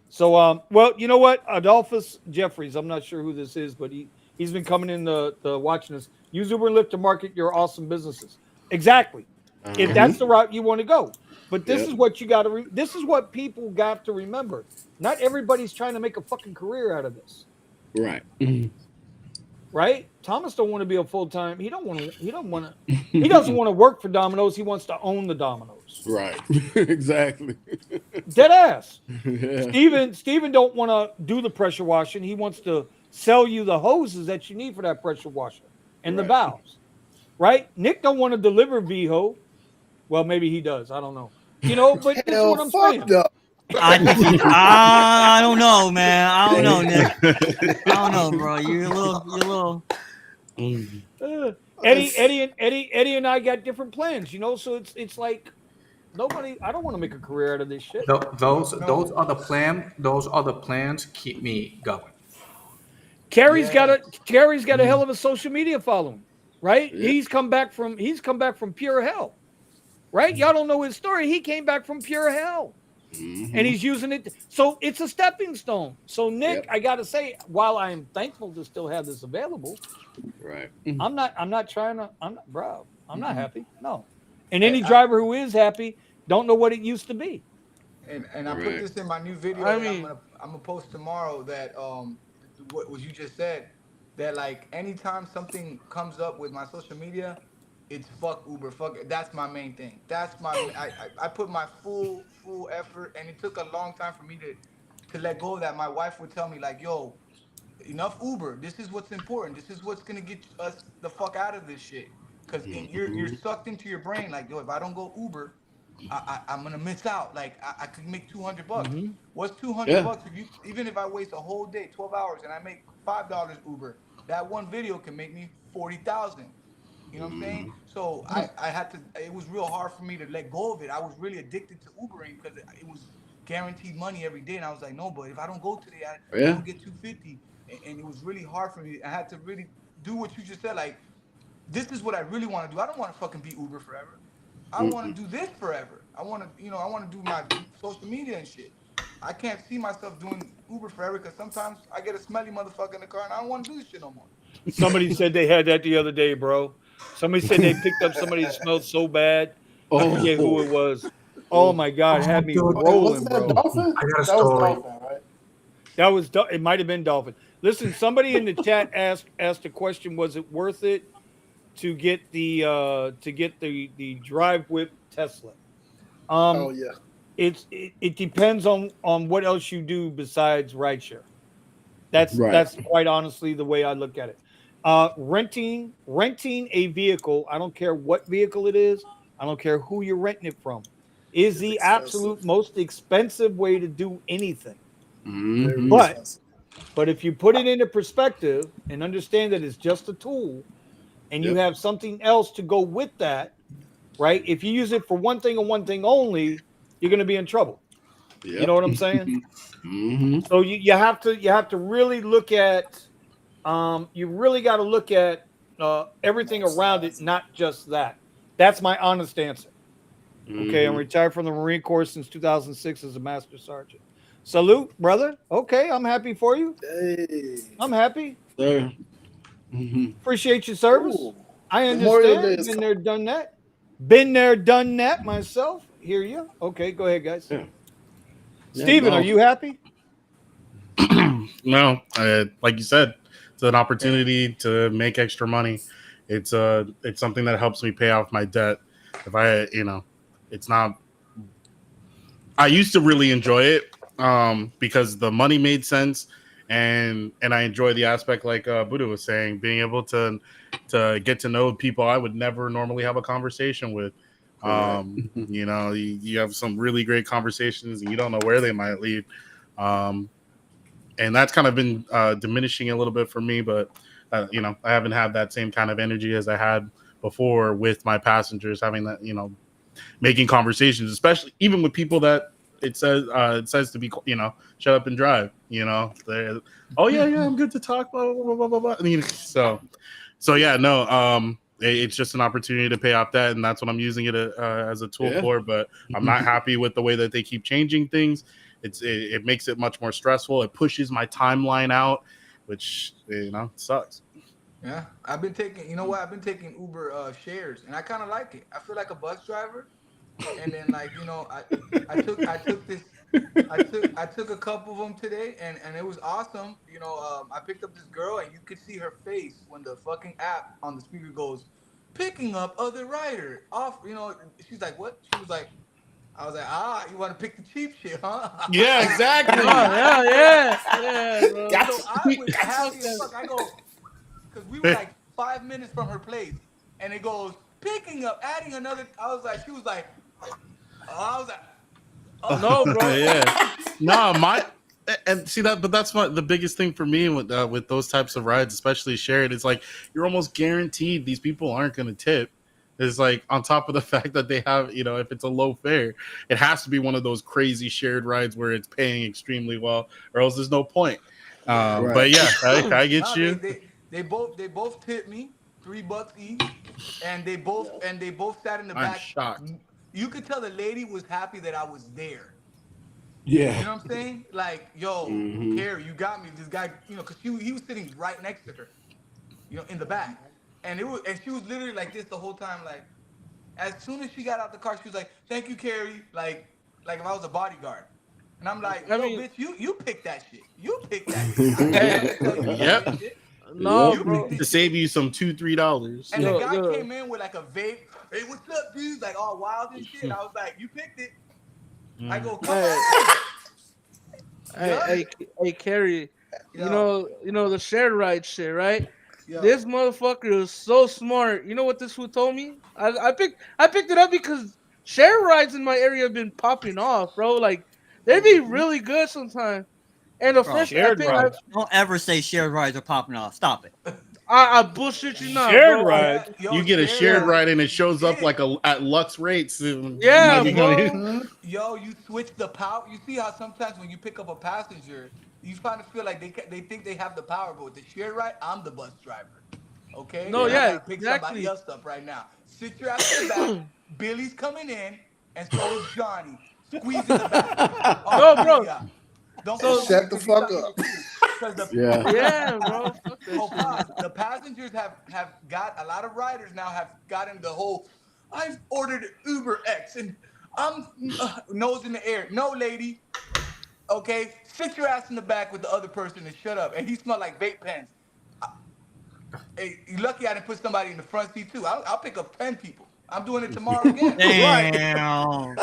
so well, you know what? Adolphus Jeffries, I'm not sure who this is, but he's been coming in the watching us. Use Uber and Lyft to market your awesome businesses. Exactly. If that's the route you want to go. But this is what you got to this is what people got to remember. Not everybody's trying to make a fucking career out of this. Right. Right? Thomas don't want to be a full-time. He doesn't want to work for Domino's. He wants to own the Domino's. Right. Exactly. Dead ass. Steven don't want to do the pressure washing. He wants to sell you the hoses that you need for that pressure washer and the valves. Right? Nick don't want to deliver VHO. Well, maybe he does. I don't know. But this is what I'm saying. I don't know, man. I don't know, Nick. I don't know, bro. You're a little. Eddie and I got different plans, So it's like nobody. I don't want to make a career out of this shit. Those other plans keep me going. Carrie's got a hell of a social media following, right? Yeah. He's come back from pure hell, right? Y'all don't know his story. He came back from pure hell. And he's using it. So it's a stepping stone. So Nick, I got to say, while I am thankful to still have this available, right? I'm not happy. No. And any driver who is happy don't know what it used to be. And I put this in my new video. I'm gonna post tomorrow that what you just said, that like anytime something comes up with my social media, it's fuck Uber, fuck it. That's my main thing. That's my I put my full effort, and it took a long time for me to let go of that. My wife would tell me like, yo, enough Uber. This is what's important. This is what's gonna get us the fuck out of this shit. Cause you're sucked into your brain like, yo, if I don't go Uber, I'm gonna miss out. Like I could make $200. What's $200 even if I waste a whole day, 12 hours, and I make $5 Uber? That one video can make me 40,000. You know what I'm saying? So I had to. It was real hard for me to let go of it. I was really addicted to Ubering because it was guaranteed money every day, and I was like, no, but if I don't go today, I don't get $250, and it was really hard for me. I had to really do what you just said. Like, this is what I really want to do. I don't want to fucking be Uber forever. I want to do this forever. I want to, I want to do my social media and shit. I can't see myself doing Uber forever because sometimes I get a smelly motherfucker in the car and I don't want to do this shit no more. Somebody said they had that the other day, bro. Somebody said they picked up somebody that smelled so bad. I forget who it was. Oh my God, it had me rolling, bro. Dolphin? I got a story. That was Dolphin, right? It might have been Dolphin. Listen, somebody in the chat asked a question: was it worth it to get the drive whip Tesla? Oh yeah. It depends on what else you do besides rideshare. That's quite honestly the way I look at it. Renting a vehicle, I don't care what vehicle it is, I don't care who you're renting it from, is the absolute most expensive way to do anything. But if you put it into perspective and understand that it's just a tool and you have something else to go with that, right? If you use it for one thing and one thing only, you're going to be in trouble. You know what I'm saying? So you have to really look at you really got to look at everything around it, not just that. That's my honest answer. Okay, I'm retired from the Marine Corps since 2006 as a master sergeant. Salute, brother. Okay, I'm happy for you. Hey. I'm happy. Sir. Appreciate your service. Ooh. I Memorial Day understand. is Been there, done that. Been there, done that myself. Hear you. Okay, go ahead, guys. Yeah. Steven, are you happy? No, like you said, it's an opportunity to make extra money. It's something that helps me pay off my debt. If I, it's not. I used to really enjoy it because the money made sense, and I enjoy the aspect like Buddha was saying, being able to get to know people I would never normally have a conversation with. You have some really great conversations, and you don't know where they might lead. And that's kind of been diminishing a little bit for me, but I haven't had that same kind of energy as I had before with my passengers, having that, making conversations, especially even with people that it says to be, shut up and drive, oh yeah, I'm good to talk, blah, blah, blah, blah, blah. So yeah, no, it's just an opportunity to pay off debt, and that's what I'm using it as a tool for. But I'm not happy with the way that they keep changing things. It makes it much more stressful. It pushes my timeline out, which sucks. Yeah, I've been taking Uber shares, and I kind of like it. I feel like a bus driver, and then I took a couple of them today, and it was awesome. I picked up this girl, and you could see her face when the fucking app on the speaker goes, picking up other rider off. She's like, what? She was like, I was like, you want to pick the cheap shit, huh? Yeah, exactly. Yeah, bro. So I was happy as fuck. I go, because we were like 5 minutes from her place, and it goes, picking up, adding another. She was like, oh No, bro. Yeah. No, and see that, but that's the biggest thing for me with those types of rides, especially shared. It's like you're almost guaranteed these people aren't going to tip. It's like on top of the fact that they have, if it's a low fare, it has to be one of those crazy shared rides where it's paying extremely well, or else there's no point. Right. But yeah, I get you. They both tipped me $3 each, and they both sat in the back. I'm shocked. You could tell the lady was happy that I was there. Yeah. You know what I'm saying? Like, yo, Carrie, you got me. This guy, because he was sitting right next to her, in the back. And she was literally like this the whole time. Like, as soon as she got out the car, she was like, "Thank you, Carrie." Like if I was a bodyguard. And I'm like, bitch, you pick that shit. You pick that shit. Yep. No, bro. To save you some $2-3. And the guy came in with like a vape. Hey, what's up, dude? Like all wild and shit. I was like, you picked it. I go, come on. Hey, Carrie. Yo. You know the shared ride shit, right? Yo. This motherfucker is so smart. You know what this fool told me? I picked it up because share rides in my area have been popping off, bro. Like they be really good sometimes. And the first shared rides. Don't ever say shared rides are popping off. Stop it. I bullshit you not. Shared bro. ride. You get a shared ride and it shows up like at Lux rates. Yeah, bro. Yo, you switch the power. You see how sometimes when you pick up a passenger, you kind of feel like they think they have the power, but with the shared ride, I'm the bus driver. Okay? No, I yeah, gotta pick exactly. somebody else up right now. Sit your ass in the back. Billy's coming in, and so is Johnny. Squeeze in the back. No, bro. Don't shut the fuck up. Yeah, bro. The passengers have got a lot of riders now have gotten the whole. I've ordered Uber X and I'm nose in the air. No, lady. Okay, sit your ass in the back with the other person and shut up. And he smelled like vape pens. Hey, you're lucky I didn't put somebody in the front seat too. I'll pick up 10 people. I'm doing it tomorrow again. Damn.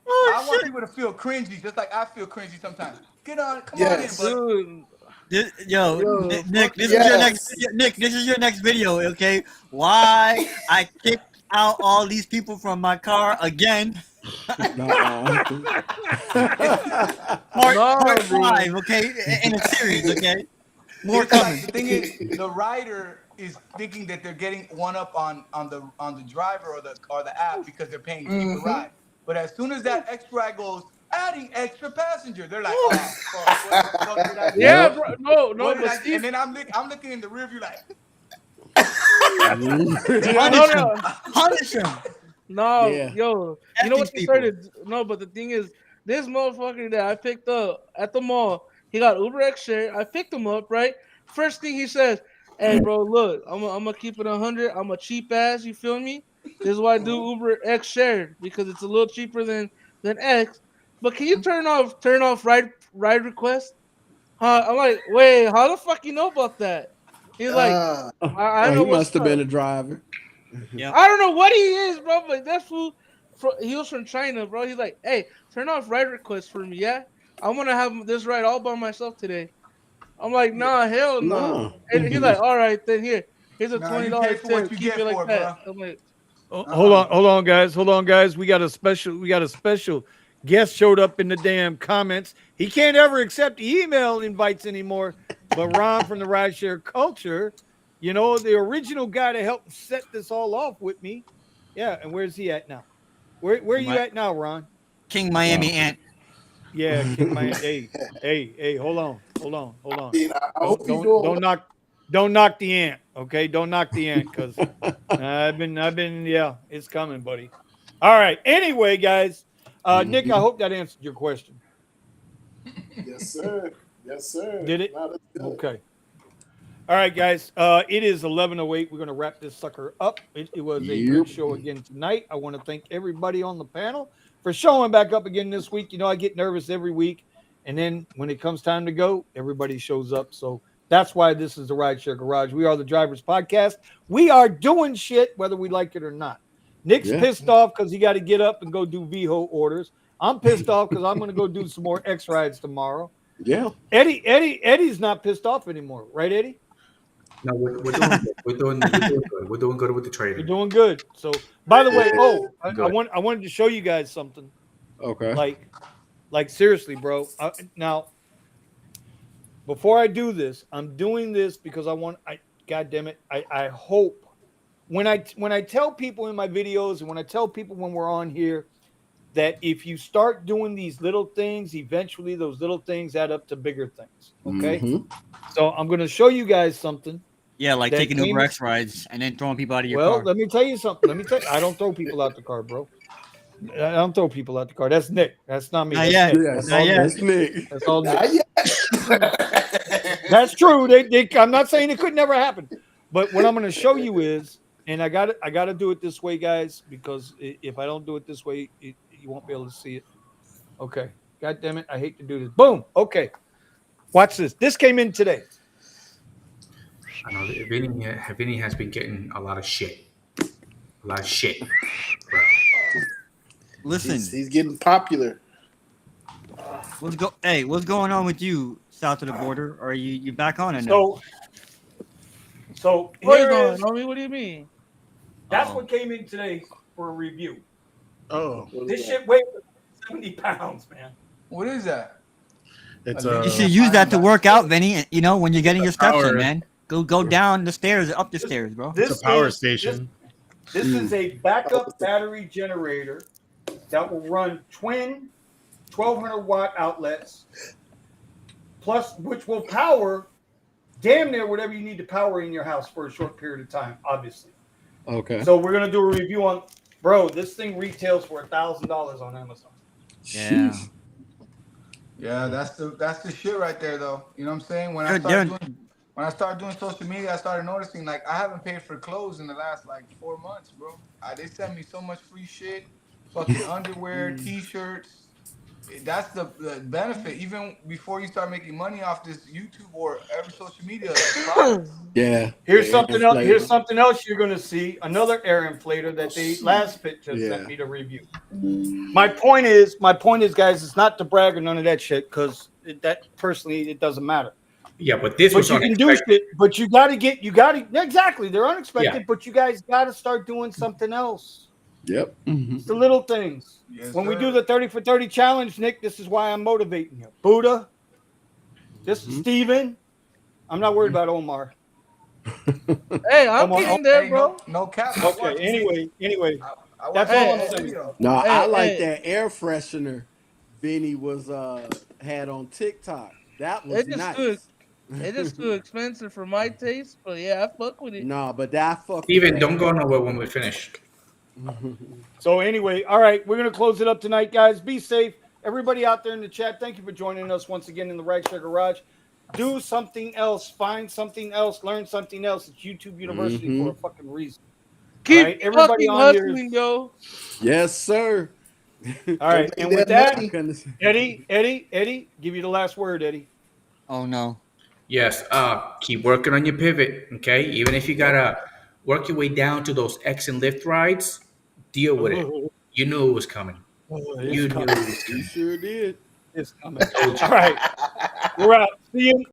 I want people to feel cringy, just like I feel cringy sometimes. Come on in, bud. Nick, this is your next. Nick, this is your next video, okay? Why I kicked out all these people from my car again? Part 5, okay? In a series, okay? More coming. Like, the thing is, the rider is thinking that they're getting one up on the driver or the app because they're paying cheaper ride. But as soon as that extra ride goes, adding extra passenger, they're like, oh, yeah, bro, no. And then I'm looking in the rear view like, Punish him. No, Yeah. yo, F you know these what they people. started? No, but the thing is, this motherfucker that I picked up at the mall, he got Uber X share. I picked him up, right? First thing he says, "Hey, bro, look, I'm gonna keep it 100. I'm a cheap ass. You feel me? This is why I do Uber X shared because it's a little cheaper than X. But can you turn off ride request? Huh? I'm like, wait, how the fuck you know about that? He's like, I Oh, know he what's must have up. been a driver. Yep. I don't know what he is, bro, but that fool, he was from China, bro. He's like, hey, turn off ride requests for me, yeah? I want to have this ride all by myself today. I'm like, nah, hell no. No. And he's like, all right, then here's a Nah, you $20 pay for what tip. you Keep get it like for, that. bro. I'm like, Hold on, guys. We got a special guest showed up in the damn comments. He can't ever accept email invites anymore. But Ron from the Rideshare Culture, the original guy to help set this all off with me. Yeah, and where's he at now? Where are you at now, Ron? King Miami Ant. Yeah, King Miami. Hey, hold on. I hope he's doing Don't knock the ant, okay? Don't knock the ant, because I've been, yeah, it's coming, buddy. All right. Anyway, guys, Nick, I hope that answered your question. Yes, sir. Yes, sir. Did it? Nah, that's good. Okay. All right, guys. It is 11:08. We're going to wrap this sucker up. It was a good show again tonight. I want to thank everybody on the panel for showing back up again this week. I get nervous every week, and then when it comes time to go, everybody shows up. So that's why this is the Rideshare Garage. We are the Drivers Podcast. We are doing shit whether we like it or not. Nick's pissed off because he got to get up and go do VHO orders. I'm pissed off because I'm going to go do some more X rides tomorrow. Yeah. Eddie's not pissed off anymore, right, Eddie? No, we're doing good. We're doing good. We're doing good with the trading. You're doing good. So, by the way, I wanted to show you guys something. Okay. Like seriously, bro. Now, before I do this, I'm doing this because God damn it, I hope when I tell people in my videos and when I tell people when we're on here that if you start doing these little things, eventually those little things add up to bigger things. Okay. So I'm going to show you guys something. Yeah, like taking Uber X rides and then throwing people out of your car. car. Let me tell you something. I don't throw people out the car, bro. I don't throw people out the car. That's Nick. That's not me. That's Nick. That's all Nick. That's true. I'm not saying it could never happen. But what I'm going to show you is, and I got to do it this way, guys, because if I don't do it this way, you won't be able to see it. Okay. God damn it. I hate to do this. Boom. Okay. Watch this. This came in today. I know Vinny has been getting a lot of shit. Bro. Listen. He's getting popular. What's going on with you south of the border? Are you back on it now? So what do you mean? That's what came in today for a review. Oh. This shit weighs 70 pounds, man. What is that? It's you should use that to work out, Vinny. When you're getting your steps in, man. Go down the stairs, up the stairs, bro. It's a power station. This is a backup battery generator that will run twin 1,200 watt outlets, plus which will power damn near whatever you need to power in your house for a short period of time, obviously. Okay. So we're gonna do a review on, bro. This thing retails for $1,000 on Amazon. Yeah. Yeah, that's the shit right there, though. You know what I'm saying? When I started doing social media, I started noticing like I haven't paid for clothes in the last like 4 months, bro. They sent me so much free shit, fucking underwear, t-shirts. That's the benefit. Even before you start making money off this YouTube or every social media. Yeah. Here's something else. Here's something else you're gonna see. Another air inflator that they last pitch just sent me to review. My point is, guys, it's not to brag or none of that shit, because that personally it doesn't matter. Yeah, but this was you can do shit, but you gotta exactly. They're unexpected, Yeah. but you guys gotta start doing something else. Yep. It's the little things. Yes, when we sir. do the 30 for 30 challenge, Nick, this is why I'm motivating you. Buddha, this is Steven. I'm not worried about Omar. Hey, I'm getting there, bro. No cap. Okay, anyway. That's all I'm saying. No, I like that air freshener Vinny was had on TikTok. That was nice. It is too expensive for my taste, but yeah, I fuck with it. No, but that fuck. Steven, don't go nowhere when we finish. So anyway, all right, we're gonna close it up tonight, guys. Be safe, everybody out there in the chat. Thank you for joining us once again in the Rideshare Garage. Do something else, find something else, learn something else. It's YouTube University for a fucking reason. Keep right? Everybody fucking on here hustling, yo. Yes, sir. All right, and with that, Eddie, give you the last word, Eddie. Oh no. Yes. Keep working on your pivot. Okay. Even if you gotta work your way down to those X and Lyft rides, deal with it. You knew it was coming. You knew it was coming. You sure did. It's coming. All right, we're out. See you.